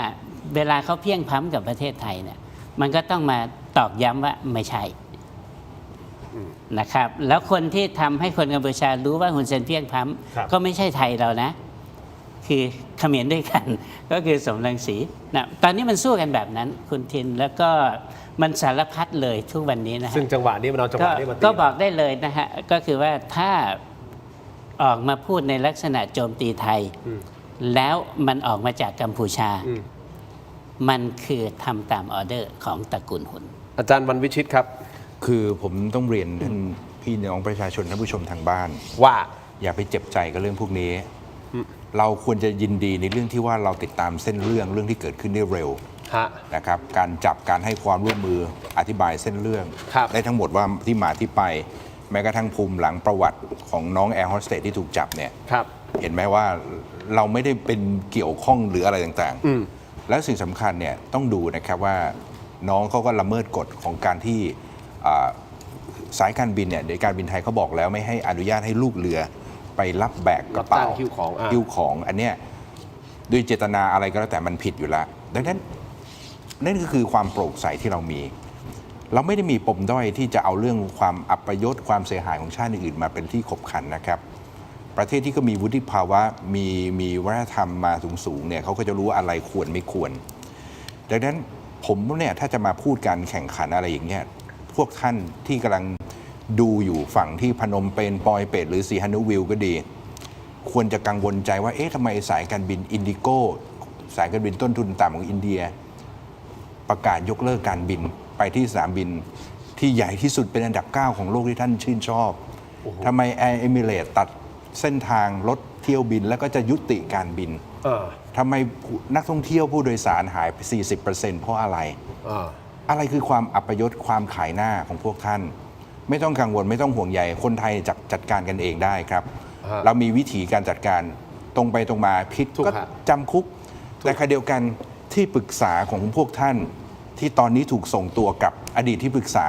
เวลาเขาเพี้ยงพล้ำกับประเทศไทยเนี่ยมันก็ต้องมาตอกย้ำว่าไม่ใช่นะครับแล้วคนที่ทำให้คนกัมพูชารู้ว่าฮุนเซนเพี้ยงพล้ำก็ไม่ใช่ไทยเรานะคือเขมรด้วยกันก็คือสมรังสีนะตอนนี้มันสู้กันแบบนั้นคุณทินแล้วก็มันสารพัดเลยทุกวันนี้นะฮะซึ่งจังหวะนี้มันเอาจังหวะนี้มาตีก็บอกได้เลยนะฮะก็คือว่าถ้าออกมาพูดในลักษณะโจมตีไทยแล้วมันออกมาจากกัมพูชามันคือทำตามออเดอร์ของตระกูลฮุนอาจารย์วันวิชิตครับคือผมต้องเรียนท่านพี่น้องประชาชนท่านผู้ชมทางบ้านว่าอย่าไปเจ็บใจกับเรื่องพวกนี้เราควรจะยินดีในเรื่องที่ว่าเราติดตามเส้นเรื่องที่เกิดขึ้นได้เร็วนะครับการจับการให้ความร่วมมืออธิบายเส้นเรื่องได้ทั้งหมดว่าที่มาที่ไปแม้กระทั่งภูมิหลังประวัติของน้องแอร์โฮสเตสที่ถูกจับเนี่ยเห็นไหมว่าเราไม่ได้เป็นเกี่ยวข้องหรืออะไรต่างๆแล้วสิ่งสำคัญเนี่ยต้องดูนะครับว่าน้องเขาก็ละเมิดกฎของการที่สายการบินเนี่ยในการบินไทยเขาบอกแล้วไม่ให้อนุญาตให้ลูกเรือไปรับแบกกระเป๋าหิ้วของอันเนี้ยด้วยเจตนาอะไรก็แล้วแต่มันผิดอยู่แล้วดังนั้นนั่นก็คือความโปร่งใสที่เรามี เราไม่ได้มีปมด้อยที่จะเอาเรื่องความอัปยศความเสียหายของชาติอื่นมาเป็นที่ขบขันนะครับประเทศที่ก็มีวุฒิภาวะมีวัฒนธรรมมาสูงเนี่ยเขาก็จะรู้อะไรควรไม่ควรดังนั้นผมเนี่ยถ้าจะมาพูดการแข่งขันอะไรอย่างเงี้ยพวกท่านที่กำลังดูอยู่ฝั่งที่พนมเปญปอยเปตหรือสีฮานุวิลก็ดีควรจะกังวลใจว่าเอ๊ะทำไมสายการบินอินดิโก้สายการบินต้นทุนต่ำของอินเดียประกาศยกเลิกการบินไปที่สนามบินที่ใหญ่ที่สุดเป็นอันดับ 9 ของโลกที่ท่านชื่นชอบทำไมแอร์เอมิเรตส์ตัดเส้นทางรถเที่ยวบินแล้วก็จะยุติการบินทำไมนักท่องเที่ยวผู้โดยสารหายไป 40% เพราะอะไรอะไรคือความอัปยศความขายหน้าของพวกท่านไม่ต้องกังวลไม่ต้องห่วงใยคนไทยจัดการกันเองได้ครับเรามีวิธีการจัดการตรงไปตรงมาผิดก็จำคุกแต่ขณะเดียวกันที่ปรึกษาของพวกท่านที่ตอนนี้ถูกส่งตัวกับอดีตที่ปรึกษา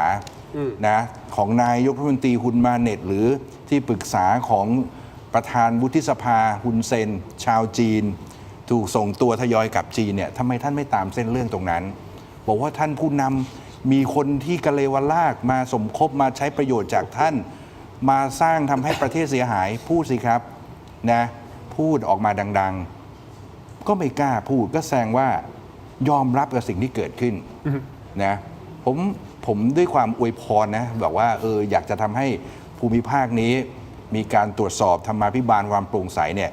นะของนายกรัฐมนตรีฮุนมาเน็ตหรือที่ปรึกษาของประธานวุฒิสภาฮุนเซนชาวจีนถูกส่งตัวทยอยกลับจีนเนี่ยทำไมท่านไม่ตามเส้นเรื่องตรงนั้นบอกว่าท่านผู้นำมีคนที่กะเลวลากมาสมคบมาใช้ประโยชน์จากท่านมาสร้างทำให้ประเทศเสียหายพูดสิครับนะพูดออกมาดังๆก็ไม่กล้าพูดก็แสดงว่ายอมรับกับสิ่งที่เกิดขึ้นนะผมด้วยความอวยพรนะบอกว่าอยากจะทำให้ภูมิภาคนี้มีการตรวจสอบธรรมาภิบาลความโปร่งใสเนี่ย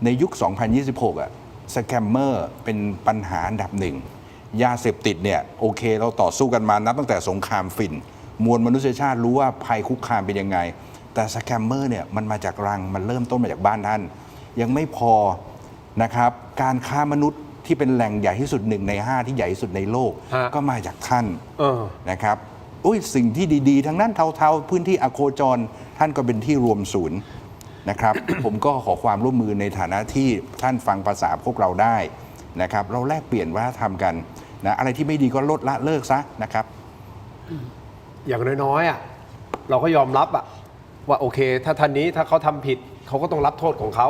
ในยุค 2026 อ่ะสแกมเมอร์เป็นปัญหาอันดับหนึ่งยาเสพติดเนี่ยโอเคเราต่อสู้กันมานับตั้งแต่สงครามฝิ่นมวลมนุษยชาติรู้ว่าภัยคุกคามเป็นยังไงแต่สแกมเมอร์เนี่ยมันมาจากรังมันเริ่มต้นมาจากบ้านท่านยังไม่พอนะครับการค้ามนุษย์ที่เป็นแหล่งใหญ่ที่สุด1 ใน 5ที่ใหญ่ที่สุดในโลกก็มาจากท่านนะครับสิ่งที่ดีๆทั้งนั้นเทาๆพื้นที่อโคจรท่านก็เป็นที่รวมศูนย์นะครับ ผมก็ขอความร่วมมือในฐานะที่ท่านฟังภาษาพวกเราได้นะครับเราแลกเปลี่ยนวัฒนธรรมกันนะอะไรที่ไม่ดีก็ลดละเลิกซะนะครับอย่างน้อยๆอ่ะเราก็ยอมรับอ่ะว่าโอเคถ้าท่านนี้ถ้าเขาทำผิดเขาก็ต้องรับโทษของเขา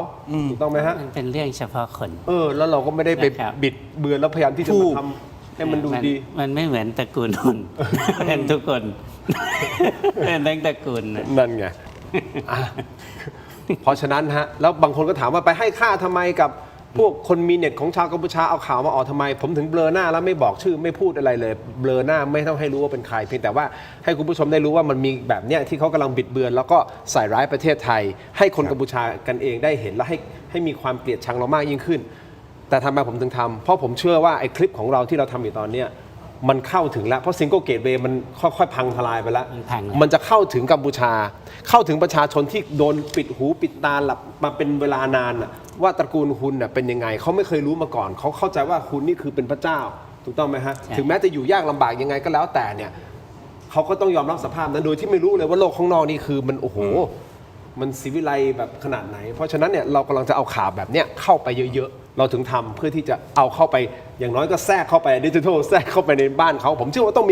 ถูกต้องไหมฮะมันเป็นเรื่องเฉพาะคนแล้วเราก็ไม่ได้ไปบิดเบือนแล้วพยายามที่จะมาทำให้มันดูดีมันไม่เหมือนตระกูลฮุนเป็นทุกคนเป็นทั้งตระกูลนั่นไงเพราะฉะนั้นฮะแล้วบางคนก็ถามว่าไปให้ค่าทำไมกับ พวกคนมีเน็ตของชาวกัมพูชาเอาข่าวมาออกทำไมผมถึงเบลอหน้าแล้วไม่บอกชื่อไม่พูดอะไรเลยเบลอหน้าไม่ต้องให้รู้ว่าเป็นใครเพียงแต่ว่าให้คุณผู้ชมได้รู้ว่ามันมีแบบเนี้ยที่เขากำลังบิดเบือนแล้วก็ใส่ร้ายประเทศไทย ให้คนกัมพูชากันเองได้เห็นและให้มีความเกลียดชังเรามากยิ่งขึ้นแต่ทำไมผมถึงทำเพราะผมเชื่อว่าไอ้คลิปของเราที่เราทำอยู่ตอนเนี้ยมันเข้าถึงแล้วเพราะซิงเกิลเกตเวย์มันค่อยๆพังทลายไปแล้วมันจะเข้าถึงกัมพูชาเข้าถึงประชาชนที่โดนปิดหูปิดตาหลับมาเป็นเวลานานว่าตระกูลคุณเป็นยังไงเขาไม่เคยรู้มาก่อนเขาเข้าใจว่าคุณนี่คือเป็นพระเจ้าถูกต้องไหมฮะถึงแม้จะอยู่ยากลำบากยังไงก็แล้วแต่เนี่ยเขาก็ต้องยอมรับสภาพนั้นโดยที่ไม่รู้เลยว่าโลกข้างนอกนี่คือมันโอ้โหมันศิวิไลแบบขนาดไหนเพราะฉะนั้นเนี่ยเรากำลังจะเอาข่าวแบบเนี้ยเข้าไปเยอะๆเราถึงทำเพื่อที่จะเอาเข้าไปอย่างน้อยก็แทรกเข้าไปดิจิทัลแทรกเข้าไปในบ้านเขาผมเชื่อว่าต้อง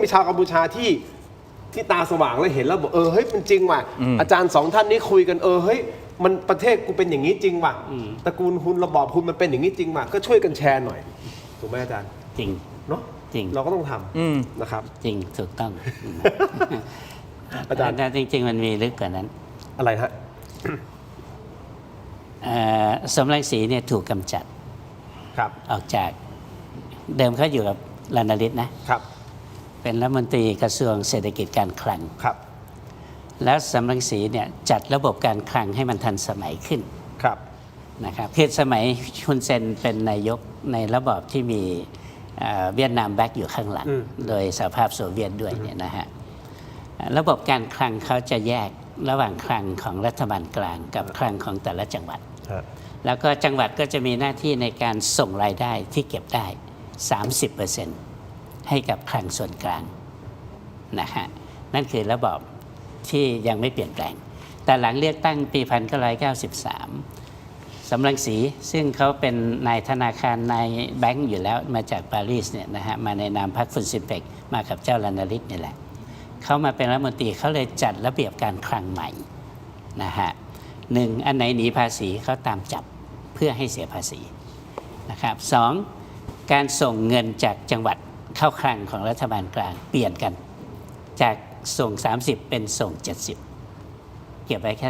มีชาวกัมพูชาที่ตาสว่างแล้วเห็นแล้วบอกเฮ้ยมันจริงว่ะอาจารย์2ท่านนี้คุยกันเฮ้ยมันประเทศกูเป็นอย่างนี้จริงว่ะตระกูลคุณระบอบคุณมันเป็นอย่างนี้จริงว่ะก็ช่วยกันแชร์หน่อยถูกไหมอาจารย์จริงเนาะจริงเราก็ต้องทำนะครับจริงถูกต้อง อาจารย์จริงๆมันมีลึกกว่านั้นอะไรฮะสมรังสีเนี่ยถูกกำจัดครับออกจากเดิมเขาอยู่กับลานาลิตนะครับเป็นรัฐมนตรีกระทรวงเศรษฐกิจการคลังครับแล้วสมรังสีเนี่ยจัดระบบการคลังให้มันทันสมัยขึ้นครับนะครับคือสมัยฮุนเซนเป็นนายกในระบอบที่มีเวียดนามแบ็กอยู่ข้างหลังโดยสหภาพโซเวียตด้วยเนี่ยนะฮะระบบการคลังเขาจะแยกระหว่างคลังของรัฐบาลกลางกับคลังของแต่ละจังหวัดแล้วก็จังหวัดก็จะมีหน้าที่ในการส่งรายได้ที่เก็บได้ 30% ให้กับคลังส่วนกลางนะฮะนั่นคือระบอบที่ยังไม่เปลี่ยนแปลงแต่หลังเลือกตั้งปี 1993 สำรังสีซึ่งเขาเป็นนายธนาคารนายแบงก์อยู่แล้วมาจากปารีสเนี่ยนะฮะมาในนามพรรคฟุนซินเปกมากับเจ้าลานาลิตนี่แหละเขามาเป็นรัฐมนตรีเขาเลยจัดระเบียบการคลังใหม่นะฮะหนึ่งอันไหนหนีภาษีเขาตามจับเพื่อให้เสียภาษีนะครับสองการส่งเงินจากจังหวัดเข้าคลังของรัฐบาลกลางเปลี่ยนกันจากส่ง30เป็นส่ง70เก็บไว้แค่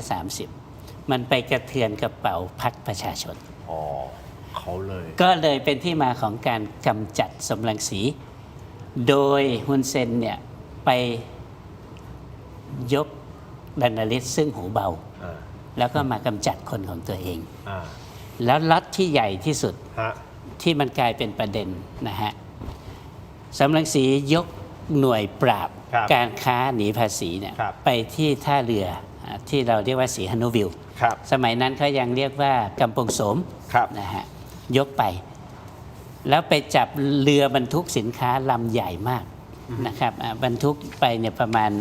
30มันไปกระเทือนกระเป๋าพรรคประชาชนเขาเลยก็เลยเป็นที่มาของการกำจัดสมรังสีโดยฮุนเซนเนี่ยไปยกลานาลิตซึ่งหูเบาแล้วก็มากำจัดคนของตัวเองแล้วล็อตที่ใหญ่ที่สุดที่มันกลายเป็นประเด็นนะฮะสมรังสียกหน่วยปราบการค้าหนีภาษีเนี่ยไปที่ท่าเรือที่เราเรียกว่าสีฮานุวิลสมัยนั้นเขายังเรียกว่ากำปงโสมนะฮะยกไปแล้วไปจับเรือบรรทุกสินค้าลำใหญ่มากนะครับบรรทุกไปเนี่ยประมาณ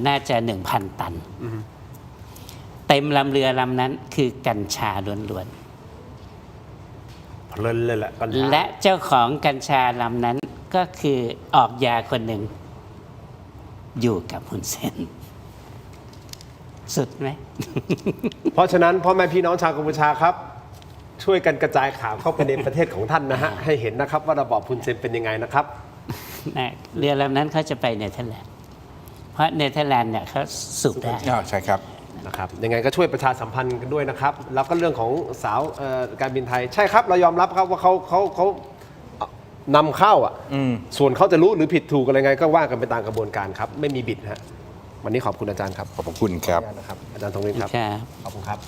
น่าจะ 1,000 ตันเต็มลำเรือลำนั้นคือกัญชาล้วนๆเพลินเลยแหละและเจ้าของกัญชาลำนั้นก็คือออกยาคนหนึ่งอยู่กับฮุนเซนสุดไหม เพราะฉะนั้นพ่อแม่พี่น้องชาวกัมพูชาครับช่วยกันกระจายข่าวเข้าไปในประเทศของท่านนะฮะให้เห็นนะครับว่าระบอบฮุนเซนเป็นยังไงนะครับเรือลำนั้นเขาจะไปเนเธอร์แลนด์เพราะเนเธอร์แลนด์เนี่ยเขาสูบได้ใช่ครับนะครับยังไงก็ช่วยประชาสัมพันธ์กันด้วยนะครับแล้วก็เรื่องของสาวการบินไทยใช่ครับเรายอมรับครับว่าเขานำเข้าส่วนเขาจะรู้หรือผิดถูกอะไรไงก็ว่ากันไปตามกระบวนการครับไม่มีบิดฮะวันนี้ขอบคุณอาจารย์ครับขอบคุณครับอาจารย์ธงฤทธิ์ครับขอบคุณครับ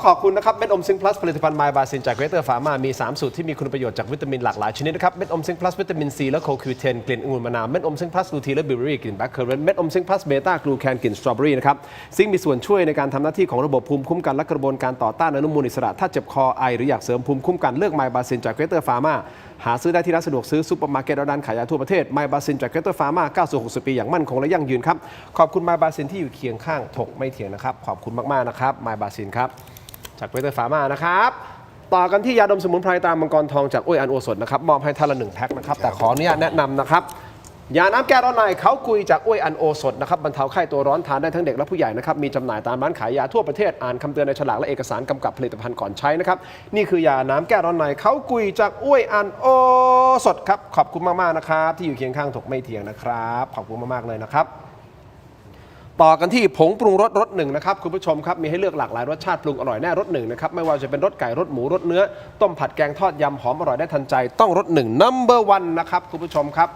ขอบคุณนะครับเม็ดอมซิงค์พลัสผลิตภัณฑ์ไมบาซินจากเกรเตอร์ฟาร์มามี3สูตรที่มีคุณประโยชน์จากวิตามินหลากหลายชนิดนะครับเม็ดอมซิงค์พลัสวิตามินซีและโคคิวเทนกลิ่นองุ่นมะนาวเม็ดอมซิงค์พลัสกลูทีและบิวเบอรี่กลิ่นแบล็คเคอร์เรนต์เม็ดอมซิงค์พลัสเบต้ากลูแคนกลิ่นสตรอเบอรี่นะครับซึ่งมีส่วนช่วยในการทำหน้าที่ของระบบภูมิคุ้มกันและกระบวนการต่อต้านอนุมูลอิสระถ้าเจ็บคอไอหรืออยากเสริมภูมิคุ้มกันเลือกไมบาซินจากเกรเตอร์ฟาร์มาหาซื้อได้ที่ร้านสะดวกซื้อซุปเปอร์มาร์เก็ตและร้านขายยาทั่วประเทศไมบาซินจากเกรเตอร์ฟาร์มาก้าวสู่60 ปีอย่างมั่นคงและยั่งยืนครับขอบคุณไมบาซินที่อยู่เคียงข้างถกไม่เถียงนะครับขอบคุณมากๆนะครับไมบาซินครับจากเกรเตอร์ฟาร์มานะครับต่อกันที่ยาดมสมุนไพรตรามังกรทองจากอ้วยอันโอสถนะครับมอบให้ท่านละ1แพ็คนะครับแต่ขออนุญาตแนะนำนะครับยาน้ำแก้ร้อนในเขากุยจากอ้วยอันโอสถนะครับบรรเทาไข้ตัวร้อนทานได้ทั้งเด็กและผู้ใหญ่นะครับมีจำหน่ายตามร้านขายยาทั่วประเทศอ่านคำเตือนในฉลากและเอกสารกำกับผลิตภัณฑ์ก่อนใช้นะครับนี่คือยาน้ำแก้ร้อนในเขากุยจากอ้วยอันโอสถครับขอบคุณมากๆนะครับที่อยู่เคียงข้างถกไม่เถียงนะครับขอบคุณมากๆเลยนะครับ ต่อกันที่ผงปรุงรสรสหนึ่งนะครับคุณผู้ชมครับมีให้เลือกหลากหลายรสชาติปรุงอร่อยแน่รสหนึ่งนะครับไม่ว่าจะเป็นรสไก่รสหมูรสเนื้อต้มผัดแกงทอดยำหอมอร่อยได้ทันใจต้องรสหนึ่ง number one นะครับคุณผู้ชมครับ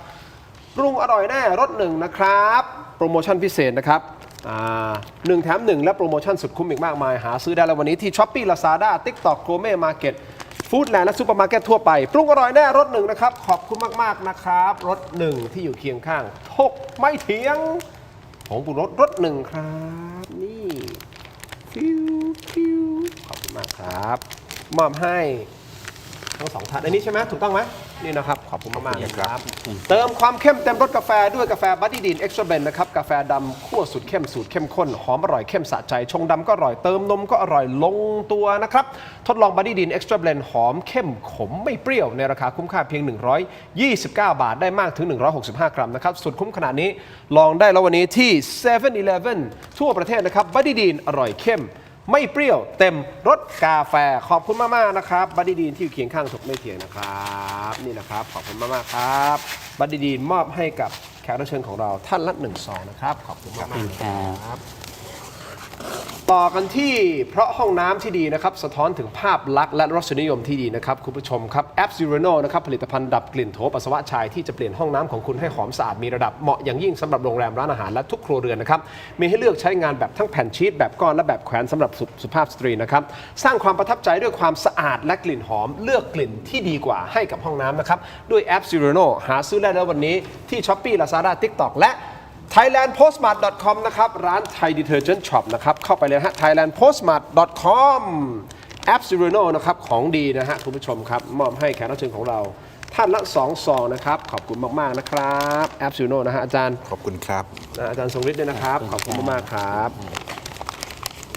ปรุงอร่อยแน่รสหนึ่งนะครับโปรโมชั่นพิเศษนะครับ1 แถม 1 และโปรโมชั่นสุดคุ้มอีกมากมายหาซื้อได้แล้ววันนี้ที่ Shopee Lazada TikTok Gourmet Market ฟู้ดแลนด์และซูเปอร์มาร์เก็ตทั่วไปปรุงอร่อยแน่รสหนึ่งนะครับขอบคุณมากๆนะครับรสหนึ่งที่อยู่เคียงข้างทกไม่เถียงผงปรุงรสรสหนึ่งครับนี่ฟิวฟิวขอบคุณมากครับมอบให้ทั้งสองท่านอันนี้ใช่ไหมถูกต้องไหมนี่นะครับขอบคุณมากๆเลยครับเติมความเข้มเต็มรสกาแฟด้วยกาแฟบัดดี้ดีนเอ็กซ์ตร้าเบนนะครับกาแฟดำคั่วสุดเข้มสูตรเข้มข้นหอมอร่อยเข้มสะใจชงดำก็อร่อยเติมนมก็อร่อยลงตัวนะครับทดลองบัดดี้ดีนเอ็กซ์ตร้าเบนหอมเข้มขมไม่เปรี้ยวในราคาคุ้มค่าเพียง129 บาทได้มากถึง165 กรัมนะครับสุดคุ้มขนาดนี้ลองได้แล้ววันนี้ที่ 7-Eleven ทั่วประเทศนะครับบัดดี้ดีนอร่อยเข้มไม่เปรี้ยวเต็มรสกาแฟขอบคุณมากๆนะครับบัดดี้ดีนที่อยู่เคียงข้างถกไม่เถียงนะครับนี่นะครับขอบคุณมากๆครับบัดดี้ดีนมอบให้กับแขกรับเชิญของเราท่านละ1 ซองนะครับขอบคุณมากๆครับต่อกันที่เพราะห้องน้ำที่ดีนะครับสะท้อนถึงภาพลักษณ์และรสนิยมที่ดีนะครับคุณผู้ชมครับแอป Zurino นะครับผลิตภัณฑ์ดับกลิ่นโถปัสสาวะชายที่จะเปลี่ยนห้องน้ำของคุณให้หอมสะอาดมีระดับเหมาะอย่างยิ่งสำหรับโรงแรมร้านอาหารและทุกครัวเรือนนะครับมีให้เลือกใช้งานแบบทั้งแผ่นชีตแบบก้อนและแบบแขวนสำหรับสุภาพสตรีนะครับสร้างความประทับใจด้วยความสะอาดและกลิ่นหอมเลือกกลิ่นที่ดีกว่าให้กับห้องน้ำนะครับด้วยแอป Zurino หาซื้อได้แล้ววันนี้ที่ Shopee Lazada TikTok และthailandpostmart.com นะครับร้าน Thai Detergent Shop นะครับเข้าไปเลยฮะ thailandpostmart.com แอป Zurino นะครับของดีนะฮะคุณผู้ชมครับมอบให้แขกรับเชิญของเราท่านละ2 ซองนะครับขอบคุณมากๆนะครับแอป Zurino นะฮะอาจารย์ ขอบคุณครับ อาจารย์ทรงฤทธิ์ด้วยนะครับขอบคุณมากๆครับ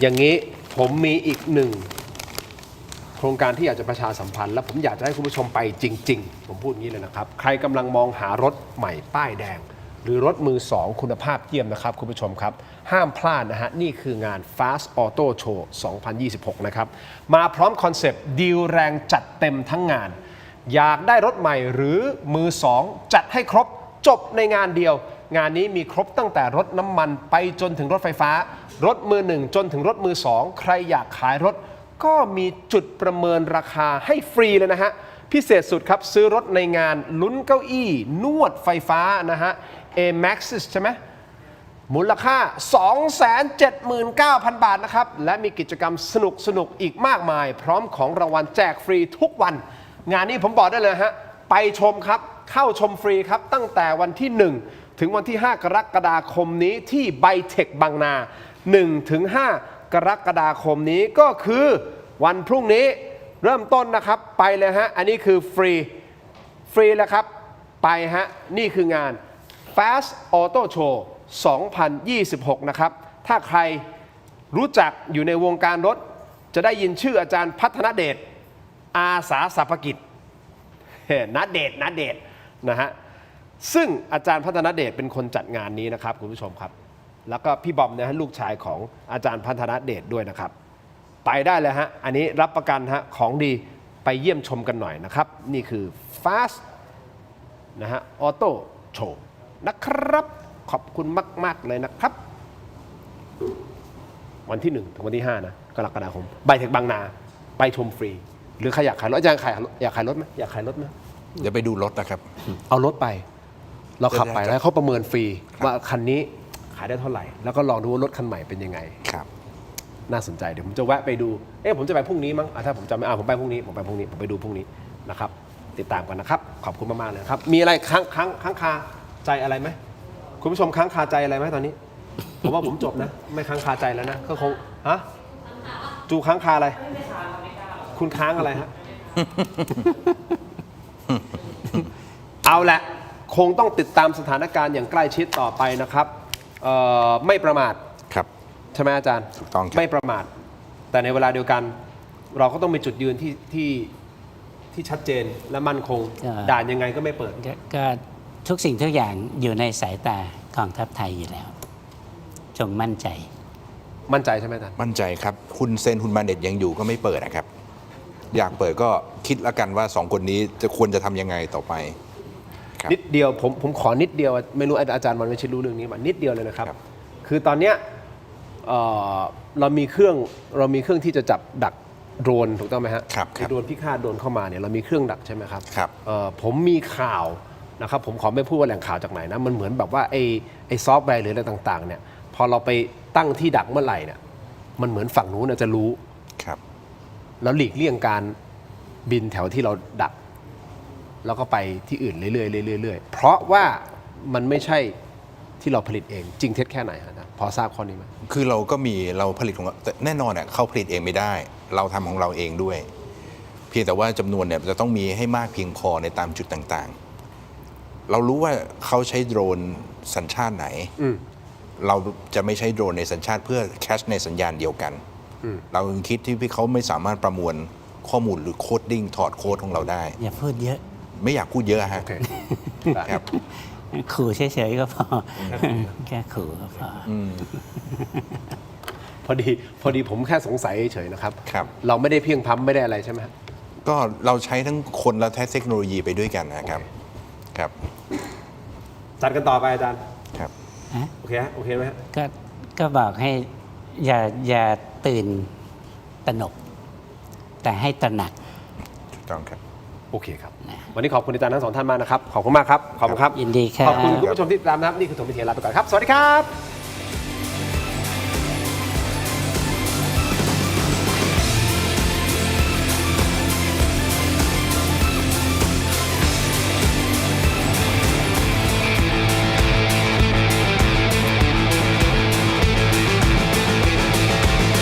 อย่างนี้ผมมีอีกหนึ่งโครงการที่อยากจะประชาสัมพันธ์และผมอยากจะให้คุณผู้ชมไปจริงๆผมพูดอย่างนี้เลยนะครับใครกำลังมองหารถใหม่ป้ายแดงหรือรถมือ 2 คุณภาพเยี่ยมนะครับคุณผู้ชมครับห้ามพลาดนะฮะนี่คืองาน Fast Auto Show 2026 นะครับมาพร้อมคอนเซปต์ดีลแรงจัดเต็มทั้งงานอยากได้รถใหม่หรือมือ 2 จัดให้ครบจบในงานเดียวงานนี้มีครบตั้งแต่รถน้ำมันไปจนถึงรถไฟฟ้ารถมือ 1 จนถึงรถมือ 2 ใครอยากขายรถก็มีจุดประเมินราคาให้ฟรีเลยนะฮะพิเศษสุดครับซื้อรถในงานลุ้นเก้าอี้นวดไฟฟ้านะฮะMaxis ใช่ไหมมูลค่า 279,000 บาทนะครับและมีกิจกรรมสนุกอีกมากมายพร้อมของรางวัลแจกฟรีทุกวันงานนี้ผมบอกได้เลยฮะไปชมครับเข้าชมฟรีครับตั้งแต่วันที่ 1 ถึงวันที่ 5 กรกฎาคมนี้ที่ไบเทคบางนา 1-5 กรกฎาคมนี้ก็คือวันพรุ่งนี้เริ่มต้นนะครับไปเลยฮะอันนี้คือฟรีแล้วครับไปฮะนี่คืองาน Fast Auto Show 2026 นะครับถ้าใครรู้จักอยู่ในวงการรถจะได้ยินชื่ออาจารย์พัฒนเดชอาสาสัพพกิจณเดชนะฮะซึ่งอาจารย์พัฒนเดชเป็นคนจัดงานนี้นะครับคุณผู้ชมครับแล้วก็พี่บอมนะฮะลูกชายของอาจารย์พัฒนเดชด้วยนะครับไปได้เลยฮะอันนี้รับประกันฮะของดีไปเยี่ยมชมกันหน่อยนะครับนี่คือ Fast นะฮะ Auto Show นะครับขอบคุณมากๆเลยนะครับวันที่ 1 ถึงวันที่ 5 นะกรกฎาคมไบเทคบางนาไปชมฟรีหรือใครอยากขายรถอาจารย์อยากขายรถไหมอยากขายรถไหม เดี๋ยวไปดูรถนะครับ เอารถไปเราขับไปแล้วเขาประเมินฟรีว่าคันนี้ขายได้เท่าไหร่แล้วก็ลองดูว่ารถคันใหม่เป็นยังไงครับน่าสนใจเดี๋ยวผมจะแวะไปดูผมจะไปพรุ่งนี้มั้งถ้าผมจำไม่ผมไปพรุ่งนี้ผมไปดูพรุ่งนี้นะครับติดตามกันนะครับขอบคุณมากๆเลยครับมีอะไรค้างคาใจอะไรไหมคุณผู้ชมค้างคาใจอะไรไหมตอนนี้ผมว่าผมจบนะไม่ค้างคาใจแล้วนะก็คงฮะจูค้างคาอะไรคุณค้างอะไรฮะ เอาละคงต้องติดตามสถานการณ์อย่างใกล้ชิดต่อไปนะครับไม่ประมาทครับใช่ไหมอาจารย์ถูกต้องไม่ประมาทแต่ในเวลาเดียวกันเราก็ต้องมีจุดยืนที่ชัดเจนและมั่นคงด่านยังไงก็ไม่เปิดก็ทุกสิ่งทุกอย่างอยู่ในสายตากองทัพไทยอยู่แล้วจงมั่นใจใช่ไหมอาจารย์มั่นใจครับคุณเซนคุณมาเน็ตยังอยู่ก็ไม่เปิดนะครับอยากเปิดก็คิดแล้วกันว่า2คนนี้จะควรจะทำยังไงต่อไปนิดเดียวผมขอนิดเดียวไม่รู้อาจารย์มันไม่ใช่รู้เรื่องนี้มานิดเดียวเลยนะครับ คือตอนเนี้ยเรามีเครื่องที่จะจับดักโดรนถูกต้องไหมฮะ ครับ โดรนพิฆาตโดรนเข้ามาเนี่ยเรามีเครื่องดักใช่ไหมครับ ครับ ผมมีข่าวนะครับผมขอไม่พูดว่าแหล่งข่าวจากไหนนะมันเหมือนแบบว่าไอ้ซอฟต์แวร์หรืออะไรต่างๆเนี่ยพอเราไปตั้งที่ดักเมื่อไหร่เนี่ยมันเหมือนฝั่งนู้นนะจะรู้ ครับ แล้วหลีกเลี่ยงการบินแถวที่เราดัก แล้วก็ไปที่อื่นเรื่อยๆเรื่อยๆเพราะว่ามันไม่ใช่ที่เราผลิตเองจริงเท็จแค่ไหนฮะพอทราบข้อนี้ไหม คือเราผลิตของเราแต่แน่นอนเขาผลิตเองไม่ได้ เราทำของเราเองด้วย เพียงแต่ว่าจำนวนเนี่ยจะต้องมีให้มากเพียงพอในตามจุดต่างๆ เรารู้ว่าเขาใช้โดรนสัญชาติไหน เราจะไม่ใช้โดรนในสัญชาติเพื่อแคชในสัญญาณเดียวกัน เราคิดที่เขาไม่สามารถประมวลข้อมูลหรือโคดดิ้งถอดโค้ดของเราได้ อย่าพูดเยอะ ไม่อยากพูดเยอะฮะ โอเค ครับ ขู่เฉยๆก็พอ แค่ขู่ก็พอ พอดีผมแค่สงสัยเฉยๆนะครับ ครับ เราไม่ได้เพียงพำไม่ได้อะไรใช่ไหมฮะ ก็เราใช้ทั้งคนและเทคโนโลยีไปด้วยกันนะครับ ครับ จัดกันต่อไปอาจารย์ ครับ โอเคฮะโอเคไหมฮะ ก็บอกให้อย่าตื่นตระหนก แต่ให้ตระหนัก ถูกต้องครับ โอเคครับ วันนี้ขอบคุณอาจารย์ทั้งสองท่านมากนะครับ ขอบคุณมากครับ ขอบคุณครับ ยินดีครับ ขอบคุณคุณผู้ชมที่ติดตามนะครับ นี่คือถมวิทยาลาไปก่อนครับ สวัสดีครับ